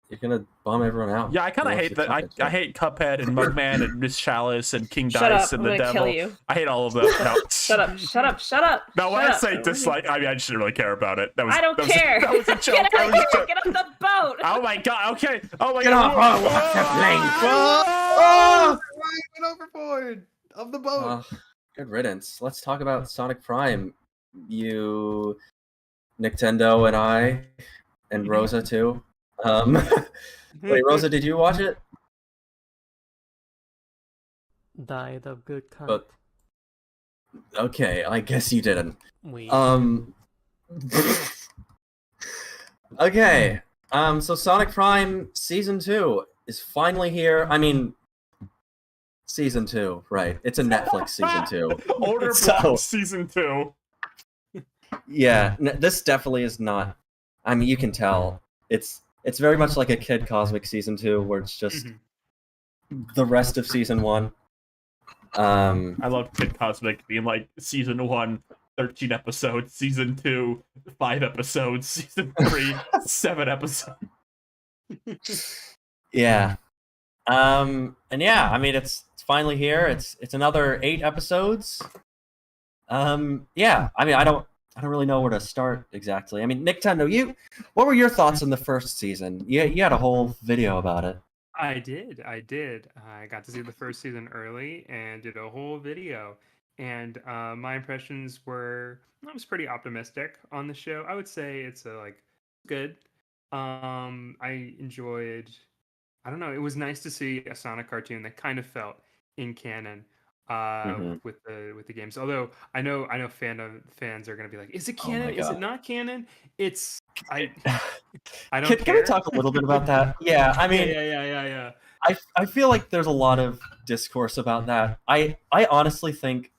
You're gonna bomb everyone out. Yeah, I kind of Who wants hate to that. I Cuphead show? hate Cuphead and Mugman and Miss Chalice and King Shut Dice up, and I'm the gonna Devil. kill you. I hate all of them. No. Shut up, shut up, shut up! No, when shut I up. say dislike, I mean I just didn't really care about it. That was I don't that was, care! That was a joke. Get That out was of a here! joke. Get off the boat! Oh my god. Okay. Oh my Get god. off our water plane. Ryan went overboard of the boat. Good riddance. Let's talk about Sonic Prime. You, Nintendo, and I, and Rosa too. Wait, Rosa, did you watch it? Diet of good kind. But- Okay, I guess you didn't. Weed. Okay. So Sonic Prime Season 2 is finally here. I mean, Season 2, right. It's a Netflix Season 2. Order So- Block Season 2. Yeah, this definitely is not. I mean, you can tell. It's very much like a Kid Cosmic Season 2, where it's just the rest of Season 1. I love Kid Cosmic being like Season 1, 13 episodes, Season 2, 5 episodes, Season 3, 7 episodes. Yeah. And yeah, I mean it's finally here. It's another 8 episodes. Yeah, I mean I don't really know where to start exactly. I mean, Nintendo, what were your thoughts on the first season? You had a whole video about it. I did. I did. I got to see the first season early and did a whole video. And my impressions were, I was pretty optimistic on the show. I would say it's like good. I enjoyed. I don't know. It was nice to see a Sonic cartoon that kind of felt in canon Mhm. with the games. Although I know fans are gonna be like, is it Oh my canon? Is it God. not canon? It's I I don't Can we care. talk a little bit about that? Yeah, I mean, Yeah. I feel like there's a lot of discourse about that. I honestly think,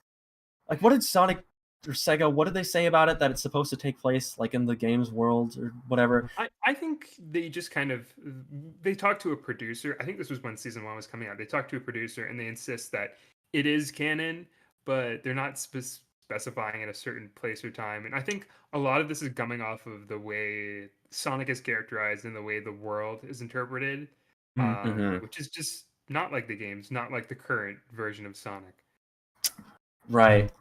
like, what did Sonic or Sega, what did they say about it, that it's supposed to take place like in the games world or whatever? I think they just kind of they talked to a producer. I think this was when season 1 was coming out. They talked to a producer and they insist that it is canon, but they're not specifying at a certain place or time. And I think a lot of this is coming off of the way Sonic is characterized and the way the world is interpreted, Mhm. which is just not like the games, not like the current version of Sonic. Right.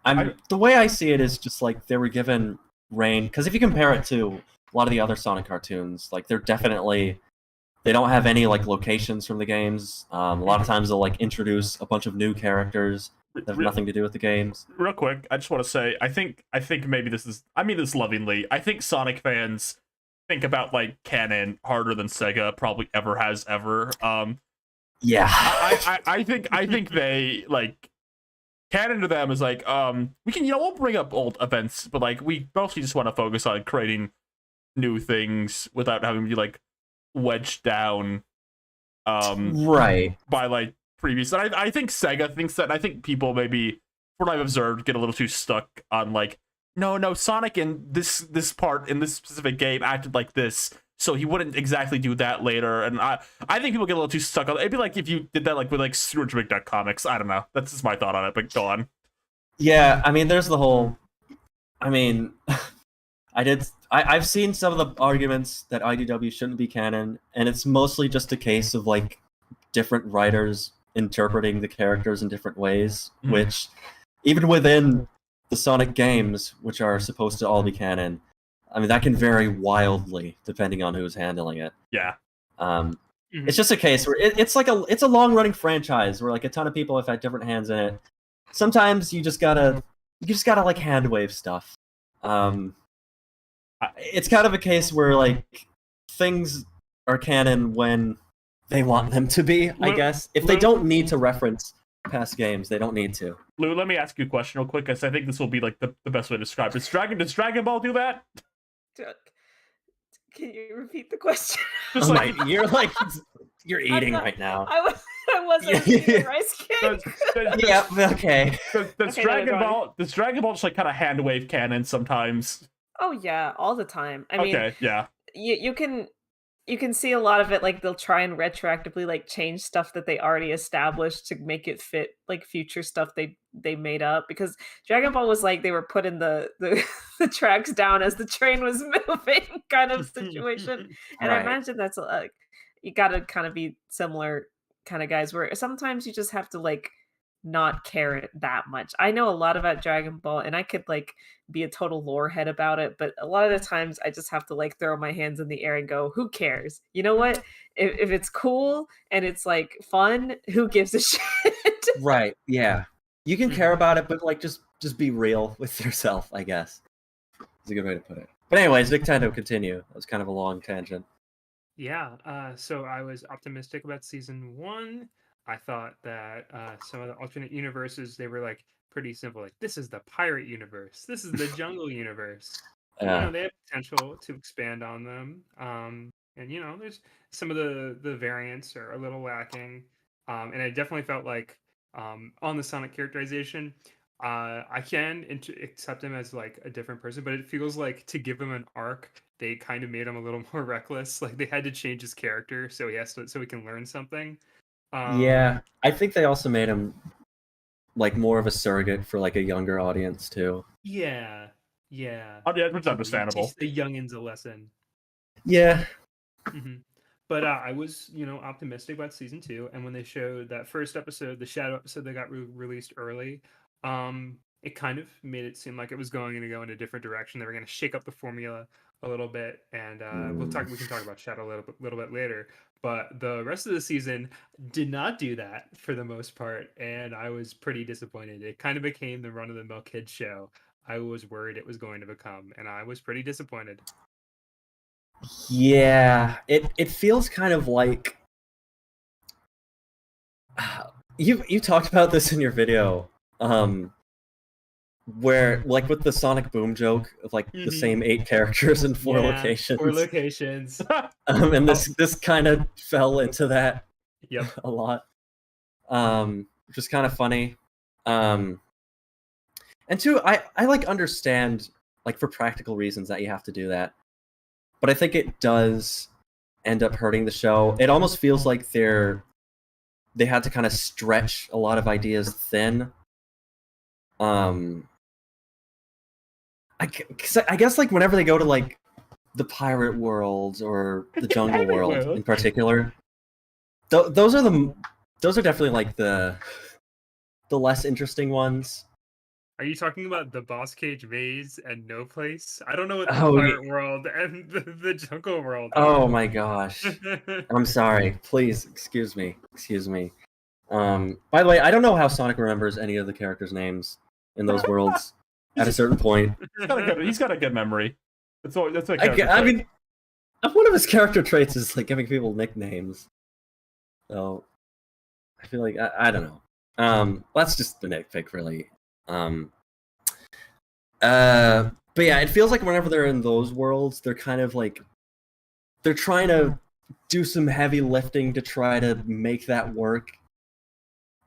The way I see it is just like they were given reign, because if you compare it to a lot of the other Sonic cartoons, like they don't have any like locations from the games. A lot of times they'll like introduce a bunch of new characters that have nothing to do with the games. Real quick, I just want to say, I think maybe this is, I mean this lovingly. I think Sonic fans think about like canon harder than Sega probably ever has ever. Yeah. I think they like canon to them is like we can, we'll bring up old events, but like we mostly just want to focus on creating new things without having to be like wedged down Right. by like previous. And I think Sega thinks that, and I think people maybe, from what I've observed, get a little too stuck on like, no, Sonic in this part in this specific game acted like this, so he wouldn't exactly do that later. And I think people get a little too stuck on it. It'd be like if you did that like with like Scrooge McDuck comics. I don't know. That's just my thought on it, but go on. Yeah, I mean, there's the whole. I mean, I've seen some of the arguments that IDW shouldn't be canon, and it's mostly just a case of like different writers interpreting the characters in different ways, Mhm. which even within the Sonic games, which are supposed to all be canon, I mean that can vary wildly depending on who's handling it. Yeah. Mhm. It's just a case where it's a long running franchise where like a ton of people have had different hands in it. Sometimes you just gotta like hand wave stuff. It's kind of a case where like things are canon when they want them to be, I guess. If they don't need to reference past games, they don't need to. Lou, let me ask you a question real quick, because I think this will be like the best way to describe it. Does Dragon Ball do that? Can you repeat the question? Just Oh like, my, you're eating not- right now. I wasn't eating a rice cake. Yeah, okay. Does Okay, Dragon no, Ball just like kind of hand wave canon sometimes? Oh yeah, all the time. I mean, Okay, yeah. you can see a lot of it, like they'll try and retroactively like change stuff that they already established to make it fit like future stuff they made up, because Dragon Ball was like they were putting the the tracks down as the train was moving kind of situation. And I Right. imagine that's like you got to kind of be similar kind of guys where sometimes you just have to like not care that much. I know a lot about Dragon Ball and I could like be a total lore head about it, but a lot of the times I just have to like throw my hands in the air and go, who cares? You know what? If it's cool and it's like fun, who gives a shit? Right. Yeah. You can care about it, but like just be real with yourself, I guess. It's a good way to put it. But anyways, Nintendo, continue. That was kind of a long tangent. Yeah, so I was optimistic about season 1. I thought that some of the alternate universes, they were like pretty simple. Like, this is the pirate universe. This is the jungle universe. You know, they have potential to expand on them. And you know, there's some of the variants are a little lacking. And I definitely felt like on the Sonic characterization, I can accept him as like a different person, but it feels like to give him an arc, they kind of made him a little more reckless. Like they had to change his character so he can learn something. Yeah, I think they also made him like more of a surrogate for like a younger audience too. Yeah. Yeah, it's understandable. Teach the youngins a lesson. Yeah. hmm But I was, optimistic about season 2, and when they showed that first episode, the Shadow episode that got released early, it kind of made it seem like it was going to go in a different direction. They were going to shake up the formula a little bit, and we can talk about Shadow a little bit later. But the rest of the season did not do that for the most part, and I was pretty disappointed. It kind of became the run-of-the-mill kids show I was worried it was going to become, and I was pretty disappointed. Yeah, it feels kind of like you talked about this in your video, where like with the Sonic Boom joke of like the same 8 characters in 4 locations. 4 locations. And this kind of fell into that Yep. a lot, which is kind of funny. And two, I like understand like for practical reasons that you have to do that, but I think it does end up hurting the show. It almost feels like they had to kind of stretch a lot of ideas thin. I guess like whenever they go to like the pirate world or the jungle world in particular, those are definitely like the less interesting ones. Are you talking about the Boss Cage Maze and No Place? I don't know what the Oh, pirate world and the jungle world Oh are. my gosh. I'm sorry. Please excuse me. By the way, I don't know how Sonic remembers any of the characters' names in those worlds at a certain point. He's got a good memory. That's what I mean, one of his character traits is like giving people nicknames. So I feel like I don't know. That's just the nitpick, really. But yeah, it feels like whenever they're in those worlds, they're kind of like they're trying to do some heavy lifting to try to make that work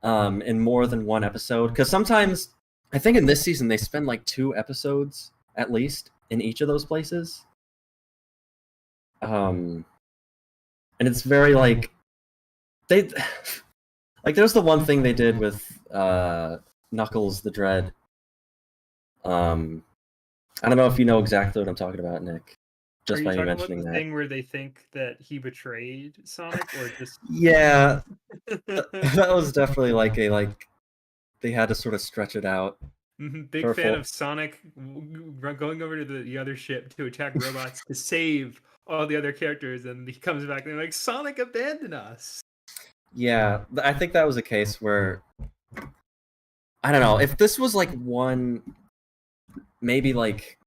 in more than one episode. Because sometimes I think in this season they spend like 2 episodes at least in each of those places. And it's very like they like there's the one thing they did with Knuckles the Dread. I don't know if you know exactly what I'm talking about, Nick. Just by you mentioning about the that. thing where they think that he betrayed Sonic, or just Yeah, that was definitely like they had to sort of stretch it out. Big fan of Sonic going over to the other ship to attack robots to save all the other characters, and he comes back and they're like, Sonic abandoned us. Yeah, I think that was a case where I don't know if this was like one, maybe like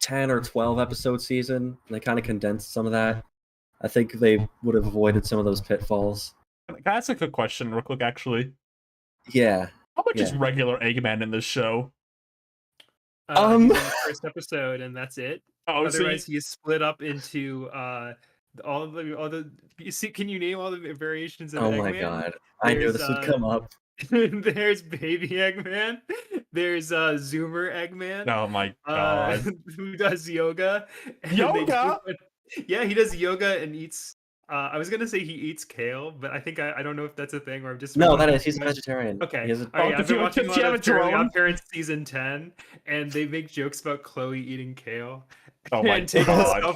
10 or 12 episode season, and they kind of condensed some of that. I think they would have avoided some of those pitfalls. Can I ask a quick question real quick, actually? Yeah. How much is regular Eggman in this show? He's in the first episode, and that's it. Oh, otherwise, he's split up into all the. You see, can you name all the variations of Eggman? Oh my god! I knew this would come up. There's Baby Eggman. There's Zoomer Eggman. Oh my god! Who does yoga? Yoga? Yeah, he does yoga and eats. I was gonna say he eats kale, but I think I don't know if that's a thing, or I'm just no. That is, he's a vegetarian. Okay. He has a... I've been watching a lot of Fairly Odd Parents season 10, and they make jokes about Chloe eating kale. Oh my god!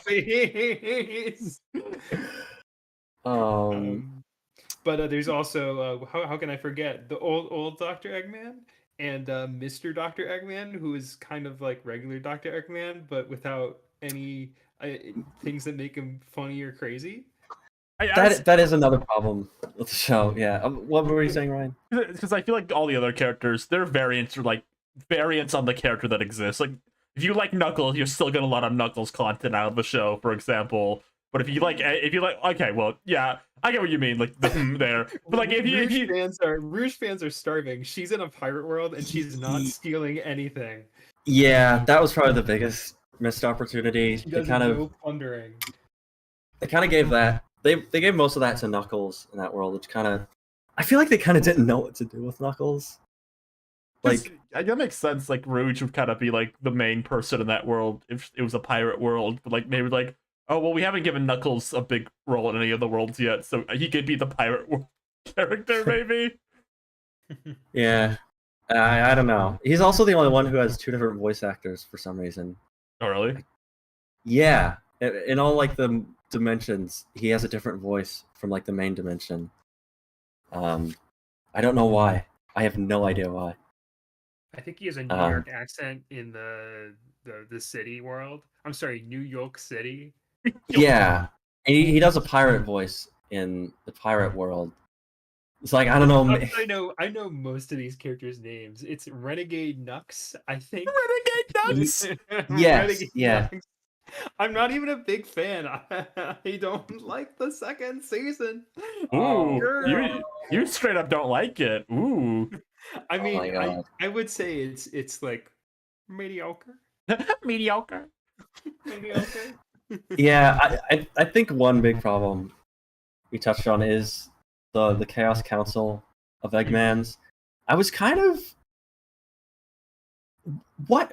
But there's also how can I forget the old Dr. Eggman and Mr. Dr. Eggman, who is kind of like regular Dr. Eggman, but without any things that make him funny or crazy. That is another problem with the show. Yeah. What were you saying, Ryan? Because I feel like all the other characters, their variants are like variants on the character that exists. Like if you like Knuckles, you're still getting a lot of Knuckles content out of the show, for example. But if you like, okay, well, yeah, I get what you mean, like there. But like, Rouge fans are starving. She's in a pirate world and she's not stealing anything. Yeah, that was probably the biggest missed opportunity. She does no plundering. They kind of gave that. They gave most of that to Knuckles in that world, which kind of, I feel like they kind of didn't know what to do with Knuckles. Like that makes sense. Like Rouge would kind of be like the main person in that world if it was a pirate world. But like maybe like, oh well, we haven't given Knuckles a big role in any of the worlds yet, so he could be the pirate world character maybe. Yeah, I don't know. He's also the only one who has 2 different voice actors for some reason. Oh really? Yeah, in all like the dimensions, he has a different voice from like the main dimension. I don't know why. I have no idea why. I think he has a New Um, York accent in the city world. I'm sorry, New York City. Yeah, and he does a pirate voice in the pirate world. It's like I don't know. I know most of these characters' names. It's Renegade Nux, I think. Renegade Nuts. Yes, Renegade yeah. Nux. I'm not even a big fan. I don't like the second season. Ooh, Girl. you straight up don't like it. Ooh, I Oh my mean, God. I would say it's like mediocre. mediocre. Mediocre. Yeah, I think one big problem we touched on is the Chaos Council of Eggmans. I was kind of what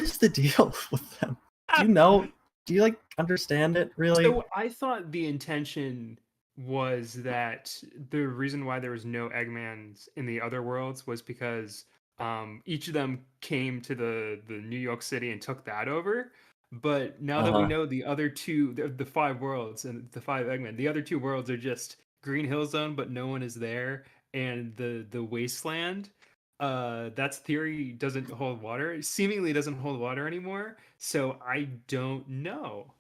is the deal with them? Do you know? Do you like understand it really? So I thought the intention was that the reason why there was no Eggmans in the other worlds was because each of them came to the New York City and took that over. But now that we Uh-huh. know the other two, the five worlds and the five Eggmen, the other two worlds are just Green Hill Zone, but no one is there, and the Wasteland. That's theory doesn't hold water. Seemingly doesn't hold water anymore. So I don't know.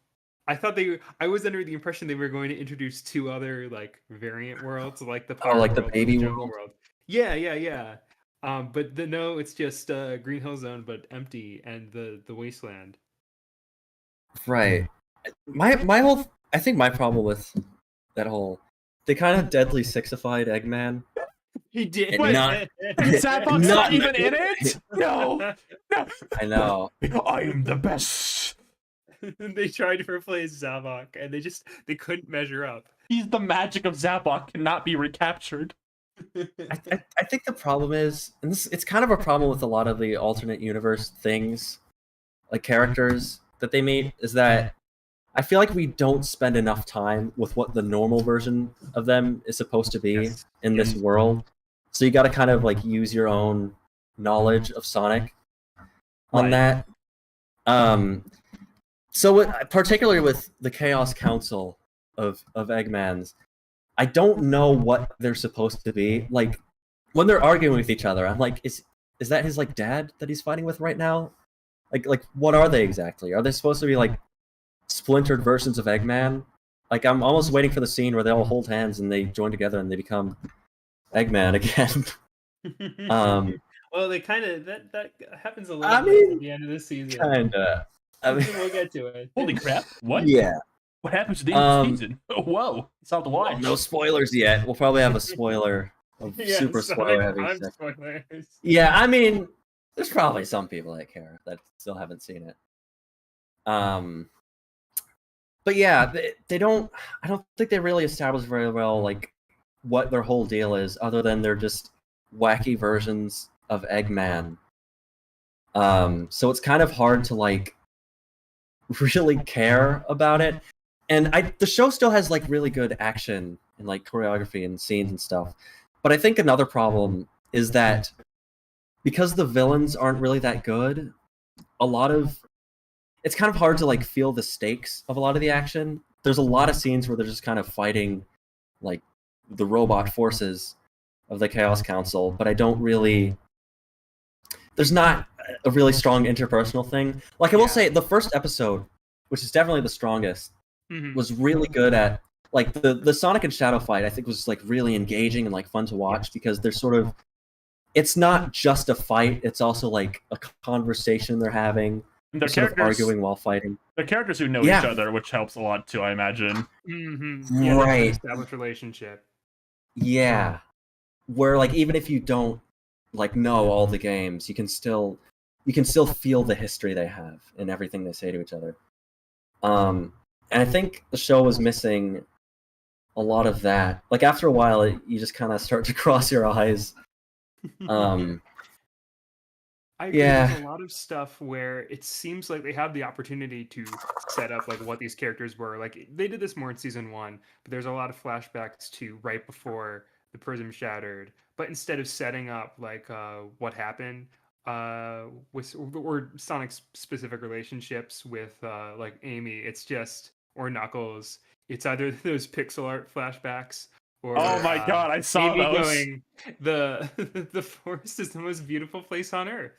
I was under the impression they were going to introduce two other like variant worlds, like the Pirate like the World and baby the Jungle world? World. Yeah. But no, it's just Green Hill Zone, but empty, and the Wasteland. Right. My whole I think my problem with that whole they kind of deadly sixified Eggman. He did. And not Zapbox's not not even in it. No, no. I know. I am the best. They tried to replace Zavok, and they couldn't measure up. He's the magic of Zapbox cannot be recaptured. I think the problem is, and this it's kind of a problem with a lot of the alternate universe things, like characters that they made, is that I feel like we don't spend enough time with what the normal version of them is supposed to be Yes. in this world. So you got to kind of like use your own knowledge of Sonic on Right. that. So particularly with the Chaos Council of Eggmans, I don't know what they're supposed to be. Like when they're arguing with each other, I'm like, is that his like dad that he's fighting with right now? Like what are they exactly? Are they supposed to be like splintered versions of Eggman? Like I'm almost waiting for the scene where they all hold hands and they join together and they become Eggman again. Well, they kind of that happens a little I bit mean, at the end of the season. Kinda. I mean, We'll get to it. Holy crap! What? yeah. What happens to the end of the Um, season? Oh, whoa! It's not the watch. No spoilers yet. We'll probably have a spoiler, super spoiler heavy. I'm section. spoilers. Yeah, I mean, there's probably some people that care that still haven't seen it. But yeah, they don't. I don't think they really established very well like what their whole deal is, other than they're just wacky versions of Eggman. So it's kind of hard to like really care about it. And the show still has like really good action and like choreography and scenes and stuff. But I think another problem is that because the villains aren't really that good, it's kind of hard to like feel the stakes of a lot of the action. There's a lot of scenes where they're just kind of fighting like the robot forces of the Chaos Council, but I don't really there's not a really strong interpersonal thing. Like I will say the first episode, which is definitely the strongest, was really good at like the Sonic and Shadow fight. I think was like really engaging and like fun to watch because they're sort of it's not just a fight, it's also like a conversation they're having. They're Sort of characters, arguing while fighting. they're characters who know Yeah. each other, which helps a lot too, I imagine. Yeah, Right. established relationship. Yeah. Where like even if you don't like know all the games, you can still feel the history they have and everything they say to each other. And I think the show was missing a lot of that. Like after a while, you just kind of start to cross your eyes. I agree. Yeah. There's a lot of stuff where it seems like they have the opportunity to set up like what these characters were. Like they did this more in season 1, but there's a lot of flashbacks to right before the prism shattered. But instead of setting up like what happened with or Sonic's specific relationships with like Amy, it's just or Knuckles, it's either those pixel art flashbacks Or, Oh my god, I saw maybe those. going, the forest is the most beautiful place on earth.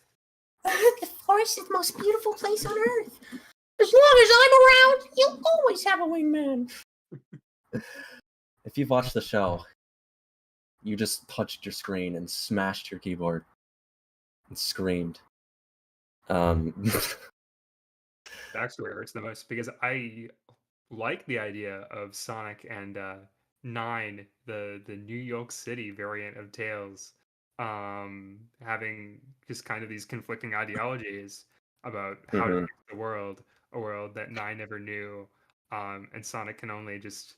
The forest is the most beautiful place on earth. As long as I'm around, you'll always have a wingman. If you've watched the show, you just touched your screen and smashed your keyboard and screamed. Backstory hurts the most because I like the idea of Sonic and Nine, the New York City variant of Tails, having just kind of these conflicting ideologies about how to Mhm. fix the world, a world that Nine never knew, and Sonic can only just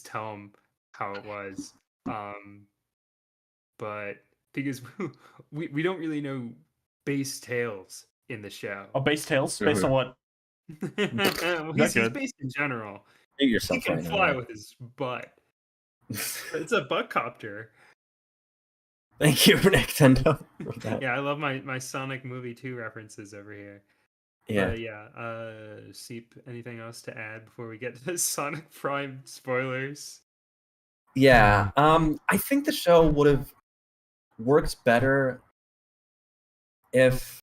tell him how it was. But because we don't really know base Tails in the show. Oh, base tails? Based on what? Well, That he's good? based in general. Mute He yourself can right now. fly Ryan. with his butt. It's a butt copter. Thank you, Nintendo, for that. Yeah, I love my Sonic movie 2 references over here. Yeah. But yeah, Seep, anything else to add before we get to Sonic Prime spoilers? Yeah. I think the show would have worked better if,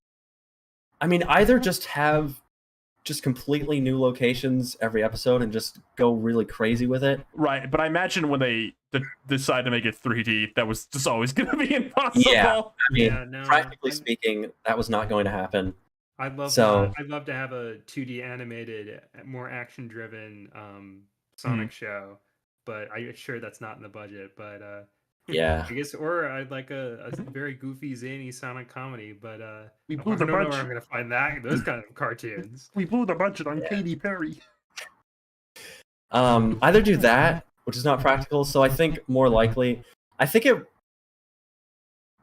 I mean, either just have just completely new locations every episode and just go really crazy with it. Right, but I imagine when they decide to make it 3D, that was just always going to be impossible. Yeah. I mean, Yeah, no, practically I'm- speaking, that was not going to happen. I'd love So- I'd love to have a 2D animated, more action driven Sonic show, but I'm sure that's not in the budget. But Yeah. I guess, or I'd like a very goofy, zany Sonic comedy. But We I blew don't the know where budget. I'm gonna find those kind of cartoons. We blew the budget on Yeah. Katy Perry. Either do that, which is not practical. So I think more likely,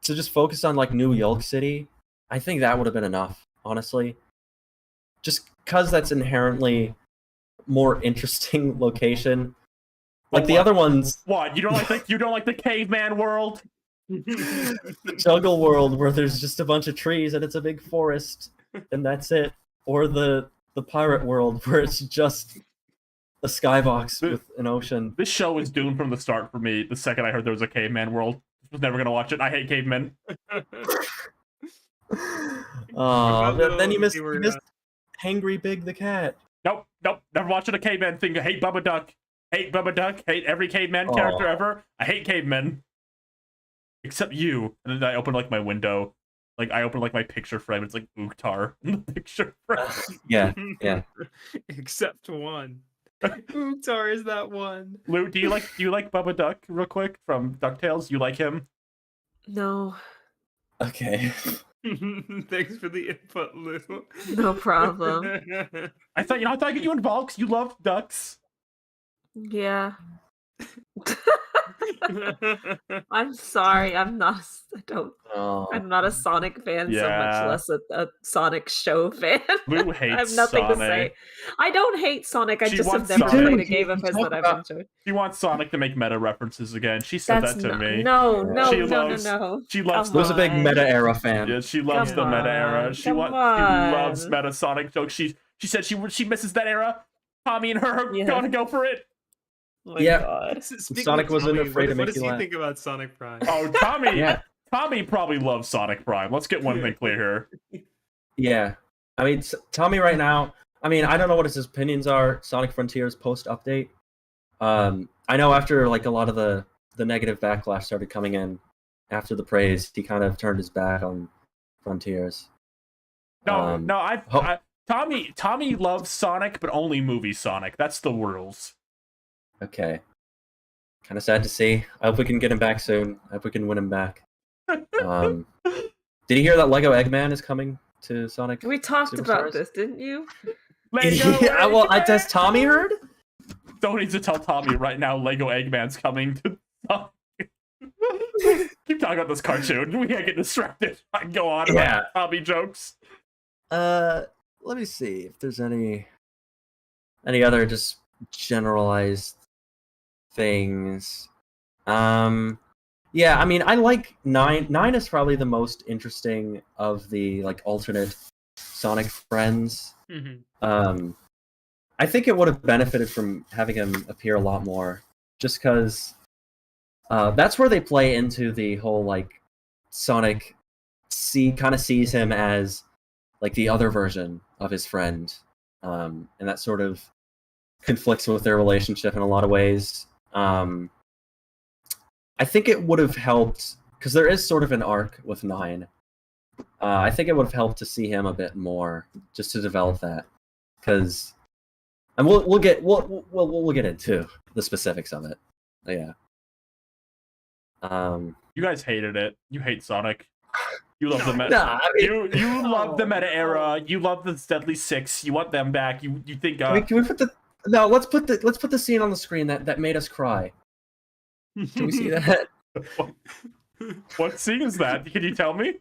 to just focus on like New York City. I think that would have been enough, honestly. Just because that's inherently more interesting location. Like the What? other ones, What? You don't like the caveman world? the Jungle World, where there's just a bunch of trees and it's a big forest, and that's it. Or the Pirate World, where it's just a skybox with an ocean. This show was doomed from the start for me. The second I heard there was a caveman world, I was never gonna watch it. I hate cavemen. Then you missed, they were, Hangry Big the cat. Nope, never watching a caveman thing. I hate Bubba Duck. Hate Bubba Duck. Hate every caveman character Aw. ever. I hate cavemen. Except you. And then I open like my window. Like I open like my picture frame. It's like Ukhtar in the picture frame. Yeah. Except one. Ukhtar is that one. Lou, do you like Bubba Duck real quick from DuckTales? You like him? No, Okay. Thanks for the input, Lou. no problem. I thought I'd get you involved because you love ducks. Yeah. I'm sorry. I'm not. I don't. Oh. I'm not a Sonic fan so Yeah. much less a Sonic show fan. Lou I hates have nothing Sonic. to say. I don't hate Sonic. I She just have wants never Sonic. played a Dude, game of you his talk that I've about- enjoyed. She wants Sonic to make meta references again. She said That's that to me. no, She no. She loves Come Lou's a big on. meta era fan. Yeah, she loves Come the meta era. on, She come loves on. meta Sonic jokes. She said she misses that era. Tommy and her are Yeah. gonna go for it. Oh my Yeah. God. Speaking Sonic of wasn't Tommy, afraid to what make does you he laugh. think about Sonic Prime? Oh, Tommy. Yeah. Tommy probably loves Sonic Prime. Let's get one thing clear here. Yeah. I mean, Tommy right now, I mean, I don't know what his opinions are. Sonic Frontiers post update. I know after like a lot of the negative backlash started coming in after the praise, he kind of turned his back on Frontiers. No, Um, no, Tommy loves Sonic, but only movie Sonic. That's the rules. Okay. Kind of sad to see. I hope we can get him back soon. I hope we can win him back. Did you hear that Lego Eggman is coming to Sonic? We talked about Superstars? this, didn't you? Lego Yeah, well, Eggman! has Tommy heard? Don't need to tell Tommy right now. Lego Eggman's coming to Sonic. Keep talking about this cartoon. We can't get distracted. I can go on Yeah. about Tommy jokes. Let me see if there's any other just generalized things. Yeah, I mean, I like 9. 9 is probably the most interesting of the like alternate Sonic friends. Mhm. I think it would have benefited from having him appear a lot more, just because That's where they play into the whole like Sonic kind of sees him as like the other version of his friend, and that sort of conflicts with their relationship in a lot of ways. I think it would have helped because there is sort of an arc with 9. I think it would have helped to see him a bit more just to develop that, because, and we'll get into the specifics of it. But yeah. You guys hated it. You hate Sonic. You love the meta. Nah, I mean, You love the meta era. You love the Deadly Six. You want them back. You think can we put the no? Let's put the scene on the screen that made us cry. Can we see that? What scene is that? Can you tell me?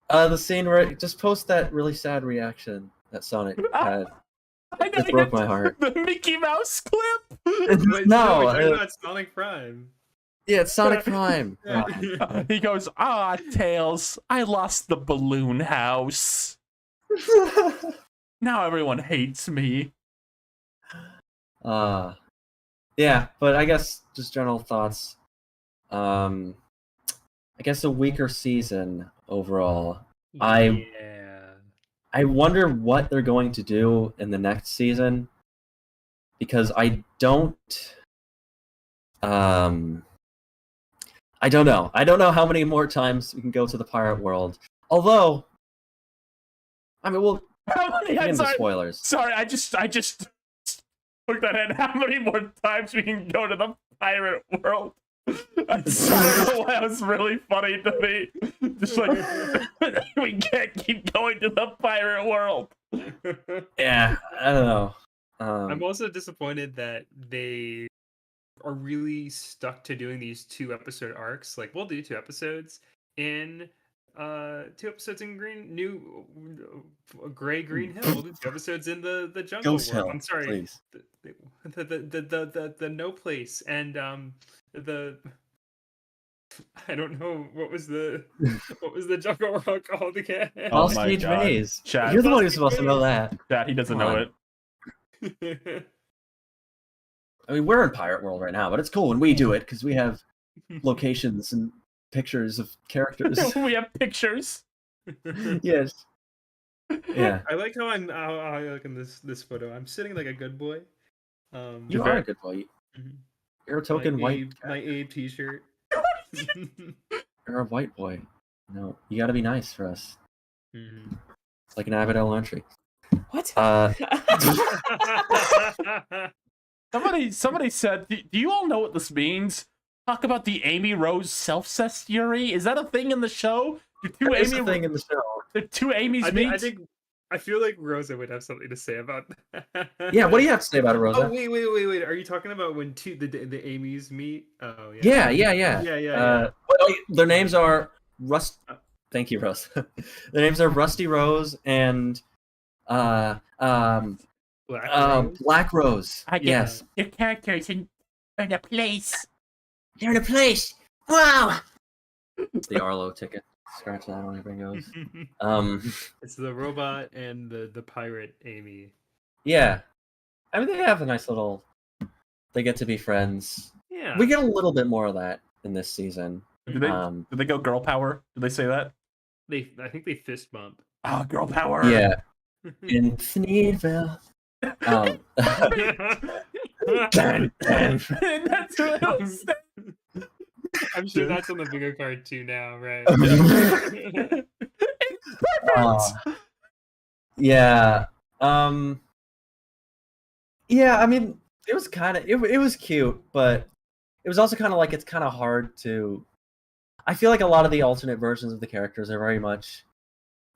The scene where just post that really sad reaction that Sonic had. I know It broke my heart. The Mickey Mouse clip. Wait, No, we're talking about Sonic Prime. Yeah, it's Sonic Prime. He goes, Tails, I lost the balloon house. Now everyone hates me. Yeah, but I guess just general thoughts. I guess a weaker season overall. I wonder what they're going to do in the next season, because I don't know. I don't know how many more times we can go to the pirate world. Although, I mean, we'll get into spoilers. Sorry, I just looked at it. How many more times we can go to the pirate world? I don't know why it was really funny to me. Just like, we can't keep going to the pirate world. Yeah, I don't know. I'm also disappointed that they are really stuck to doing these 2-episode arcs. Like, we'll do 2 episodes in 2 episodes in Green Hill. We'll do 2 episodes in the jungle Ghost world. Hill, I'm sorry, please. the no place, and the I don't know what was the jungle world called again. Oh Lost my Cage God. Maze. Chat. You're the one who's supposed to know that. Chat, he doesn't Come know on. it. I mean, we're in pirate world right now, but it's cool when we do it because we have locations and pictures of characters. We have pictures. Yes. Yeah. I like how I look in this photo. I'm sitting like a good boy. You You're are very- a good boy. Mhm. You're a token white. My Abe t-shirt. You're a white boy. No, you gotta be nice for us. Mhm. Like an Abbott Elementary. What? Somebody said, do you all know what this means? Talk about the Amy Rose self-cess theory. Is that a thing in the show? Do two It's Amy a thing in the show. the two Amy's I meet? think I feel like Rosa would have something to say about that. Yeah, what do you have to say about it, Oh Rosa? wait! Are you talking about when the Amy's meet? Oh yeah. Yeah. Yeah. Their names are Thank you, Rose. Their names are Rusty Rose and Black Rose? Black Rose. I get Yes. your characters in a place. They're in a place. Wow. It's the Arlo ticket. Scratch that when everything goes. It's the robot and the pirate Amy. Yeah. I mean, they have a nice little. They get to be friends. Yeah. We get a little bit more of that in this season. Did they go girl power? Did they say that? I think they fist bump. Oh, girl power. Yeah. In Thneedville. Dun, dun. That's what I was saying. I'm sure that's on the bigger card too now, right? Yeah. Yeah, I mean, it was kind of it was cute, but it was also kind of like it's kind of hard to. I feel like a lot of the alternate versions of the characters are very much.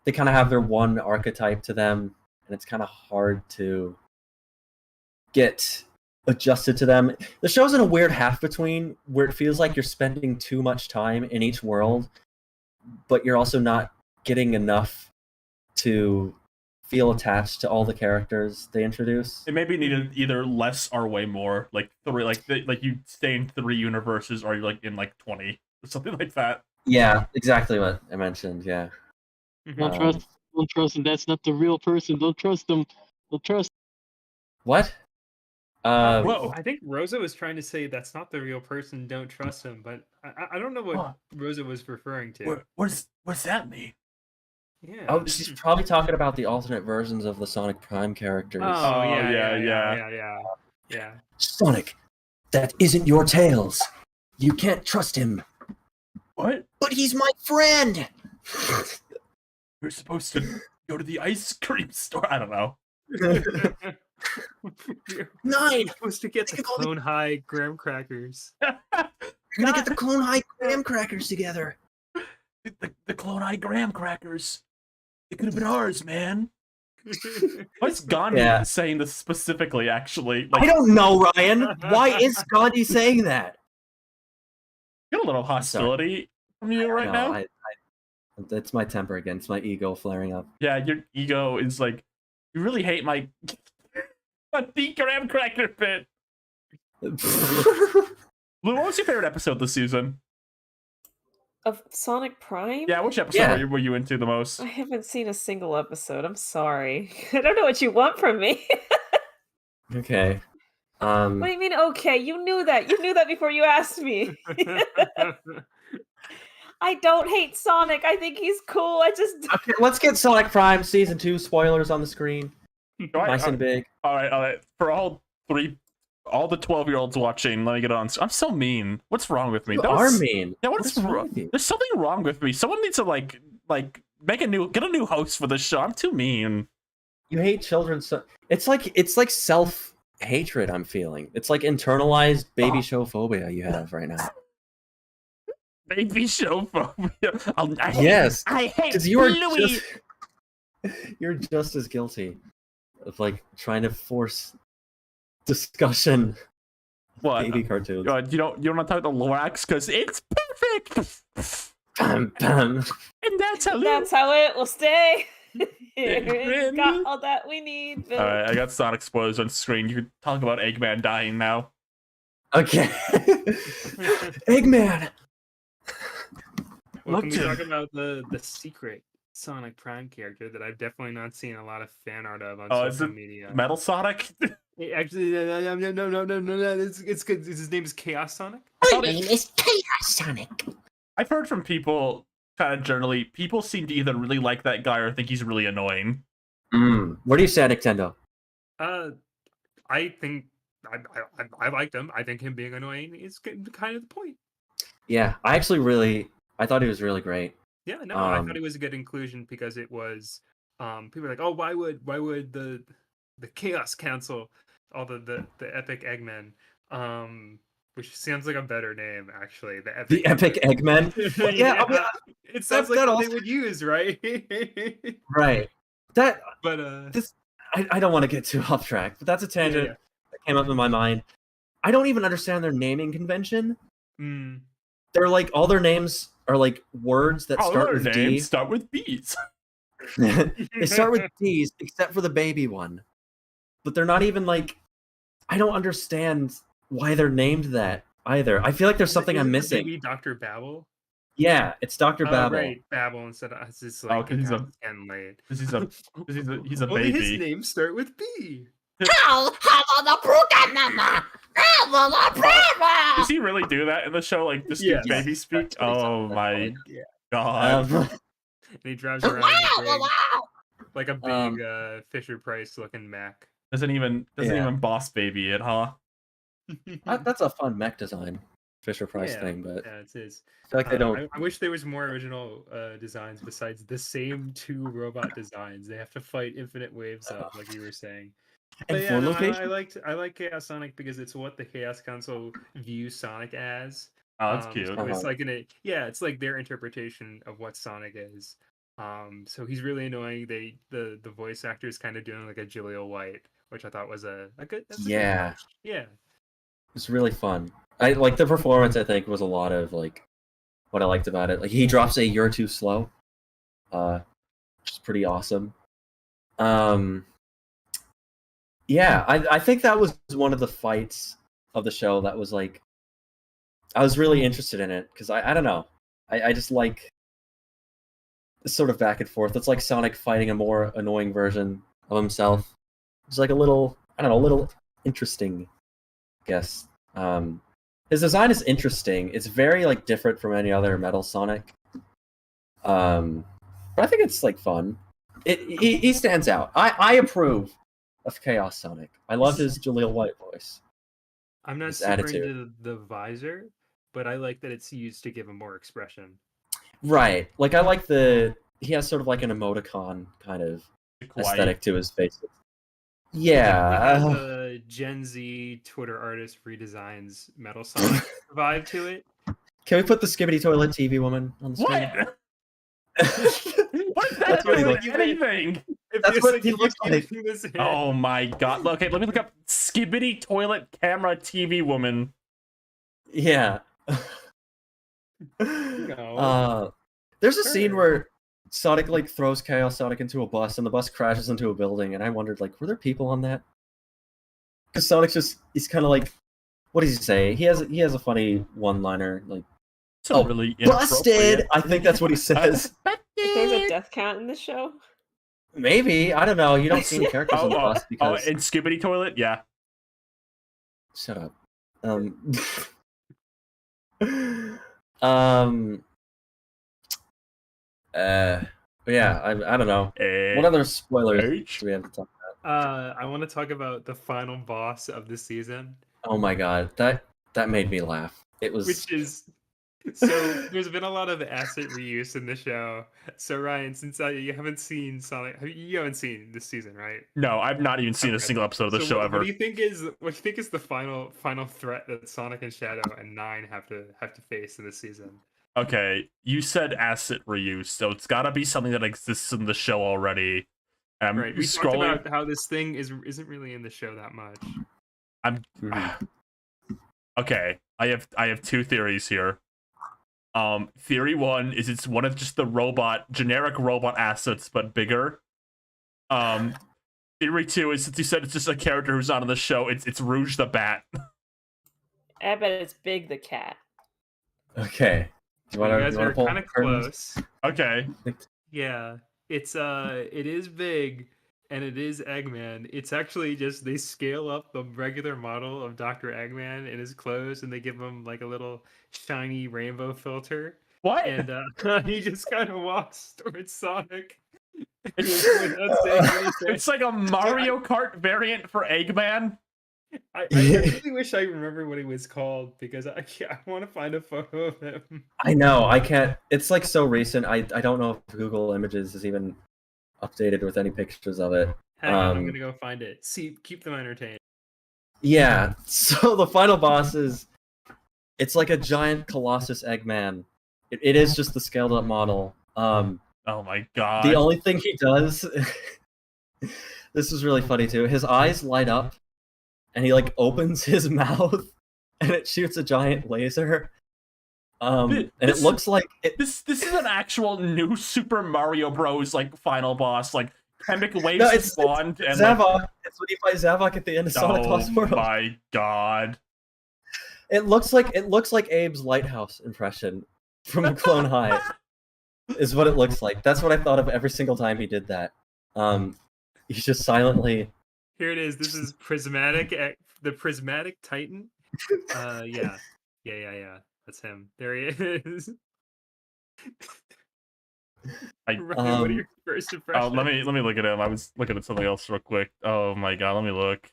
They kind of have their one archetype to them, and it's kind of hard to get adjusted to them. The show's in a weird half between where it feels like you're spending too much time in each world, but you're also not getting enough to feel attached to all the characters they introduce. It maybe needed either less or way more, like three, like you stay in 3 universes, or you're like in like 20 or something like that. Yeah, exactly what I mentioned. Yeah. Don't trust him. That's not the real person. Don't trust him. Don't trust. What? Whoa. I think Rosa was trying to say that's not the real person. Don't trust him. But I don't know what Huh. Rosa was referring to. What's that mean? Yeah. Oh, she's probably talking about the alternate versions of the Sonic Prime characters. Oh, yeah. yeah. Sonic, that isn't your Tails. You can't trust him. What? But he's my friend. We're supposed to go to the ice cream store. I don't know. You're 9. supposed to get the Think of all the- Clone High graham crackers. We're gonna get the Clone High graham crackers together. The Clone Eye graham crackers. It could have been ours, man. What's Gandhi Yeah. saying this specifically? Actually, I don't know, Ryan. Why is Gandhi saying that? get a little hostility from you right No, now. It's my temper again. It's my ego flaring up. Yeah, your ego is like, you really hate my the graham cracker bit. Lou, what was your favorite episode this season? Of Sonic Prime? Yeah, which episode Yeah. were you into the most? I haven't seen a single episode. I'm sorry. I don't know what you want from me. Okay. What do you mean, okay? You knew that. You knew that before you asked me. I don't hate Sonic. I think he's cool. I just. Okay, let's get Sonic Prime Season 2 spoilers on the screen. All right, Nice and big. all right. For all the 12-year-olds watching, let me get on. I'm so mean. What's wrong with me? You That are was- mean. Yeah, what's wrong? with you? There's something wrong with me. Someone needs to like get a new host for this show. I'm too mean. You hate children so it's like self-hatred I'm feeling. It's like internalized baby show phobia you have right now. Baby show phobia. Yes. I hate Because you are Louis. you're just as guilty of like trying to force discussion What? baby cartoons. You don't want to talk to Lorax because it's perfect. Bam, bam. And that's how. That's how it will stay. Eggman. Got all that we need. All right, I got Sonic spoilers on screen. You can talk about Eggman dying now. Okay. Eggman. Well, can we Look talk to- about the secret Sonic Prime character that I've definitely not seen a lot of fan art of on Oh, is social it media? Metal Sonic? Actually, no. It's good. His name is Chaos Sonic. My name is Chaos Sonic. I've heard from people, kind of generally, people seem to either really like that guy or think he's really annoying. What do you say, Nintendo? I think I liked him. I think him being annoying is kind of the point. Yeah, I thought he was really great. Yeah, no, I Um, thought it was a good inclusion because it was people were like, oh, why would the Chaos cancel all the epic Eggmen? Which sounds like a better name actually. The Epic Eggmen? Well, yeah, I mean, it sounds like that what they also- would use, right? Right. That But this I don't want to get too off track, but that's a tangent yeah. that came up in my mind. I don't even understand their naming convention. Mm. They're like all their names are like words that All start their with names D. start with B's. They start with D's except for the baby one. But they're not even like I don't understand why they're named that either. I feel like there's something I'm Isn't the missing. baby Dr. Babel. Yeah, it's Dr. Oh, Babel. right, Babel instead of it's just Oh, like 'cause he's a- and late. He's a Only his baby. names start with B. Does he really do that in the show? Like just Yes. baby speak? That's what he Oh sounds my like. god. And he drives around in a big, like a big Fisher Price looking Mac. Doesn't even boss baby it, huh? That's a fun mech design, Fisher Price Yeah, thing, but Yeah, it is. I feel like they don't. I wish there was more original designs besides the same two robot designs. They have to fight infinite waves of, like you were saying. And But yeah, four no, locations? I like Chaos Sonic because it's what the Chaos Council views Sonic as. Oh, that's cute. So it's Uh-huh. like it's like their interpretation of what Sonic is. So he's really annoying. The voice actor is kind of doing like a Jaleel White, which I thought was a good. That's a good Yeah. match. Yeah. It's really fun. I like the performance. I think was a lot of like what I liked about it. Like he drops a "You're too slow," which is pretty awesome. Yeah, I think that was one of the fights of the show that was like I was really interested in it because I don't know. I just like this sort of back and forth. It's like Sonic fighting a more annoying version of himself. It's like a little interesting, I guess. His design is interesting. It's very like different from any other Metal Sonic. But I think it's like fun. He stands out. I approve of Chaos Sonic. I love his Jaleel White voice. I'm not His super attitude. into the visor, but I like that it's used to give him more expression. Right. Like I like he has sort of like an emoticon kind of aesthetic to his face. He has Yeah. a Gen Z Twitter artist redesigns Metal Sonic vibe to it. Can we put the Skibbity Toilet TV woman on the screen? What? What's that That's what he doing looks with anything? It That's feels what like he you looks keep like. keeping this in. Oh my god. Okay, let me look up Skibbity Toilet Camera TV Woman. Yeah. No. There's a scene Sure. where Sonic like throws Chaos Sonic into a bus and the bus crashes into a building, and I wondered like, were there people on that? Because Sonic's he's kind of like, what does he say? He has a funny one-liner like, So "Oh, really busted!" inappropriate. I think that's what he says. There's a death count in this show. Maybe, I don't know. You don't see any characters on the bus Oh, because in Skibbity Toilet? Yeah. shut up. Um. But yeah, I don't know. What other spoilers H? do we have to talk? I want to talk about the final boss of the season, Oh my god, that made me laugh. It was which is so. There's been a lot of asset reuse in the show. So Ryan, since you haven't seen Sonic, you haven't seen this season, right? No, I've not even seen a Okay. single episode of the So show what ever. do you think is the final threat that Sonic and Shadow and Nine have to face in this season? Okay, you said asset reuse, so it's gotta be something that exists in the show already. I'm Right. We talked scrolling. about how this thing isn't really in the show that much. Okay, I have two theories here. Theory one is it's one of just the generic robot assets, but bigger. Theory two is since you said it's just a character who's not on the show, it's Rouge the Bat. I bet it's Big the cat. okay. Do you You want guys to are pull kind of curtains? close. Okay, Yeah, it is big, and it is Eggman. It's actually just they scale up the regular model of Dr. Eggman in his clothes, and they give him like a little shiny rainbow filter, what? and he just kind of walks towards Sonic. Without saying anything. It's like a Mario Kart variant for Eggman. I really wish I remember what he was called because I want to find a photo of him. I know, I can't. It's like so recent. I don't know if Google Images is even updated with any pictures of it. Hang on, I'm Um, gonna go find it. See, keep them entertained. Yeah. So the final boss is, it's like a giant Colossus Eggman. It is just the scaled up model. Oh my god. The only thing he does, this is really funny too. His eyes light up, and he like opens his mouth, and it shoots a giant laser. And it This- looks like it. This is an actual new Super Mario Bros. Like final boss. Like Kamek waves No, his it's wand and like, Zavok. It's when you fight Zavok at the end of Sonic Lost oh World. my god. It looks like Abe's lighthouse impression from Clone High. Is what it looks like. That's what I thought of every single time he did that. He's just silently. Here it is. This is the Prismatic Titan. Yeah. That's him. There he is. Ryan, what are your first Oh, impressions? let me look at him. I was looking at something else real quick. Oh my god, let me look.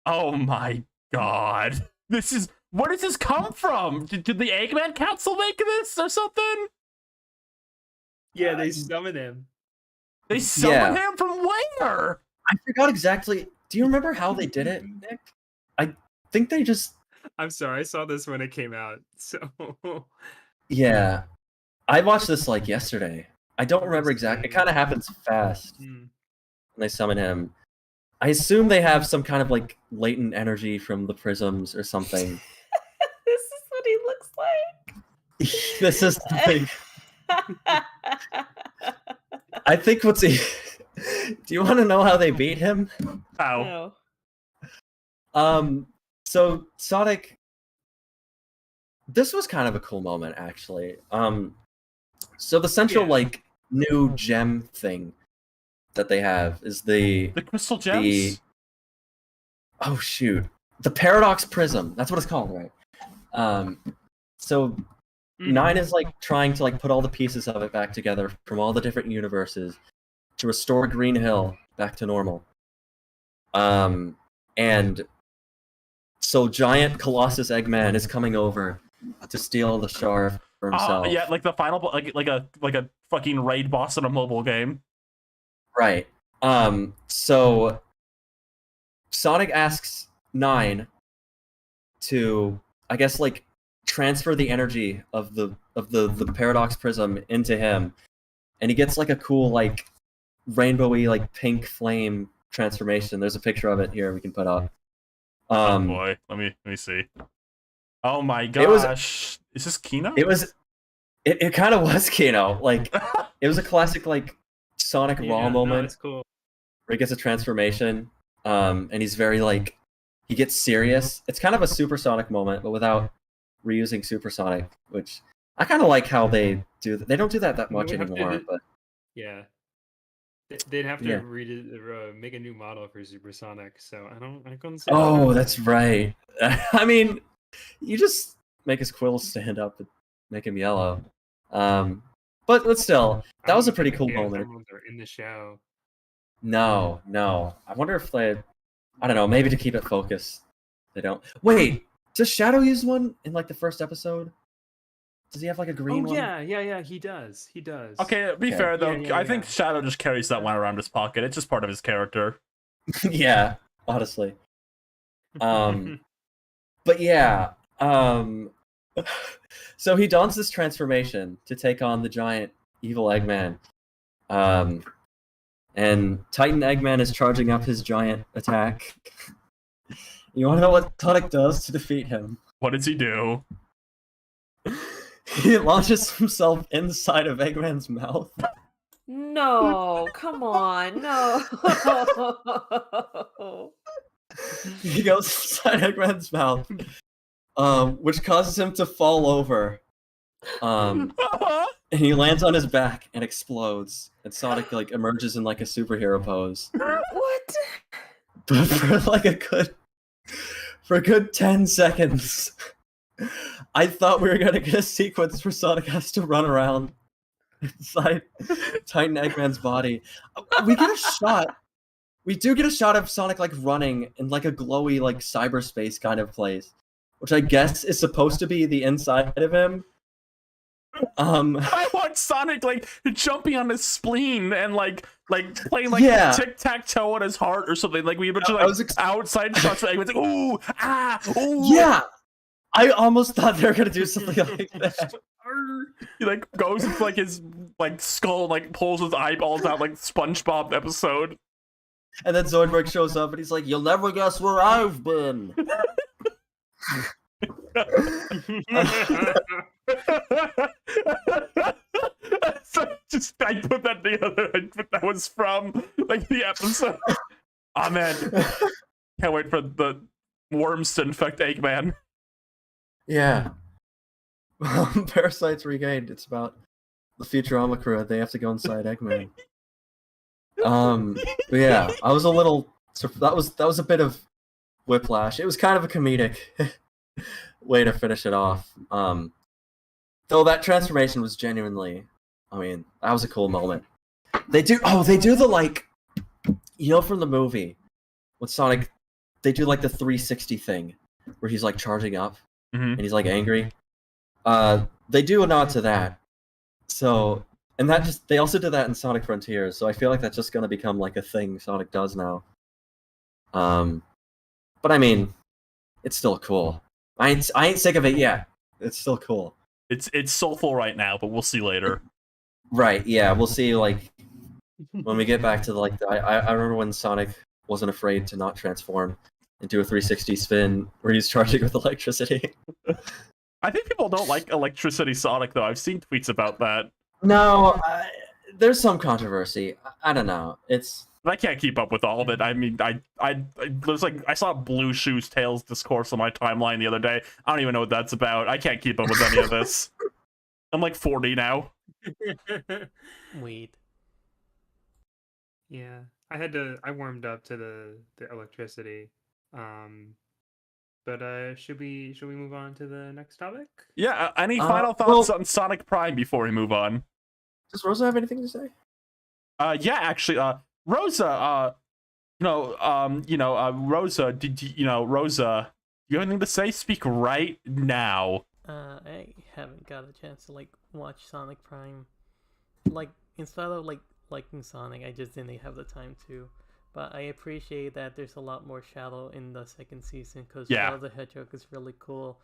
Oh my god. Where does this come from? Did the Eggman Council make this or something? Yeah, they summon him. They summoned Yeah. him from where? I forgot exactly. Do you remember how they did it, Nick? I think they just. I'm sorry, I saw this when it came out. So Yeah. I watched this like yesterday. I don't remember exactly. It kind of happens fast when they summon him. I assume they have some kind of like latent energy from the prisms or something. This is what he looks This is the thing. like. I think what's he. Do you want to know how they beat him? How? No. So Sonic. This was kind of a cool moment, actually. So the central Yeah. like new gem thing that they have is the The crystal gems? oh shoot, the Paradox Prism. That's what it's called, right? So 9 is like trying to like put all the pieces of it back together from all the different universes to restore Green Hill back to normal. And so giant Colossus Eggman is coming over to steal the shard for himself. Yeah, like the final, like a fucking raid boss in a mobile game. Right. So Sonic asks 9 to, I guess, like transfer the energy of the Paradox Prism into him, and he gets like a cool like rainbowy like pink flame transformation. There's a picture of it here we can put up. Oh boy, let me see. Oh my gosh, is this Kino? It kind of was Kino. Like it was a classic like Sonic Raw moment. That's cool. Where he gets a transformation, and he's very like he gets serious. It's kind of a Supersonic moment, but without reusing Supersonic, which I kind of like how they do. They don't do that much anymore, but yeah, they'd have to make a new model for Supersonic. So I couldn't say. Oh, that's right. I mean, you just make his quills stand up and make him yellow. But still, that was a pretty cool moment. They're in the show. No. I wonder if they, I don't know, maybe to keep it focused, they don't. Wait, does Shadow use one in like the first episode? Does he have like a green one? Yeah, he does. Okay, be fair though, I think Shadow just carries that one around his pocket. It's just part of his character. Yeah, honestly. But yeah, so he dons this transformation to take on the giant evil Eggman. And Titan Eggman is charging up his giant attack. You want to know what Sonic does to defeat him? What does he do? He launches himself inside of Eggman's mouth. No, come on, no. He goes inside Eggman's mouth, which causes him to fall over. And he lands on his back and explodes. And Sonic like emerges in like a superhero pose. What? But for a good 10 seconds, I thought we were gonna get a sequence where Sonic has to run around inside Titan Eggman's body. We get a shot. We do get a shot of Sonic like running in like a glowy like cyberspace kind of place, which I guess is supposed to be the inside of him. I want Sonic like jumping on his spleen and like playing like tic-tac-toe on his heart or something. Like we have outside shots where everyone's like, ooh, ah, ooh. Yeah, I almost thought they were gonna do something like that. He like goes into like his like skull and like pulls his eyeballs out like SpongeBob episode. And then Zoidberg shows up and he's like, "You'll never guess where I've been." So I put that together. That was from like the episode. Oh man, can't wait for the worms to infect Eggman. Yeah. Parasites Regained. It's about the Futurama crew. They have to go inside Eggman. But yeah, I was a little. That was a bit of whiplash. It was kind of a comedic way to finish it off. Though that transformation was genuinely, I mean, that was a cool moment. They do the like, you know, from the movie with Sonic, they do like the 360 thing where he's like charging up and he's like angry. They do a nod to that. So, and that just, they also did that in Sonic Frontiers. So I feel like that's just gonna become like a thing Sonic does now. But I mean, it's still cool. I ain't sick of it yet. It's still cool. It's soulful right now, but we'll see later. Right, yeah, we'll see, like, when we get back to, like, I remember when Sonic wasn't afraid to not transform into a 360 spin where he's charging with electricity. I think people don't like Electricity Sonic, though. I've seen tweets about that. No, there's some controversy. I don't know. I can't keep up with all of it. I mean, there's like, I saw Blue Shoes Tales discourse on my timeline the other day. I don't even know what that's about. I can't keep up with any of this. I'm like 40 now. Weed. Yeah, I warmed up to the electricity But should we move on to the next topic? Yeah. Any final well- thoughts on Sonic Prime before we move on? Does Rosa have anything to say? Yeah, actually, Rosa, Rosa, Rosa, you have anything to say? Speak right now. I haven't got a chance to like watch Sonic Prime. Like instead of like liking Sonic, I just didn't have the time to. But I appreciate that there's a lot more Shadow in the second season because Yeah. Shadow the Hedgehog is really cool.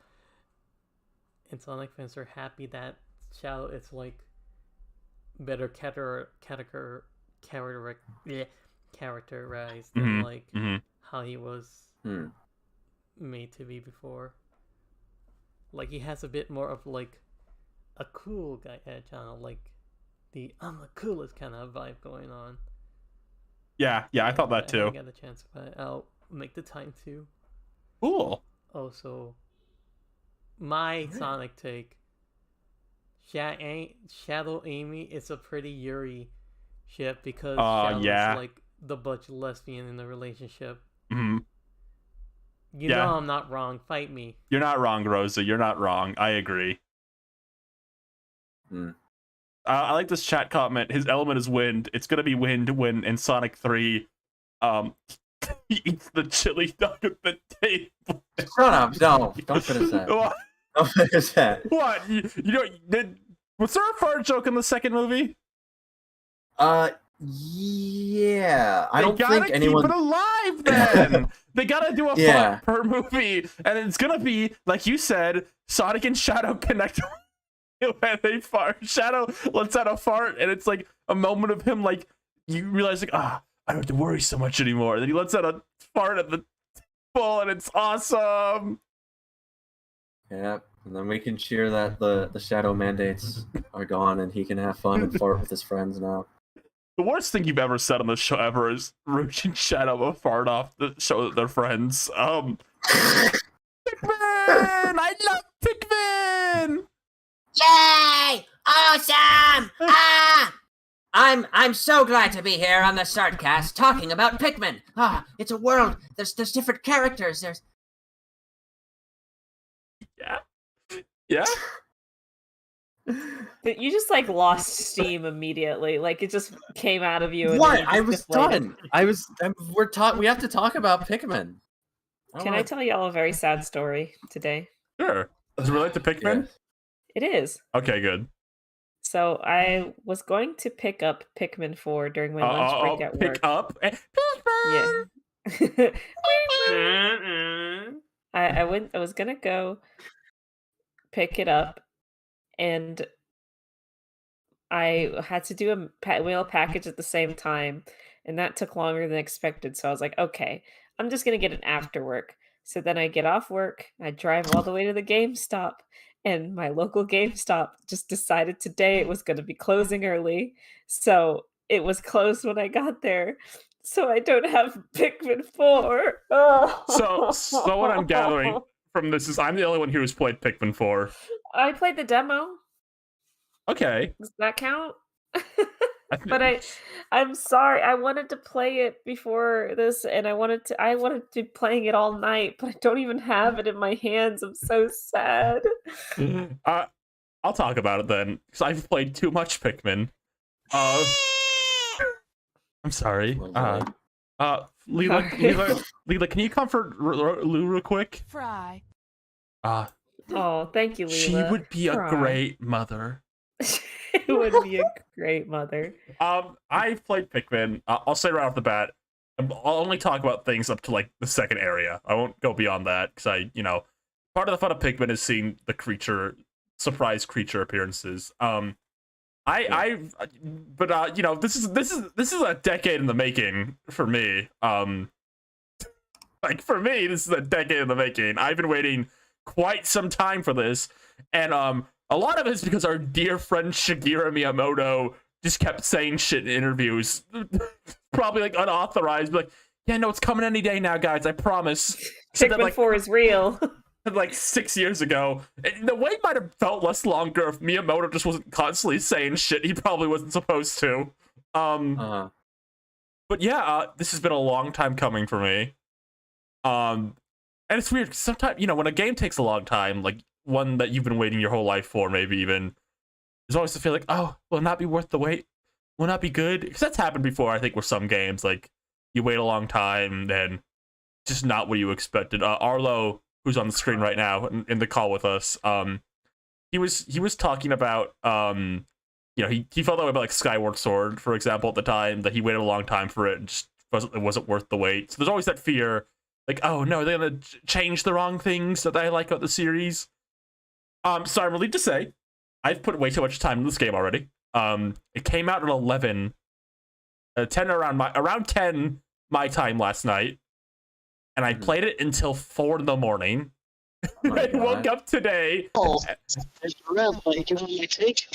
And Sonic fans are happy that Shadow is like better characterized than Mhm, like mhm. how he was made to be before. Like he has a bit more of like a cool guy edge on it, like the I'm the coolest kind of vibe going on. Yeah, I thought that I too. haven't got a chance, but I'll make the time to. Cool. Also, my Sonic take: Shadow Amy is a pretty Yuri ship because Shadow's yeah. like the butch lesbian in the relationship. Hmm. You Yeah. know I'm not wrong. Fight me. You're not wrong, Rosa. You're not wrong. I agree. I like this chat comment. His element is wind. It's gonna be wind when in Sonic 3, he eats the chili dog at the table. Shut up! No, don't finish that. What? Don't finish that. What? Was there a fart joke in the second movie? Yeah. I don't think anyone. Keep it alive then. They gotta do a Yeah. fart per movie, and it's gonna be like you said. Sonic and Shadow connect when they fart. Shadow lets out a fart, and it's like a moment of him like you realize like I don't have to worry so much anymore. And then he lets out a fart at the table, and it's awesome. Yeah, and then we can cheer that the shadow mandates are gone and he can have fun and fart with his friends now. The worst thing you've ever said on the show ever is Rouge and Shadow a fart off the show that they're friends. Pikmin! I love Pikmin! Yay! Awesome! I'm so glad to be here on the Sartcast talking about Pikmin. It's a world. There's different characters. There's Yeah? You just like lost steam immediately. Like it just came out of you. And then What? you I just was deflated. done. We have to talk about Pikmin. Can I tell y'all a very sad story today? Sure. Does it relate to Pikmin? It is. Okay, good. So I was going to pick up Pikmin 4 during my lunch break at pick work. up. Yeah. I was gonna go pick it up, and I had to do a mail package at the same time, and that took longer than expected. So I was like, okay, I'm just gonna get it after work. So then I get off work, I drive all the way to the GameStop, and my local GameStop just decided today it was gonna be closing early. So it was closed when I got there. So I don't have Pikmin 4. Oh. So what I'm gathering from this is I'm the only one here who's played Pikmin 4. I played the demo. Okay. Does that count? I thi- But I'm sorry. I wanted to play it before this, and I wanted to be playing it all night, but I don't even have it in my hands. I'm so sad. I'll talk about it then, because I've played too much Pikmin. I'm sorry. Leela, can you comfort Lou real quick? Fry. Oh, thank you, Leela. She would be a Cry. great mother. She would be a great mother. I've played Pikmin. I'll say right off the bat, I'll only talk about things up to like the second area. I won't go beyond that because part of the fun of Pikmin is seeing the surprise creature appearances. This is a decade in the making for me. Like for me, this is a decade in the making. I've been waiting quite some time for this, and a lot of it is because our dear friend Shigeru Miyamoto just kept saying shit in interviews, probably like unauthorized, like, yeah, no, it's coming any day now, guys. I promise. Said that, Pikmin 4 is real. like 6 years ago. And the wait might have felt less longer if Miyamoto just wasn't constantly saying shit he probably wasn't supposed to. But yeah, this has been a long time coming for me. And it's weird 'cause sometimes, you know, when a game takes a long time, like one that you've been waiting your whole life for, maybe even, there's always the feel like, oh, will it not be worth the wait? Will it not be good? Because that's happened before, I think, with some games. Like, you wait a long time, and just not what you expected. Arlo, who's on the screen right now in the call with us, he was talking about, you know, he felt that way about like Skyward Sword, for example, at the time, that he waited a long time for it and just wasn't worth the wait. So there's always that fear, like, oh no, they're gonna change the wrong things that I like about the series. So I'm relieved to say, I've put way too much time in this game already. It came out at 11, 10 around 10 my time last night, and I played it until 4 in the morning. I woke up today. Oh, it's around, like, you know what I take?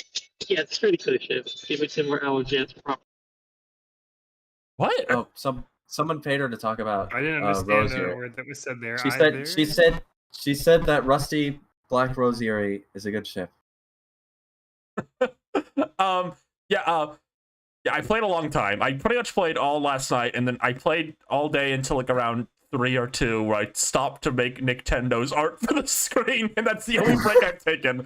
Yeah, it's pretty close, shit. Give it 10 more hours, yeah, it's proper. What? Oh, someone paid her to talk about. I didn't understand Rosier. the word that was said there. She either. said that Rusty Black Rosier is a good ship. Yeah, I played a long time. I pretty much played all last night, and then I played all day until like around 3 or 2, where I stopped to make Nintendo's art for the screen, and that's the only break I've taken.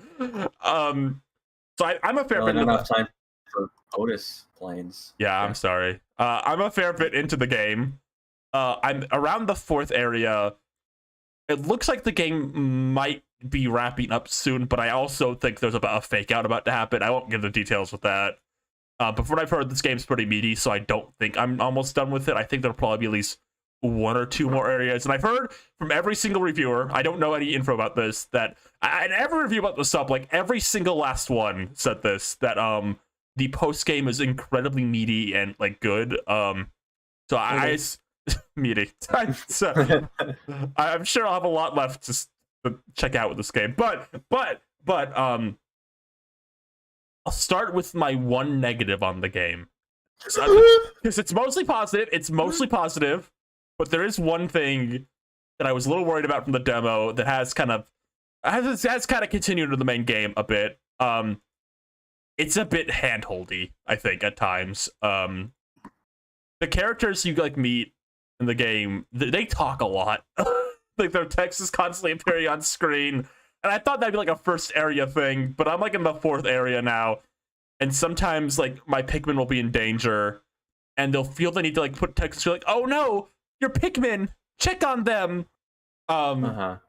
So I'm a fair bit Not into enough time for Otis planes. Yeah, I'm sorry. I'm a fair bit into the game. I'm around the 4th area. It looks like the game might be wrapping up soon, but I also think there's about a fake out about to happen. I won't give the details with that. But from what I've heard, this game's pretty meaty, so I don't think I'm almost done with it. I think there'll probably be at least 1 or 2 more areas. And I've heard from every single reviewer, I don't know any info about this, that and every review about the sub, like every single last one said this, that the post game is incredibly meaty and like good. So I meaty. So, I'm sure I'll have a lot left to check out with this game. But I'll start with my one negative on the game. Because it's mostly positive. But there is one thing that I was a little worried about from the demo that has kind of continued into the main game a bit. It's a bit handholdy, I think, at times. The characters you like meet in the game, they talk a lot. Like their text is constantly appearing on screen. And I thought that'd be like a first area thing, but I'm like in the 4th area now. And sometimes like my Pikmin will be in danger and they'll feel the need to like put text like, oh no, your Pikmin, check on them. And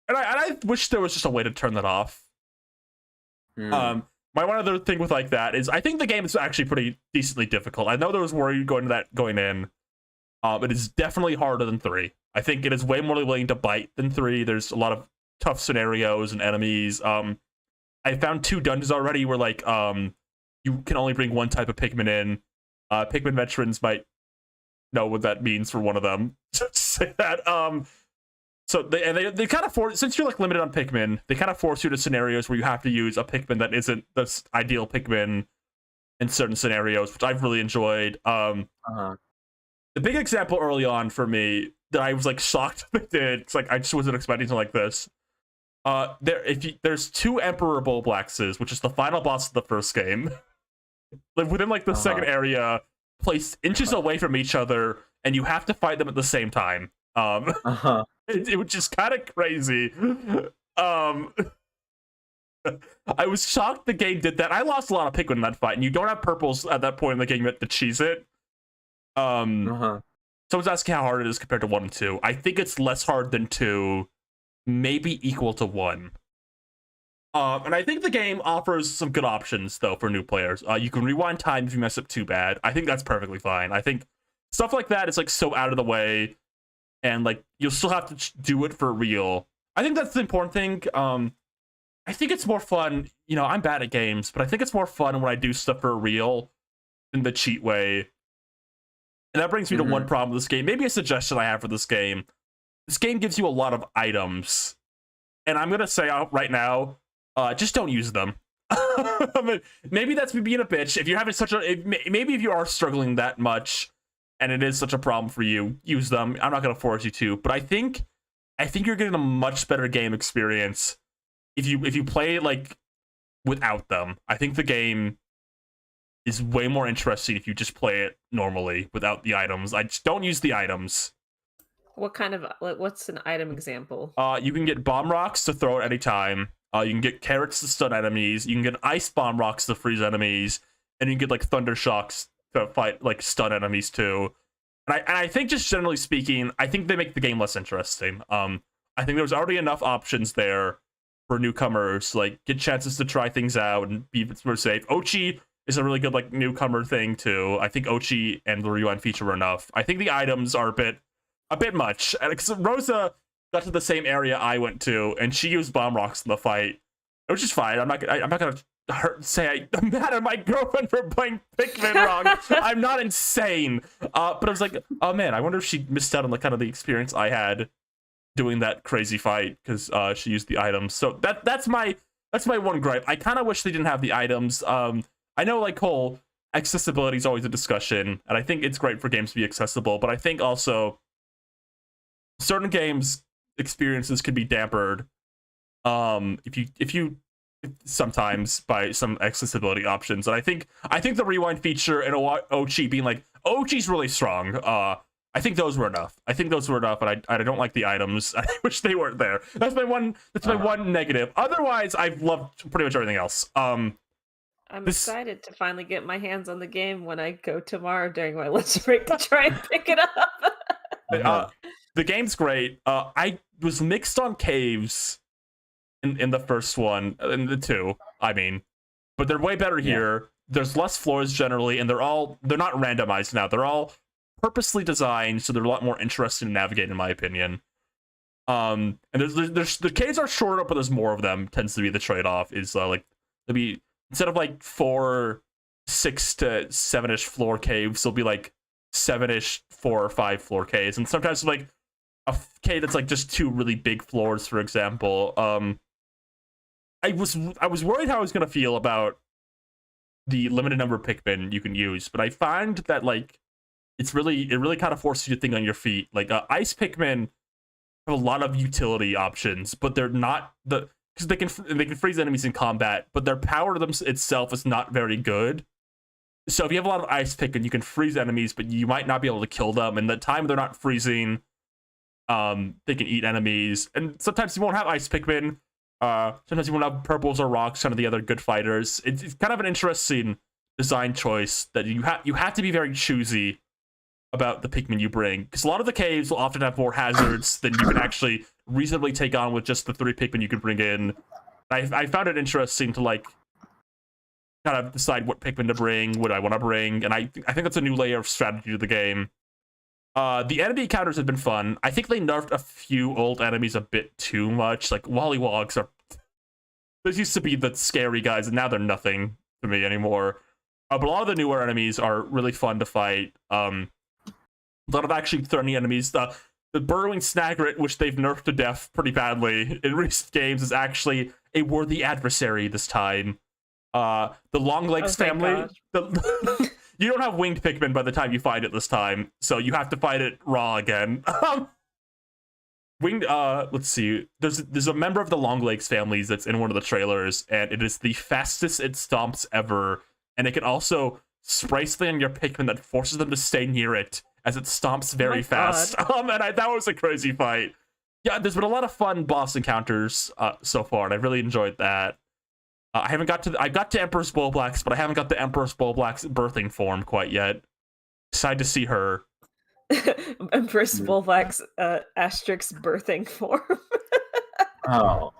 I wish there was just a way to turn that off. My one other thing with like that is I think the game is actually pretty decently difficult. I know there was worry going in. It is definitely harder than 3. I think it is way more willing to bite than 3. There's a lot of tough scenarios and enemies. I found 2 dungeons already where like you can only bring one type of Pikmin in. Pikmin veterans might know what that means for one of them. Say that. So they kind of force, since you're like limited on Pikmin, they kind of force you to scenarios where you have to use a Pikmin that isn't the ideal Pikmin in certain scenarios, which I've really enjoyed. The big example early on for me that I was like shocked they did, it's like I just wasn't expecting something like this. There's 2 Emperor Bulblaxes, which is the final boss of the first game. Live within like the second area, placed inches away from each other, and you have to fight them at the same time. It was just kind of crazy. I was shocked the game did that. I lost a lot of Pikmin in that fight, and you don't have purples at that point in the game to cheese it. Someone's asking how hard it is compared to 1 and 2. I think it's less hard than 2, maybe equal to 1. And I think the game offers some good options, though, for new players. You can rewind time if you mess up too bad. I think that's perfectly fine. I think stuff like that is like so out of the way, and like you'll still have to do it for real. I think that's the important thing. I think it's more fun. You know, I'm bad at games, but I think it's more fun when I do stuff for real than the cheat way. And that brings me to one problem with this game. Maybe a suggestion I have for this game. This game gives you a lot of items. And I'm going to say out right now, just don't use them. I mean, maybe that's me being a bitch. If you're having maybe if you are struggling that much and it is such a problem for you, use them. I'm not going to force you to. But I think you're getting a much better game experience if you play like without them. I think the game is way more interesting if you just play it normally without the items. I just don't use the items. What kind of what's an item example? You can get bomb rocks to throw at any time. You can get carrots to stun enemies. You can get ice bomb rocks to freeze enemies, and you can get like thunder shocks to fight like stun enemies too. And I think just generally speaking, I think they make the game less interesting. I think there's already enough options there for newcomers, like get chances to try things out and be more safe. Ochi is a really good like newcomer thing too. I think Ochi and the rewind feature were enough. I think the items are a bit much. Because Rosa got to the same area I went to, and she used bomb rocks in the fight, which is fine. I'm not gonna I'm mad at my girlfriend for playing Pikmin wrong. I'm not insane. But I was like, oh man, I wonder if she missed out on like kind of the experience I had doing that crazy fight because she used the items. So that's my one gripe. I kind of wish they didn't have the items. I know like whole accessibility is always a discussion, and I think it's great for games to be accessible, but I think also certain games experiences can be dampered if you sometimes by some accessibility options. And I think the rewind feature and Ochi being like Ochi's really strong. I think those were enough. And I don't like the items. I wish they weren't there. That's my one negative. Otherwise, I've loved pretty much everything else. I'm excited to finally get my hands on the game when I go tomorrow during my lunch break to try and pick it up. The game's great. I was mixed on caves in the first one, in the two, I mean. But they're way better here. There's less floors generally, and they're not randomized now. They're all purposely designed, so they're a lot more interesting to navigate, in my opinion. And there's the caves are shorter, but there's more of them. Tends to be the trade-off. Is like there'll be, instead of like 6 to 7-ish floor caves, there'll be like 7-ish 4 or 5 floor caves, and sometimes like a cave that's like just 2 really big floors, for example. I was worried how I was gonna feel about the limited number of Pikmin you can use, but I find that like it really kind of forces you to think on your feet. Like ice Pikmin have a lot of utility options, but they're not because they can freeze enemies in combat, but their power to them itself is not very good. So if you have a lot of ice Pikmin, you can freeze enemies, but you might not be able to kill them. And the time they're not freezing, they can eat enemies. And sometimes you won't have ice Pikmin. Sometimes you won't have purples or rocks, some of the other good fighters. It's kind of an interesting design choice that you have to be very choosy about the Pikmin you bring, because a lot of the caves will often have more hazards than you can actually reasonably take on with just the 3 Pikmin you can bring in. I found it interesting to like kind of decide what Pikmin to bring, what I want to bring, and I think that's a new layer of strategy to the game. The enemy encounters have been fun. I think they nerfed a few old enemies a bit too much. Like Wollywogs those used to be the scary guys, and now they're nothing to me anymore. But a lot of the newer enemies are really fun to fight. A lot of actually thorny enemies. The burrowing Snagret, which they've nerfed to death pretty badly in recent games, is actually a worthy adversary this time. The Longlegs family. You don't have winged Pikmin by the time you fight it this time, so you have to fight it raw again. Winged. Let's see. There's a member of the Longlegs families that's in one of the trailers, and it is the fastest it stomps ever, and it can also spray something on your Pikmin that forces them to stay near it as it stomps very fast. That was a crazy fight. Yeah, there's been a lot of fun boss encounters so far, and I really enjoyed that. I got to Empress Bulblax, but I haven't got the Empress Bulblax birthing form quite yet. Excited to see her. Empress Bulblax asterisk birthing form. Oh.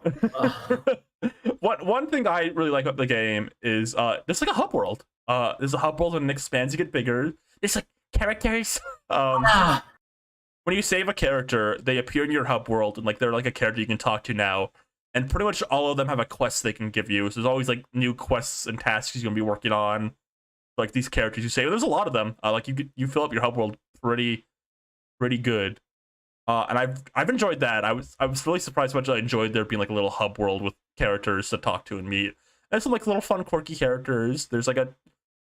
One thing I really like about the game is there's like a hub world. There's a hub world and it expands, you get bigger. There's like characters. When you save a character, they appear in your hub world, and like they're like a character you can talk to now. And pretty much all of them have a quest they can give you. So there's always like new quests and tasks you're gonna be working on. Like these characters you save. There's a lot of them. Like you fill up your hub world pretty good. And I've enjoyed that. I was really surprised how much I enjoyed there being like a little hub world with characters to talk to and meet. And some like little fun quirky characters. There's like a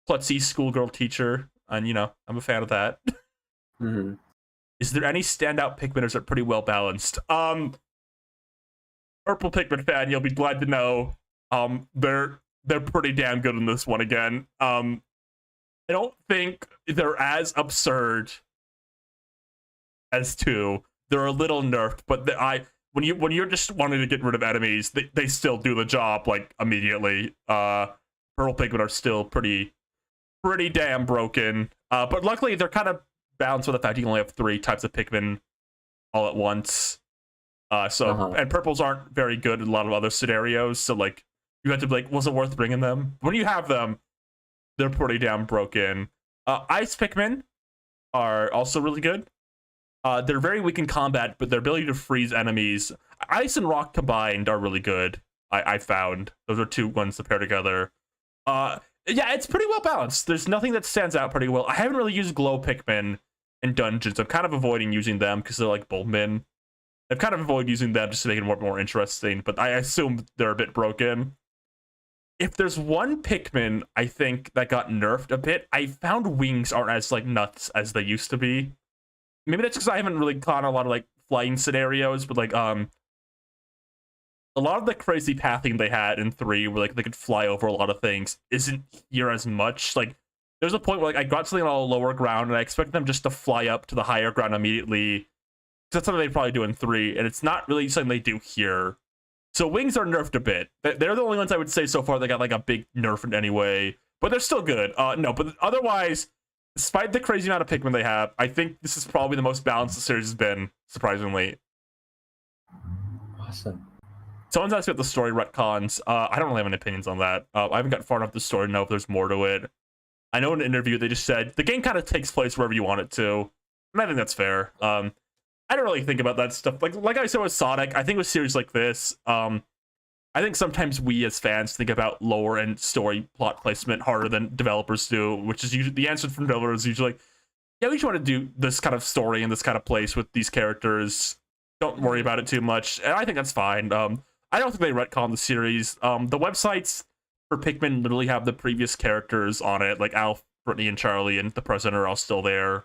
klutzy schoolgirl teacher, and you know, I'm a fan of that. Mm-hmm. Is there any standout Pikminers that are pretty well balanced? Purple Pikmin fan, you'll be glad to know they're pretty damn good in this one again. I don't think they're as absurd as 2, they're a little nerfed, but when you're just wanting to get rid of enemies, they still do the job like immediately. Purple Pikmin are still pretty damn broken. But luckily they're kind of balanced with the fact you only have 3 types of Pikmin all at once. And purples aren't very good in a lot of other scenarios, so like you have to be like, was it worth bringing them? When you have them, they're pretty damn broken. Ice Pikmin are also really good. They're very weak in combat, but their ability to freeze enemies, ice and rock combined, are really good. I found those are 2 ones to pair together. Yeah, it's pretty well balanced. There's nothing that stands out pretty well. I haven't really used glow Pikmin in dungeons. I'm kind of avoiding using them because they're like Bulbmin. I've kind of avoided using them just to make it more interesting, but I assume they're a bit broken. If there's one Pikmin I think that got nerfed a bit, I found wings aren't as like nuts as they used to be. Maybe that's because I haven't really caught a lot of like flying scenarios, but like a lot of the crazy pathing they had in 3 where like they could fly over a lot of things isn't here as much. Like there's a point where like I got something on a lower ground and I expect them just to fly up to the higher ground immediately. That's something they probably do in 3, and it's not really something they do here. So wings are nerfed a bit. They're the only ones I would say so far that got like a big nerf in any way, but they're still good. No, but otherwise, despite the crazy amount of Pikmin they have, I think this is probably the most balanced the series has been, surprisingly. Awesome. Someone's asked about the story retcons. I don't really have any opinions on that. I haven't got far enough the story to know if there's more to it. I know in an interview they just said the game kind of takes place wherever you want it to, and I think that's fair. I don't really think about that stuff. Like I said with Sonic, I think with series like this, I think sometimes we as fans think about lore and story plot placement harder than developers do, which is usually the answer from developers is usually like, yeah, we just want to do this kind of story and this kind of place with these characters. Don't worry about it too much, and I think that's fine. I don't think they retcon the series. The websites for Pikmin literally have the previous characters on it, like Alf, Brittany, and Charlie, and the present are all still there.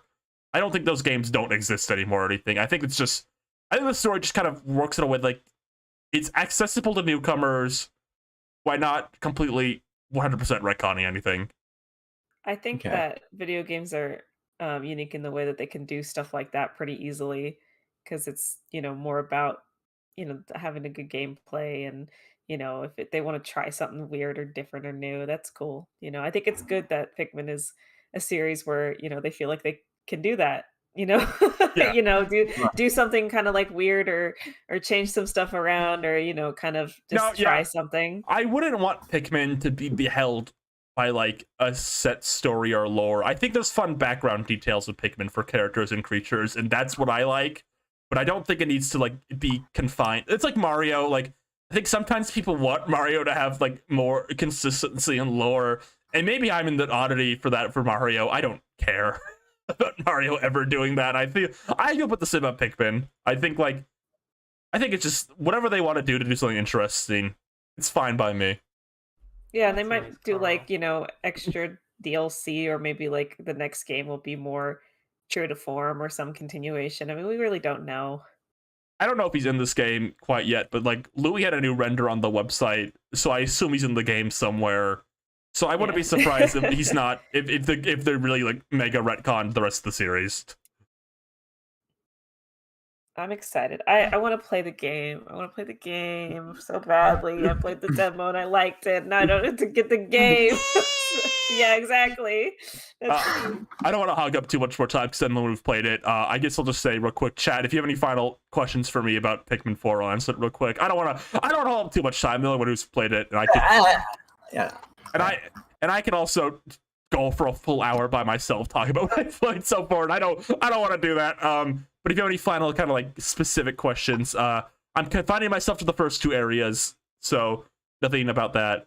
I don't think those games don't exist anymore or anything. I think the story just kind of works in a way like it's accessible to newcomers. Why not completely 100% retconning anything? I think that video games are unique in the way that they can do stuff like that pretty easily because it's, more about, having a good gameplay and, if they want to try something weird or different or new, that's cool. I think it's good that Pikmin is a series where, they feel like they can do that, Yeah. do something kind of like weird or change some stuff around or, kind of just try something. I wouldn't want Pikmin to be beheld by like a set story or lore. I think there's fun background details with Pikmin for characters and creatures, and that's what I like. But I don't think it needs to like be confined. It's like Mario. Like I think sometimes people want Mario to have like more consistency and lore, and maybe I'm in the oddity for that for Mario. I don't care about Mario ever doing that. I feel put the same about Pikmin. I think it's just whatever they want to do something interesting. It's fine by me. Yeah, and they might do like, extra DLC or maybe like the next game will be more true to form or some continuation. I mean, we really don't know. I don't know if he's in this game quite yet, but like Louis had a new render on the website, so I assume he's in the game somewhere. So I wouldn't be surprised if he's not, if they're really like mega retcon the rest of the series. I'm excited. I want to play the game. I want to play the game so badly. I played the demo and I liked it. Now I don't have to get the game. Yeah, exactly. I don't want to hog up too much more time because then when we've played it, I guess I'll just say real quick, chat, if you have any final questions for me about Pikmin 4, I'll answer it real quick. I don't want to hold up too much time. I'm the only one who's played it, and I can, and I can also go for a full hour by myself talking about what I've played so far, and I don't want to do that. But if you have any final kind of like specific questions, I'm confining myself to the first 2 areas, so nothing about that.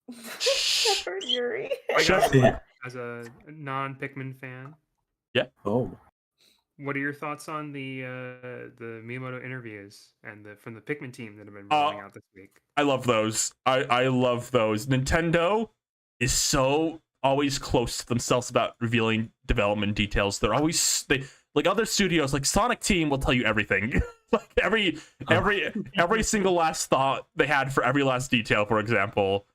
Pepper Yuri. As a non-Pikmin fan, Yeah. Oh. what are your thoughts on the Miyamoto interviews and from the Pikmin team that have been rolling out this week? I love those. I love those. Nintendo is so always close to themselves about revealing development details. They like other studios, like Sonic Team will tell you everything. Like every single last thought they had for every last detail, for example.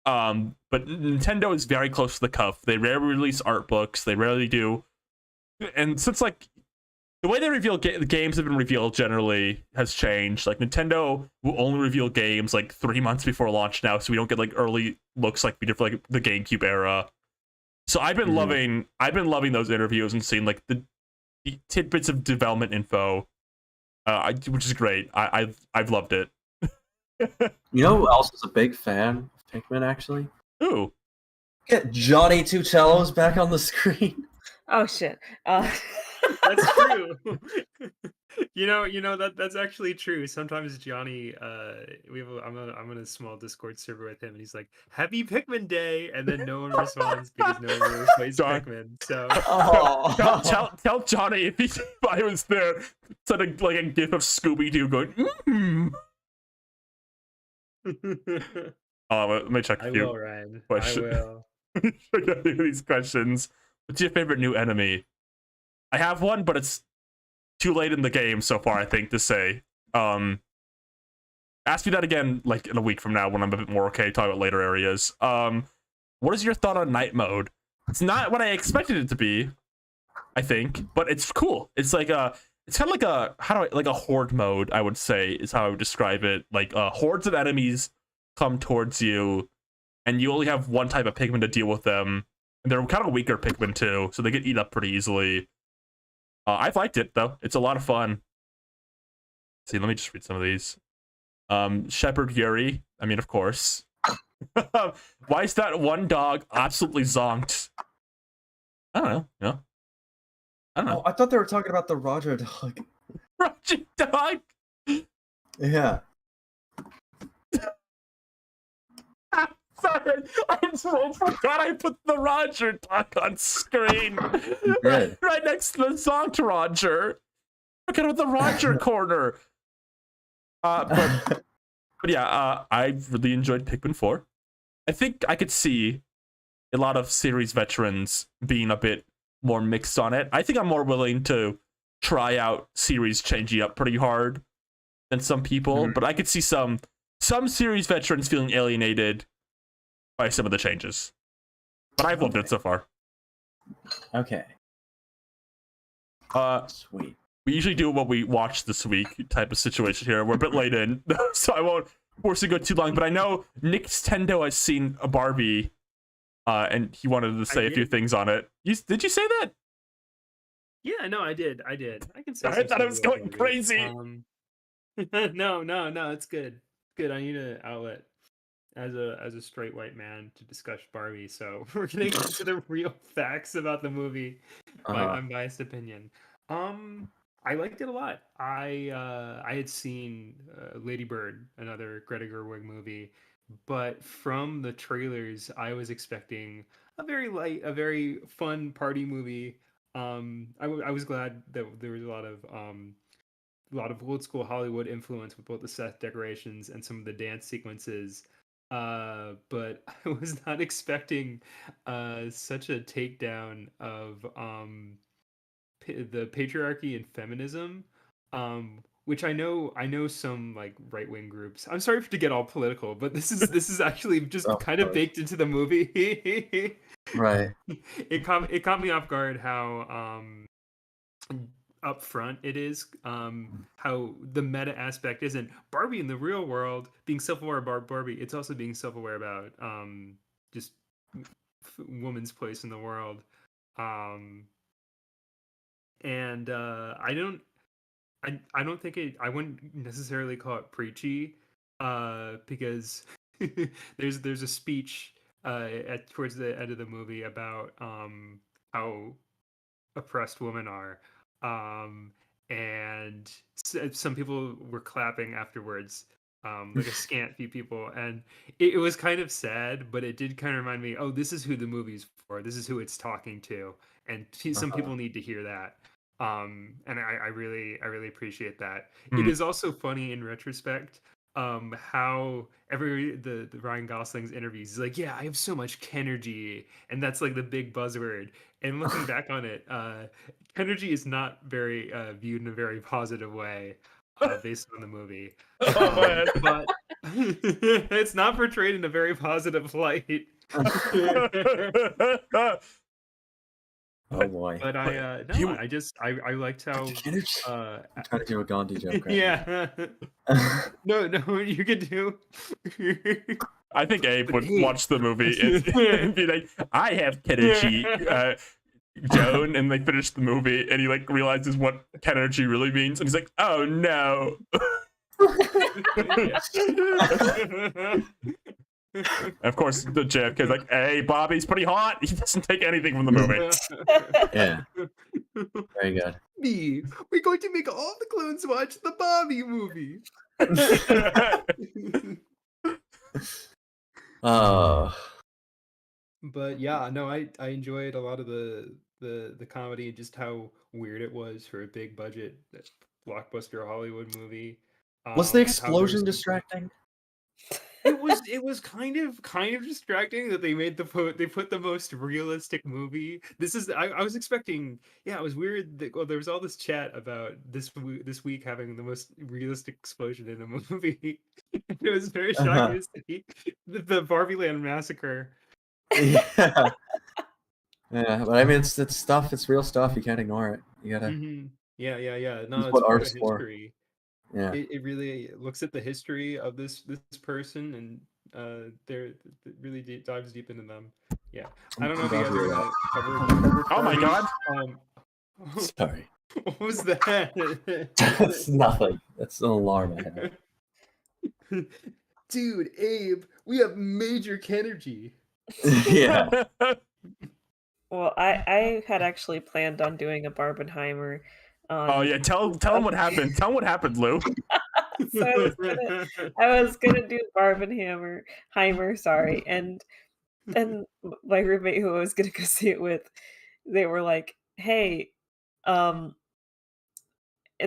But Nintendo is very close to the cuff. They rarely release art books. They rarely do. And since like the way they reveal games have been revealed generally has changed. Like Nintendo will only reveal games like 3 months before launch now, so we don't get like early looks like we did for like the GameCube era. So I've been loving those interviews and seeing like the tidbits of development info, which is great. I've loved it. You know who else is a big fan of Pikmin, actually? Ooh. Get Johnny Two Cellos back on the screen. Oh shit. That's true. That's actually true. Sometimes Johnny, I'm on a small Discord server with him, and he's like, "Happy Pikmin Day," and then no one responds because no one really plays Pikmin. So tell Johnny if I was there, send a gif of Scooby Doo going. Let me check a few. I will, Ryan. Questions. I will. These questions. What's your favorite new enemy? I have one, but it's too late in the game so far, I think, to say. Ask me that again, like, in a week from now when I'm a bit more okay talking about later areas. What is your thought on night mode? It's not what I expected it to be, I think, but it's cool. It's like it's kind of like a horde mode, I would say, is how I would describe it. Like, hordes of enemies come towards you, and you only have one type of Pikmin to deal with them. And they're kind of weaker Pikmin, too, so they get eat up pretty easily. I've liked it, though. It's a lot of fun. Let's see, let me just read some of these. Shepherd Yuri. I mean, of course. Why is that one dog absolutely zonked? I don't know. No. I don't know. Oh, I thought they were talking about the Roger dog. Roger dog? Yeah. Sorry, I forgot I put the Roger dog on screen. Right next to the zonked Roger. Look at the Roger corner. But yeah, I really enjoyed Pikmin 4. I think I could see a lot of series veterans being a bit more mixed on it. I think I'm more willing to try out series changing up pretty hard than some people, but I could see some series veterans feeling alienated by some of the changes. But I've loved it so far. Okay. Sweet. We usually do what we watched this week type of situation here. We're a bit late in, so I won't force it to go too long. But I know Nintendo has seen a Barbie, and he wanted to say a few things on it. Did you say that? Yeah, no, I did. I can say. I thought I was going crazy. No, it's good. Good. I need an outlet as a straight white man to discuss Barbie. So we're gonna get to the real facts about the movie. My unbiased opinion. I liked it a lot. I had seen Lady Bird, another Greta Gerwig movie, but from the trailers, I was expecting a very light, a very fun party movie. I was glad that there was a lot of old school Hollywood influence with both the set decorations and some of the dance sequences. But I was not expecting such a takedown of the patriarchy and feminism, which I know some like right wing groups. I'm sorry to get all political, but this is actually just kind of baked into the movie. Right. It caught me off guard how upfront it is. How the meta aspect isn't Barbie in the real world being self-aware about Barbie. It's also being self-aware about just woman's place in the world. And I don't think I wouldn't necessarily call it preachy, because there's a speech towards the end of the movie about how oppressed women are, and some people were clapping afterwards, like a scant few people, and it was kind of sad, but it did kind of remind me, oh, this is who the movie's for. This is who it's talking to, and some people need to hear that. And I really appreciate that. It is also funny in retrospect, how the Ryan Gosling's interviews, he's like, yeah, I have so much Kenergy, and that's like the big buzzword. And looking back on it, Kenergy is not very viewed in a very positive way, based on the movie. But it's not portrayed in a very positive light. Oh boy. But I You- no, I liked how I'm trying to do a Gandhi joke. Right yeah. No, you could do. I think Abe would Hey. watch the movie and be like, "I have Kenichi, Joan," and they finish the movie, and he like realizes what Kenichi really means, and he's like, "Oh no." Of course, the JFK is like, "Hey, Bobby's pretty hot. He doesn't take anything from the movie." Yeah. Very good. Me, we're going to make all the clones watch the Bobby movie. Oh. But yeah, no, I enjoyed a lot of the comedy and just how weird it was for a big budget blockbuster Hollywood movie. Was the How explosion there's- distracting? It was kind of distracting that they put the most realistic movie. This is I was expecting, yeah, it was weird that, well, there was all this chat about this week having the most realistic explosion in a movie. It was very shocking to see the Barbie Land massacre. Yeah. Yeah, but I mean, it's stuff. It's real stuff. You can't ignore it. You gotta. Mhm. Yeah. No, It's it's what part art of is for. history. Yeah. It really looks at the history of this person, and it really dives deep into them. Yeah, I don't know if you I'm guys glad are to gonna cover Oh my Barbie. god. Sorry. What was that? That's nothing. That's an alarm I had. Dude, Abe, we have major Kenergy. Yeah. Well, I had actually planned on doing a Barbenheimer. Oh yeah, tell him what happened. Tell him what happened, Lou. So I was gonna do Heimer, sorry, and my roommate who I was gonna go see it with, they were like, "Hey, at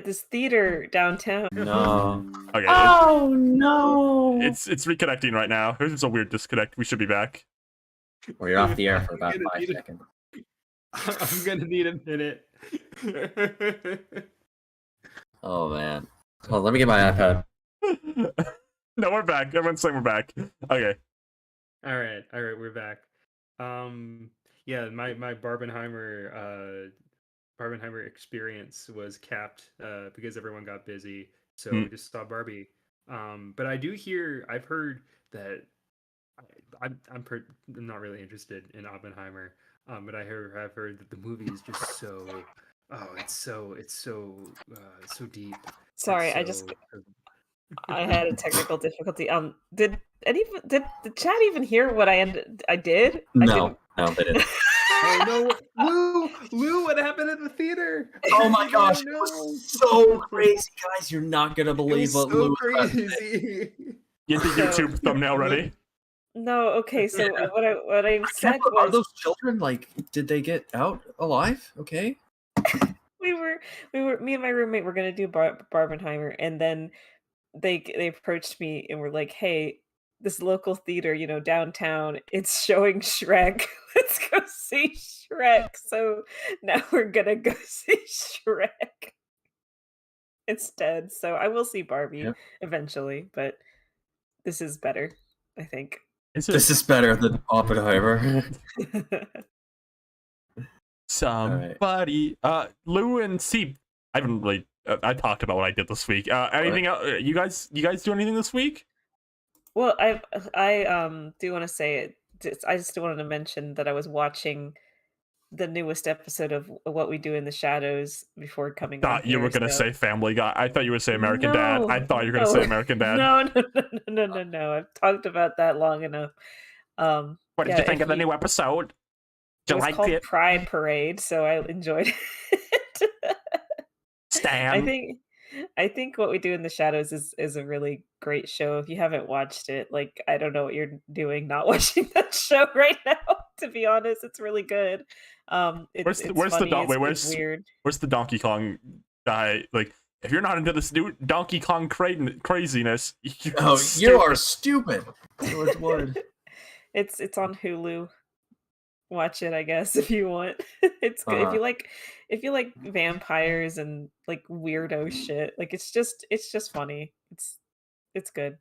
this theater downtown." No. Okay, Oh no. it's reconnecting right now. There's a weird disconnect. We should be back. Well, you're off the air for about I'm gonna 5 need it. seconds. I'm gonna need a minute. Oh man. Hold on, let me get my iPad. No, we're back. Everyone's saying we're back. Okay. All right, we're back. Yeah, my Barbenheimer experience was capped because everyone got busy, so we just saw Barbie. But I've heard that I'm not really interested in Oppenheimer. But I've heard that the movie is just so it's so deep. Sorry, I had a technical difficulty. Did the chat even hear what I did? No, they didn't. Oh no, Lou, what happened at the theater? Oh my gosh, no. it was so crazy, guys! You're not gonna believe what so Lou. crazy. Get the YouTube thumbnail ready. No, okay. So what I said Are was those children like? Did they get out alive? Okay. we were me and my roommate were gonna do Barbenheimer, and then they approached me and were like, "Hey, this local theater, downtown, it's showing Shrek. Let's go see Shrek." So now we're gonna go see Shrek instead. So I will see Barbie Yep. eventually, but this is better, I think. This is better than Oppenheimer. Somebody, Lou and C. I haven't really. I talked about what I did this week. Anything else? You guys do anything this week? Well, I do want to say it. I just wanted to mention that I was watching the newest episode of What We Do in the Shadows before coming on Thought you here, were gonna so- say Family Guy. I thought you would say American Dad. I thought you were gonna no. say American Dad. No. I've talked about that long enough. What did you think of the new episode? It Did you was like called it? Pride Parade, so I enjoyed it. Stan. I think What We Do in the Shadows is a really great show. If you haven't watched it, like, I don't know what you're doing not watching that show right now. To be honest, it's really good. It's Where's funny, where's weird. Where's the Donkey Kong guy? Like, if you're not into this new Donkey Kong craziness, you are stupid. George Ward. It's on Hulu. Watch it, I guess, if you want. It's good. If you like vampires and like weirdo shit, like it's just funny. It's good.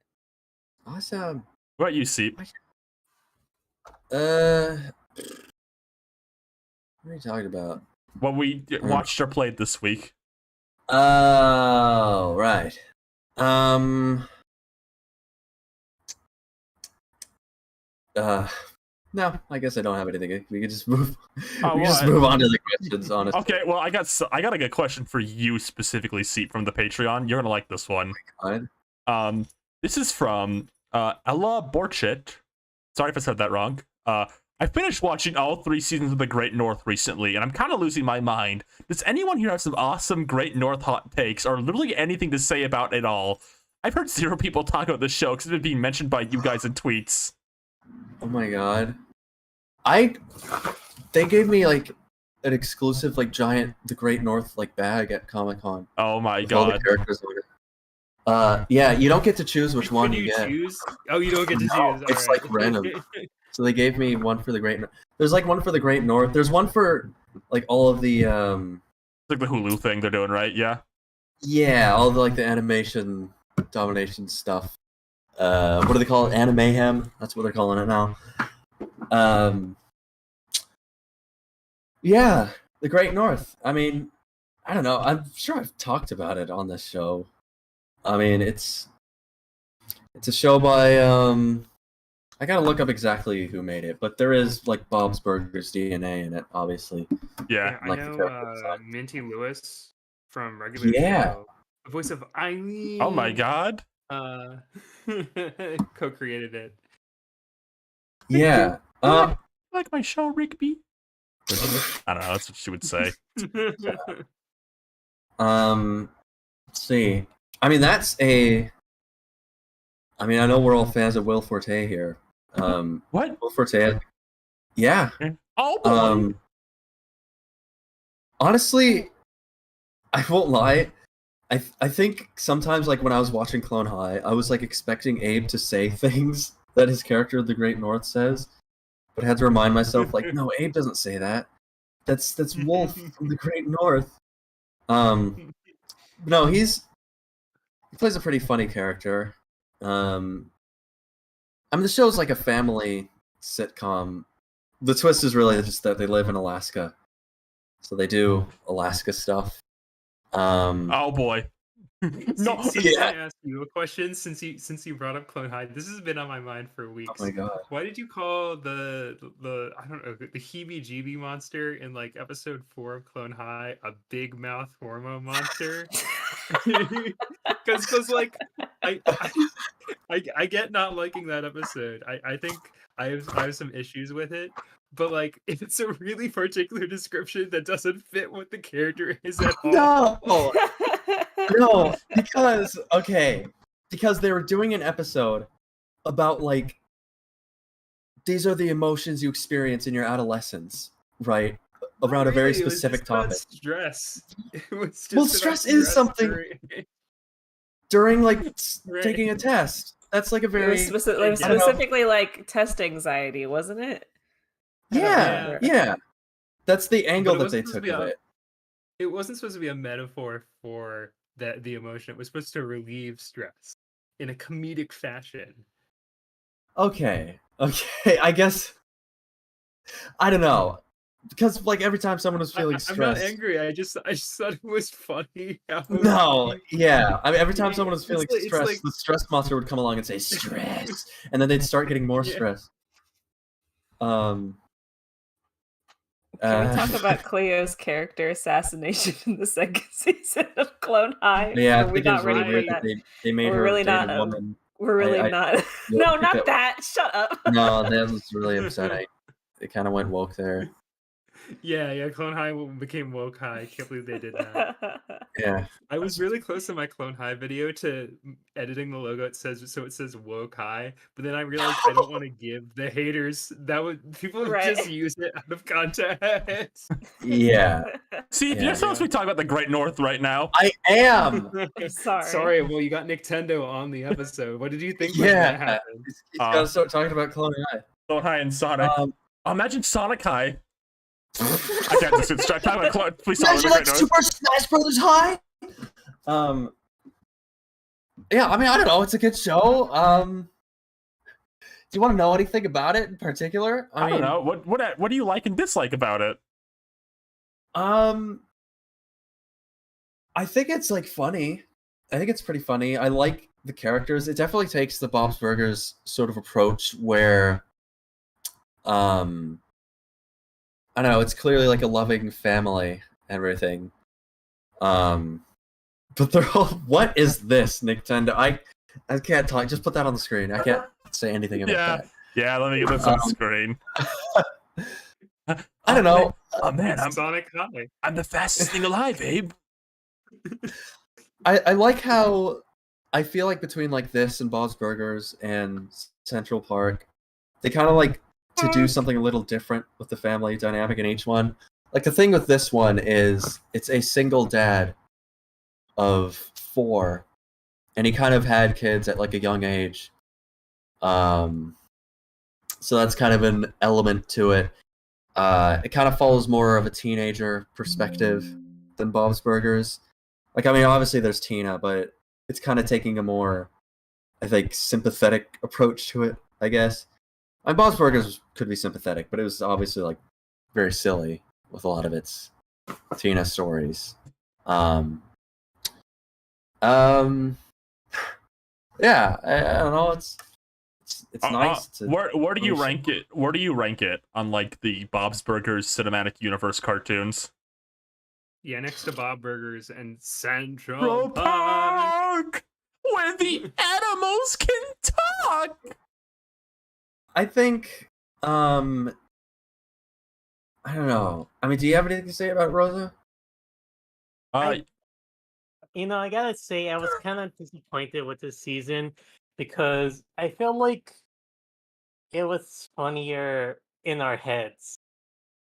Awesome. What you see? What are you talking about? What we watched or played this week. Oh, right. No, I guess I don't have anything. We could just move. Oh, we can just what? move on to the questions. Honestly. Okay, well, I got a good question for you specifically, Seat, from the Patreon. You're gonna like this one. Fine. This is from Ella Borchit. Sorry if I said that wrong. I finished watching all 3 seasons of The Great North recently, and I'm kind of losing my mind. Does anyone here have some awesome Great North hot takes, or literally anything to say about it all? I've heard 0 people talk about this show because it's been being mentioned by you guys in tweets. Oh my god. They gave me like an exclusive like giant The Great North like bag at Comic-Con. Oh my with all the god. characters on it. Yeah, you don't get to choose which one Can you you get. choose? Oh, you don't get to No, choose. it's Alright. like random. So they gave me one for the Great North. There's like one for the Great North. There's one for like all of the It's like the Hulu thing they're doing, right? Yeah. yeah, all the like the animation domination stuff. What do they call it? Animayhem. That's what they're calling it now. Yeah, the Great North. I mean, I don't know. I'm sure I've talked about it on this show. I mean, it's a show by I gotta look up exactly who made it, but there is like Bob's Burgers DNA in it, obviously. Yeah. I like the know character design. Minty Lewis from regular Yeah. show. The voice of Eileen. Oh my god. Co-created it. Yeah. Like my show, Rigby? I don't know, that's what she would say. Let's see. I mean, I mean, I know we're all fans of Will Forte here. What? Will Forte. Yeah. Oh boy. Honestly, I won't lie. I think sometimes, like when I was watching Clone High, I was like expecting Abe to say things that his character, the Great North, says, but I had to remind myself, like, no, Abe doesn't say that. That's Wolf from the Great North. No, he plays a pretty funny character. I mean, the show's like a family sitcom. The twist is really just that they live in Alaska, so they do Alaska stuff. Oh boy. No. See, Yeah. I ask you a question since you brought up Clone High. This has been on my mind for weeks. Oh my god. Why did you call the I don't know, the heebie-jeebie monster in like episode 4 of Clone High a big mouth hormone monster? Because like I get not liking that episode. I think I have some issues with it. But like, if it's a really particular description that doesn't fit what the character is at all. No, no, because they were doing an episode about like these are the emotions you experience in your adolescence, right? Around a very Really, it was specific just about topic. Stress. It was just Well, about stress is something during like Right. taking a test. That's like a It very was, it was I don't know. specifically like test anxiety, wasn't it? I don't yeah, remember. yeah. That's the angle But it that they wasn't supposed took to be of a- it. It wasn't supposed to be a metaphor for the emotion. It was supposed to relieve stress in a comedic fashion. Okay, I guess I don't know. Because like every time someone was feeling I'm stressed. not angry. I just thought it was funny. how- No, yeah. I mean, every time someone was feeling It's stressed, like- the stress monster would come along and say stress, and then they'd start getting more Yeah. stress. Can we talk about Cleo's character assassination in the second season of Clone High? Yeah, I Are we think it not was really ready for weird that? that they made We're her really date not, a woman. We're really I- not. Yeah, No, I not think that. Shut up. No, that was really upsetting. It kind of went woke there. Yeah. Clone High became Woke High. I can't believe they did that. Yeah. I was really close in my Clone High video to editing the logo. It says Woke High, but then I realized I don't want to give the haters people Right. just use it out of context. Yeah. See, if Yeah, you're supposed to be talking about the Great North right now. I am. I'm sorry. Sorry. Well, you got Nintendo on the episode. What did you think? was Yeah. gonna happen? He's got to start talking about Clone High. Clone High and Sonic. Imagine Sonic High. I can't just start talking about Clone. Please tell me the Imagine like Great North. Super Smash Brothers High. Yeah, I mean, I don't know. It's a good show. Do you want to know anything about it in particular? I don't know. What do you like and dislike about it? I think it's like funny. I think it's pretty funny. I like the characters. It definitely takes the Bob's Burgers sort of approach where I don't know, it's clearly like a loving family and everything. But they're all, what is this, Nintendo? I can't talk. Just put that on the screen. I can't say anything about that. Yeah, let me get this on screen. I don't know. Oh man, Sonic High. I'm the fastest thing alive, Abe. I like how I feel like between like this and Bob's Burgers and Central Park, they kind of like to do something a little different with the family dynamic in each one. Like the thing with this one is it's a single dad of 4, and he kind of had kids at like a young age. So that's kind of an element to it. It kind of follows more of a teenager perspective than Bob's Burgers. Like, I mean, obviously there's Tina, but it's kind of taking a more, I think, sympathetic approach to it, I guess. And Bob's Burgers could be sympathetic, but it was obviously, like, very silly with a lot of its Tina stories. Yeah, I don't know, it's nice to... Where do you rank it? Where do you rank it on, like, the Bob's Burgers Cinematic Universe cartoons? Yeah, next to Bob Burgers and Central Park, Park, where the animals can talk. I think, I don't know. I mean, do you have anything to say about Rosa? I gotta say, I was kind of disappointed with this season because I feel like it was funnier in our heads.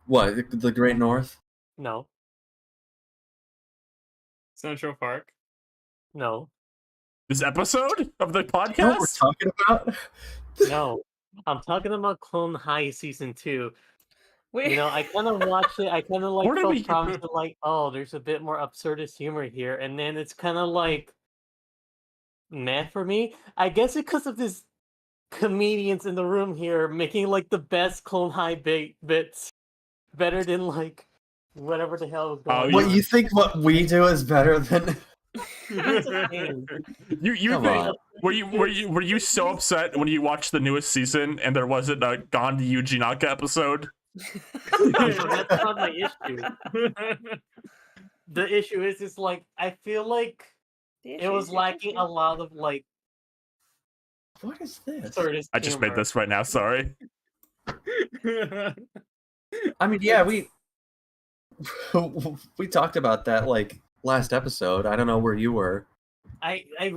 What, the Great North? No, Central Park. no, This episode of the You know what we're podcast? talking about? no. I'm talking about Clone High season 2. Wait. You know, I kind of watched it. I kind of like Where did felt we- promised to like, oh, there's a bit more absurdist humor here, and then it's kind of like meh for me. I guess because of this comedians in the room here making like the best Clone High bits better than like whatever the hell is going on. What, you think what we do is better than... That's the thing. You Come think on. were you so upset when you watched the newest season and there wasn't a Gandhi Yuji Naka episode? That's not my issue. The issue is, it's like I feel like it was lacking a lot of like What is this? absurdist I just made humor. this right now. Sorry. I mean, yeah, we talked about that like last episode. I don't know where you were. We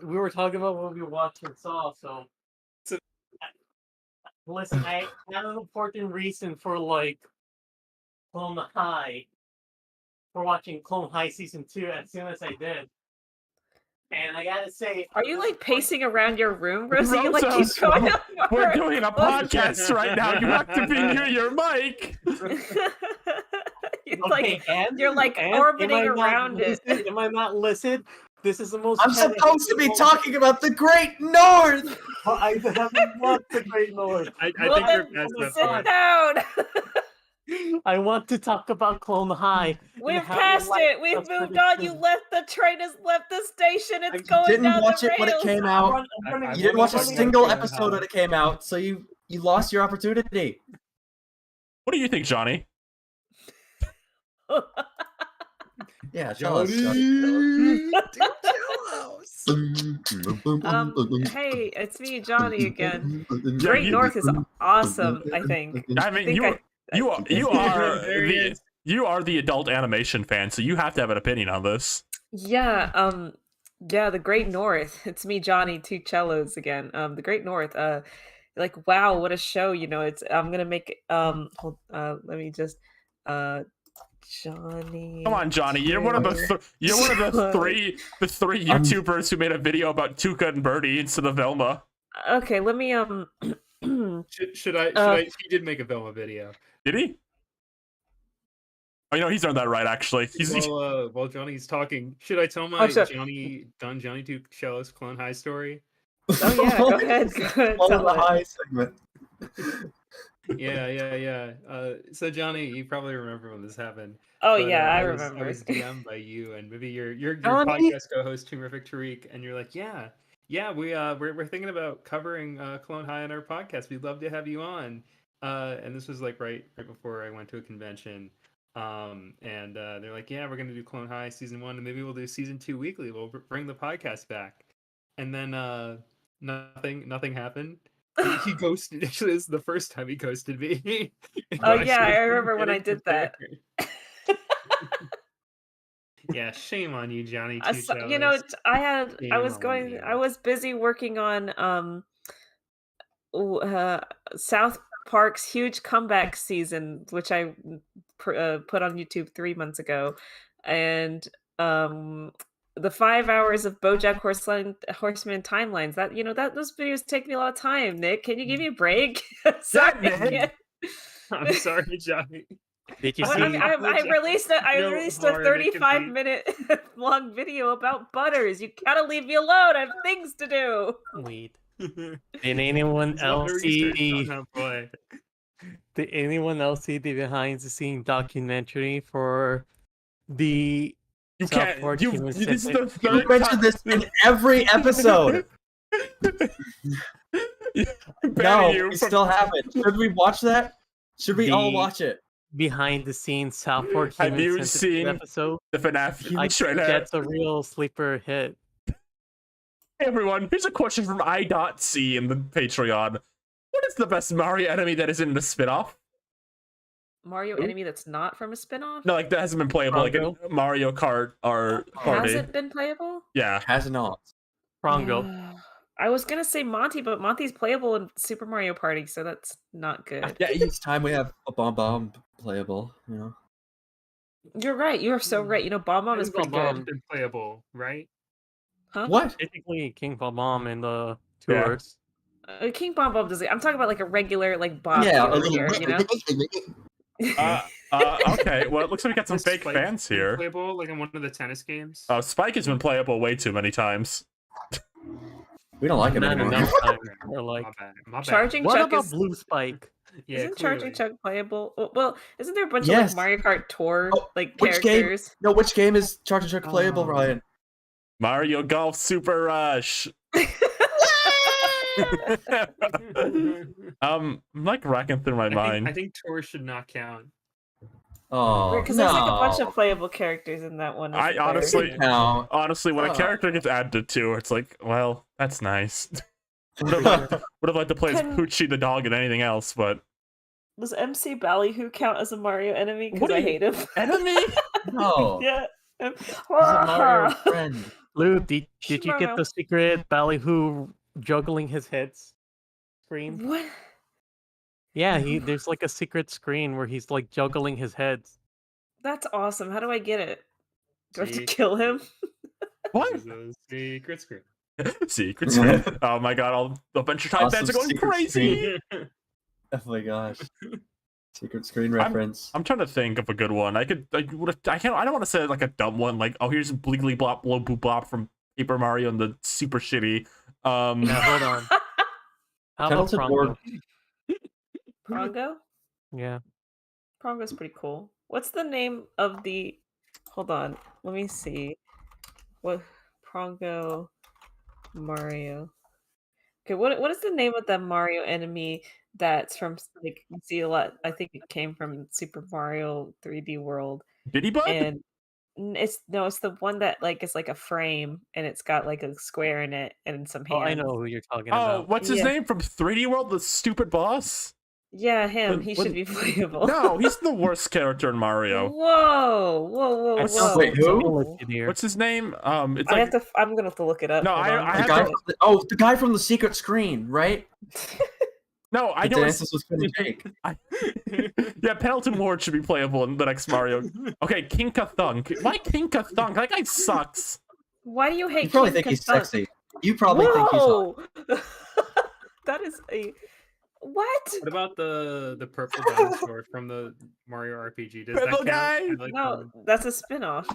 were talking about what we watched and saw, so listen, I had an important reason for like Clone High, for watching Clone High season 2 as soon as I did. And I gotta say, Are you like pacing around your room, Rosie? You like keep Rosa, going up We're more. doing a podcast right now. You have to be near your mic. You're okay, like and you're like and orbiting am I not around it. lucid? Am I not lucid? This is the most. I'm kind of supposed to be hateful- talking about the Great North! Well, I haven't watched the Great North. I Well, think we're then past that sit point. down. I want to talk about Clone High. We've how passed like it. We've moved on. You left the train. Has left the station. It's going Didn't down watch the it when it rails. came out. I You didn't watch a wanna single know episode how- when it came out, so you lost your opportunity. What do you think, Johnny? Yeah, tell us. Johnny. Hey, it's me, Johnny again. Yeah, Great you- North is awesome. I think. I mean, think you There he is. you are the adult animation fan, so you have to have an opinion on this. Yeah, yeah, the Great North. It's me, Johnny, two cellos again. The Great North. Like wow, what a show! You know, it's. I'm gonna make. Hold. Let me just. Johnny. Come on, Johnny. You're one of the you're one of the three YouTubers who made a video about Tuca and Birdie instead of Velma. Okay, let me Should I? He did make a Velma video. Did he? Oh, you know, he's done that right. Actually, he's While Johnny's talking, should I tell my sorry. Johnny Two Shellos Clone High story? Oh yeah, go ahead. Go ahead. Follow Tell the it. high segment. Yeah. So Johnny, you probably remember when this happened. Oh But, yeah, I I remember. was DM'd by you and maybe your Johnny? podcast co-host Terrific Tariq, and you're like, yeah, we're thinking about covering Clone High on our podcast. We'd love to have you on. And this was like right before I went to a convention. And they're like, yeah, we're gonna do Clone High season 1, and maybe we'll do season 2 weekly. We'll bring the podcast back. And then nothing happened. He ghosted. Actually, this is the first time he ghosted me. Oh yeah, I remember when I did that. Yeah, shame on you, Johnny. You know, I Shame on you. was busy working on South Park's huge comeback season, which I put on YouTube 3 months ago, and the 5 hours of BoJack Horseman timelines. That that those videos take me a lot of time. Nick, can you give me a break? Sorry, Nick. I'm sorry, Johnny. Did you Well, see? I released a hard it can 35-minute long video about Butters. You gotta leave me alone. I have things to do. Wait. Did anyone There's a lot of else research see? on that boy. Did anyone else see the behind-the-scenes documentary for the You South can't. Park You. Human This is the Centipede? You third mention time. this in every episode. I'm banning No, you we from- still haven't. Should we watch that? Should we all The- watch it? Behind-the-scenes South Park Have Human you Centipede seen episode? the FNAF I trailer. think that's a real sleeper hit. Hey everyone, here's a question from I.C in the Patreon. What is the best Mario enemy that isn't in a spin-off? Mario enemy that's not from a spin-off? No, like that hasn't been playable, like in Prongo? Mario Kart or Party. Has it been playable? Yeah. Has not. Prongo. I was gonna say Monty, but Monty's playable in Super Mario Party, so that's not good. Yeah, each time we have a bomb playable, you know. You're right. You are so right. You know, Bomb Bomb is pretty Bomb good. Been playable, right? Huh? What? Basically, King Bomb in the Yeah. tours. King Bomb Bomb does it. I'm talking about like a regular like boss Yeah, a over little. here, you know? Okay, well, it looks like we got some Has fake Spike fans been here. Playable like in one of the tennis games. Oh, Spike has been playable way too many times. We don't like him Not anymore. enough time. Or like, My bad. Charging what Chuck about is Blue Spike? Yeah, isn't clearly. Charging Chuck playable? Well, isn't there a bunch of Yes. like Mario Kart Tour Oh, like which game? characters? No, which game is Charger Chuck playable, Oh. Ryan? Mario Golf Super Rush. I'm like racking through my mind. I think Tour should not count. Oh, Because there's like a bunch no. of playable characters in that one. I isn't there? honestly- No. Honestly, when a Oh. character gets added to, it's like, well, that's nice. would have liked to play as Can- Poochie the dog and anything else, but Does MC Ballyhoo count as a Mario enemy? What Because do I you- hate him. enemy. No. Yeah. He's a Mario friend. Lou, did you get Shimano. the secret Ballyhoo juggling his heads screen? What? Yeah, there's like a secret screen where he's like juggling his heads. That's awesome. How do I get it? Do I have to See? kill him? What? There's a secret screen. Secret screen. Oh my god, all the Adventure Time fans are Awesome going secret crazy. Oh my gosh. Secret screen reference. I'm trying to think of a good one. I don't want to say like a dumb one, like, oh, here's Bleegly Blop Blow Boop Bop from Paper Mario and the super shitty. Now hold on. How about Pendleton Prongo? Ward. Prongo? Yeah. Prongo's pretty cool. What's the name of the? Hold on. Let me see. What Prongo Mario? Okay, what is the name of the Mario enemy that's from like you see a lot? I think it came from Super Mario 3D World, Diddy Bug? and it's the one that like is like a frame and it's got like a square in it and some Oh, hands. I know who you're talking Oh, about. what's his Yeah. name from 3D World? The stupid boss? Yeah, him. What- He what- should be playable. No, he's the worst character in Mario. Whoa! What's- Whoa! Wait, who? I'll let you hear. What's his name? It's I like have to. I'm gonna have to look it up. No, Hold I on. have The guy, to- the guy from the secret screen, right? no, I The know. dances with Finn and Jake. Yeah, Pendleton Ward should be playable in the next Mario. Okay, Kinka Thunk. Why Kinka Thunk? That guy sucks. Why do you hate? You probably King think he's Kassan? sexy. You probably think he's hot. Whoa! That is a what? What about the purple dinosaur from the Mario RPG? Does Purple that count? guy? I like No, them. that's a spin-off.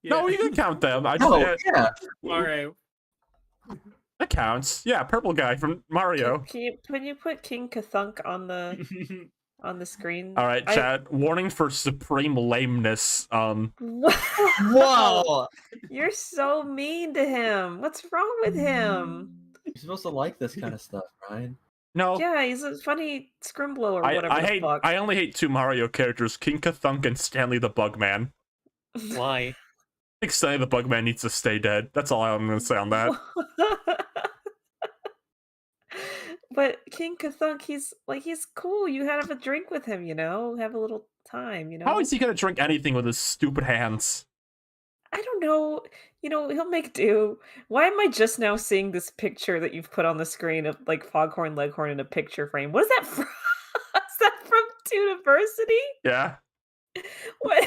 No, Yeah. you can count them. I No, just, yeah. All right. That counts. Yeah, purple guy from Mario. Can you put King Kathunk on the screen? All right, Chad. Warning for supreme lameness. Whoa! You're so mean to him. What's wrong with him? You're supposed to like this kind of stuff, Ryan. No. Yeah, he's a funny scrimblow or whatever the fuck. I only hate 2 Mario characters: King Kathunk and Stanley the Bugman. Why? I think Stanley the Bugman needs to stay dead. That's all I'm gonna say on that. But King Kathunk, he's cool. You have a drink with him, have a little time, How is he gonna drink anything with his stupid hands? I don't know. He'll make do. Why am I just now seeing this picture that you've put on the screen of like Foghorn Leghorn in a picture frame? What is that from? Is that from Tuniversity? Yeah. What?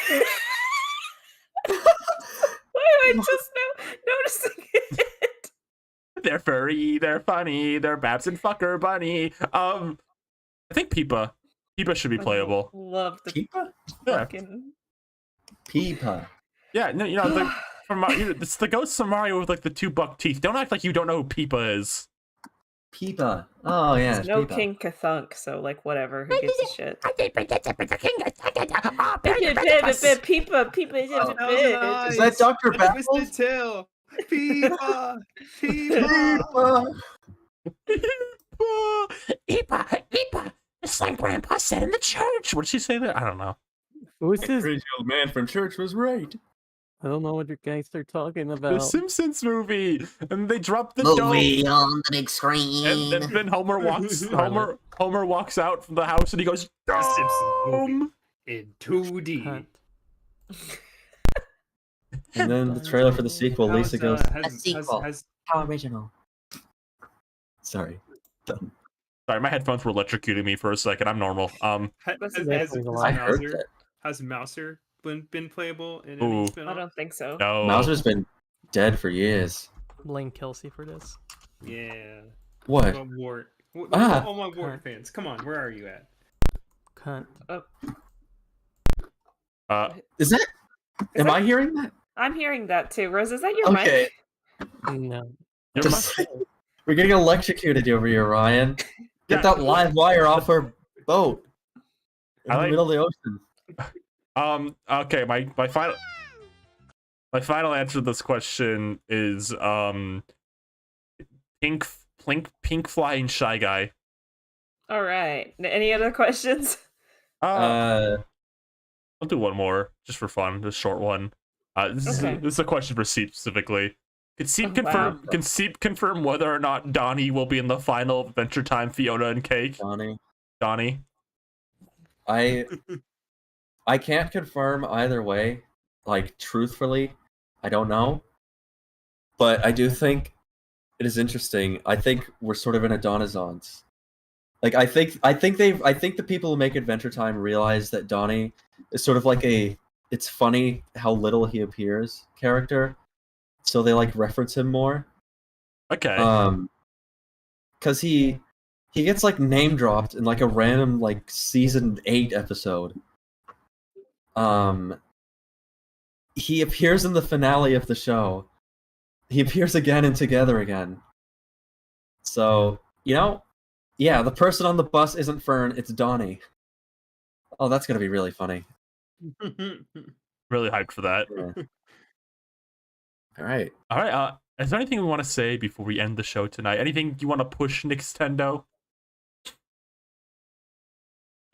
Why am I just now noticing it? They're furry, they're funny, they're Babs and Fucker Bunny. I think Peepa. Peepa should be playable. Love the Peepa? Yeah. fucking. Peepa. Yeah, no, it's the ghost of Mario with like the 2 buck teeth. Don't act like you don't know who Peepa is. Peepa. Oh yeah. There's no Peepa. King Kathunk, so like whatever. Who gives a shit? Peepa is a bitch. Is that Dr. Baffles? Twisted tail. Peepa. Peepa. Peepa. It's like Grandpa said in the church. What did she say there? I don't know. Who's this? Crazy old man from church was right. I don't know what you guys are talking The about. Simpsons movie, and they dropped the Movie dome. on the big screen. And then Homer walks out from the house, and he goes, The Simpsons movie. "Dome." In 2D. Cunt. And then the trailer for the sequel, How's, Lisa goes, A sequel. How original. sorry. Dumb. Sorry, my headphones were electrocuting me for a second. I'm normal. I heard that. Has Mouser been playable in Ooh. any I spin-off? don't think so. No. Mouser's been dead for years. Blame Kelsey for this. Yeah. What? All Wart. Ah. All my Wart fans, come on, where are you at? Cunt. Is that? Am I hearing that? I'm hearing that too. Rose, is that your Okay. mic? No. You're Just- we're getting electrocuted over here, Ryan. Yeah. Get that live wire off our boat in I the like- middle of the ocean. Okay, my final answer to this question is pink flying Shy Guy. All right. Any other questions? I'll do one more just for fun, this short one. This Okay. is a question for Seep specifically. Can Seep Oh, wow. confirm whether or not Donnie will be in the final of Adventure Time Fiona and Cake? Donnie. I can't confirm either way. Like, truthfully, I don't know. But I do think it is interesting. I think we're sort of in a Donazance. Like, I think the people who make Adventure Time realize that Donnie is sort of like it's funny how little he appears character. So they like reference him more. Okay. Cause he gets like name dropped in like a random like season 8 episode. He appears in the finale of the show. He appears again and Together Again. So, yeah, the person on the bus isn't Fern, it's Donnie. Oh, that's gonna be really funny. Really hyped for that. Yeah. All right. All right. Is there anything we want to say before we end the show tonight? Anything you want to push Nintendo?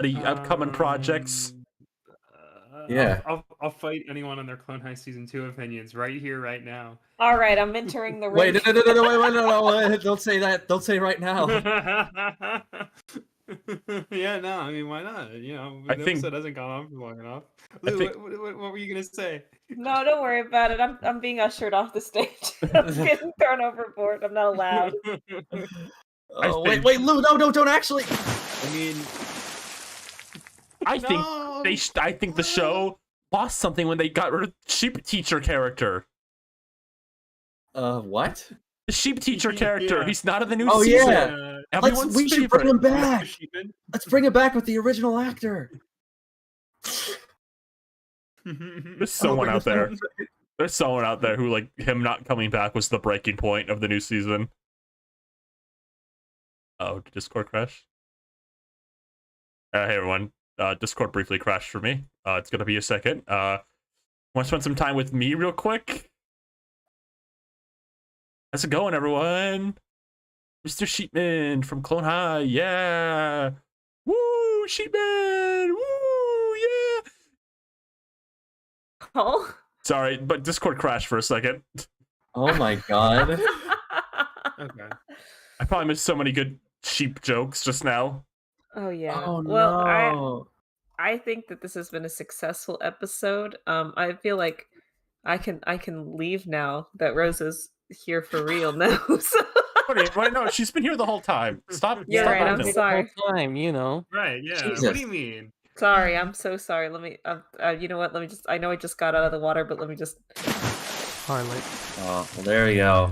Any upcoming projects? Yeah. I'll fight anyone on their Clone High Season 2 opinions right here, right now. All right, I'm entering the Wait, ring. no, don't say that. Don't say right now. Yeah, no, I mean, why not? I the think- episode hasn't gone on for long enough. I Lou, think- what were you gonna say? No, don't worry about it. I'm being ushered off the stage. I'm getting thrown overboard. I'm not allowed. Oh, think- wait, Lou, no, don't actually. I mean, I think no! I think the show lost something when they got rid of the sheep teacher character. What? The sheep teacher character. Yeah. He's not in the new Oh, season. yeah. Everyone's We should favorite. bring him back. Sheepman? Let's bring him back with the original actor. There's someone out there. There's someone out there who like him not coming back was the breaking point of the new season. Oh, did Discord crash? Hey everyone. Discord briefly crashed for me. It's gonna be a second. Want to spend some time with me real quick? How's it going, everyone? Mr. Sheepman from Clone High, yeah! Woo, Sheepman! Woo, yeah! Oh. Sorry, but Discord crashed for a second. Oh my god. Okay. I probably missed so many good sheep jokes just now. Oh yeah. Oh Well, no. I think that this has been a successful episode. I feel like I can leave now that Rose is here for real now. So Wait, no, she's been here the whole time. Stop. You're stop right, I'm acting. The sorry. whole time, you know. Right, yeah. What Jesus. do you mean? Sorry, I'm so sorry. Let me you know what? Let me just I know I just got out of the water, but let me just Harlot. Oh, well, there you go.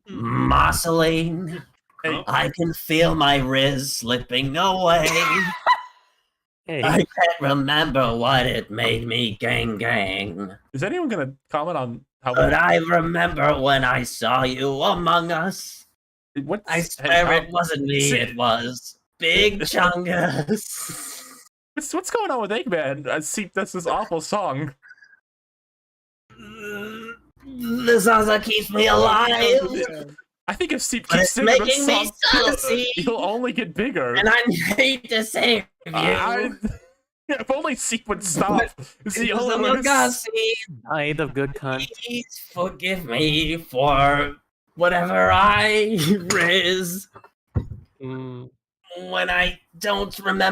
Marceline, Hey, I can feel my Riz slipping away. Hey, I can't remember what it made me gang. is anyone gonna comment on how But I remember when I saw you among us. what? I swear how- it wasn't me, See- it was Big Chungus. What's going on with Eggman? See, that's this awful song. The song that keeps me alive. I think if Seep But keeps it's singing making this me song, sassy. he'll only get bigger. And I hate to save you. If only Seep would stop. It's the It was only a one little that's- Gussie. died of good cunt. Please forgive me for whatever I riz Mm. when I don't remember.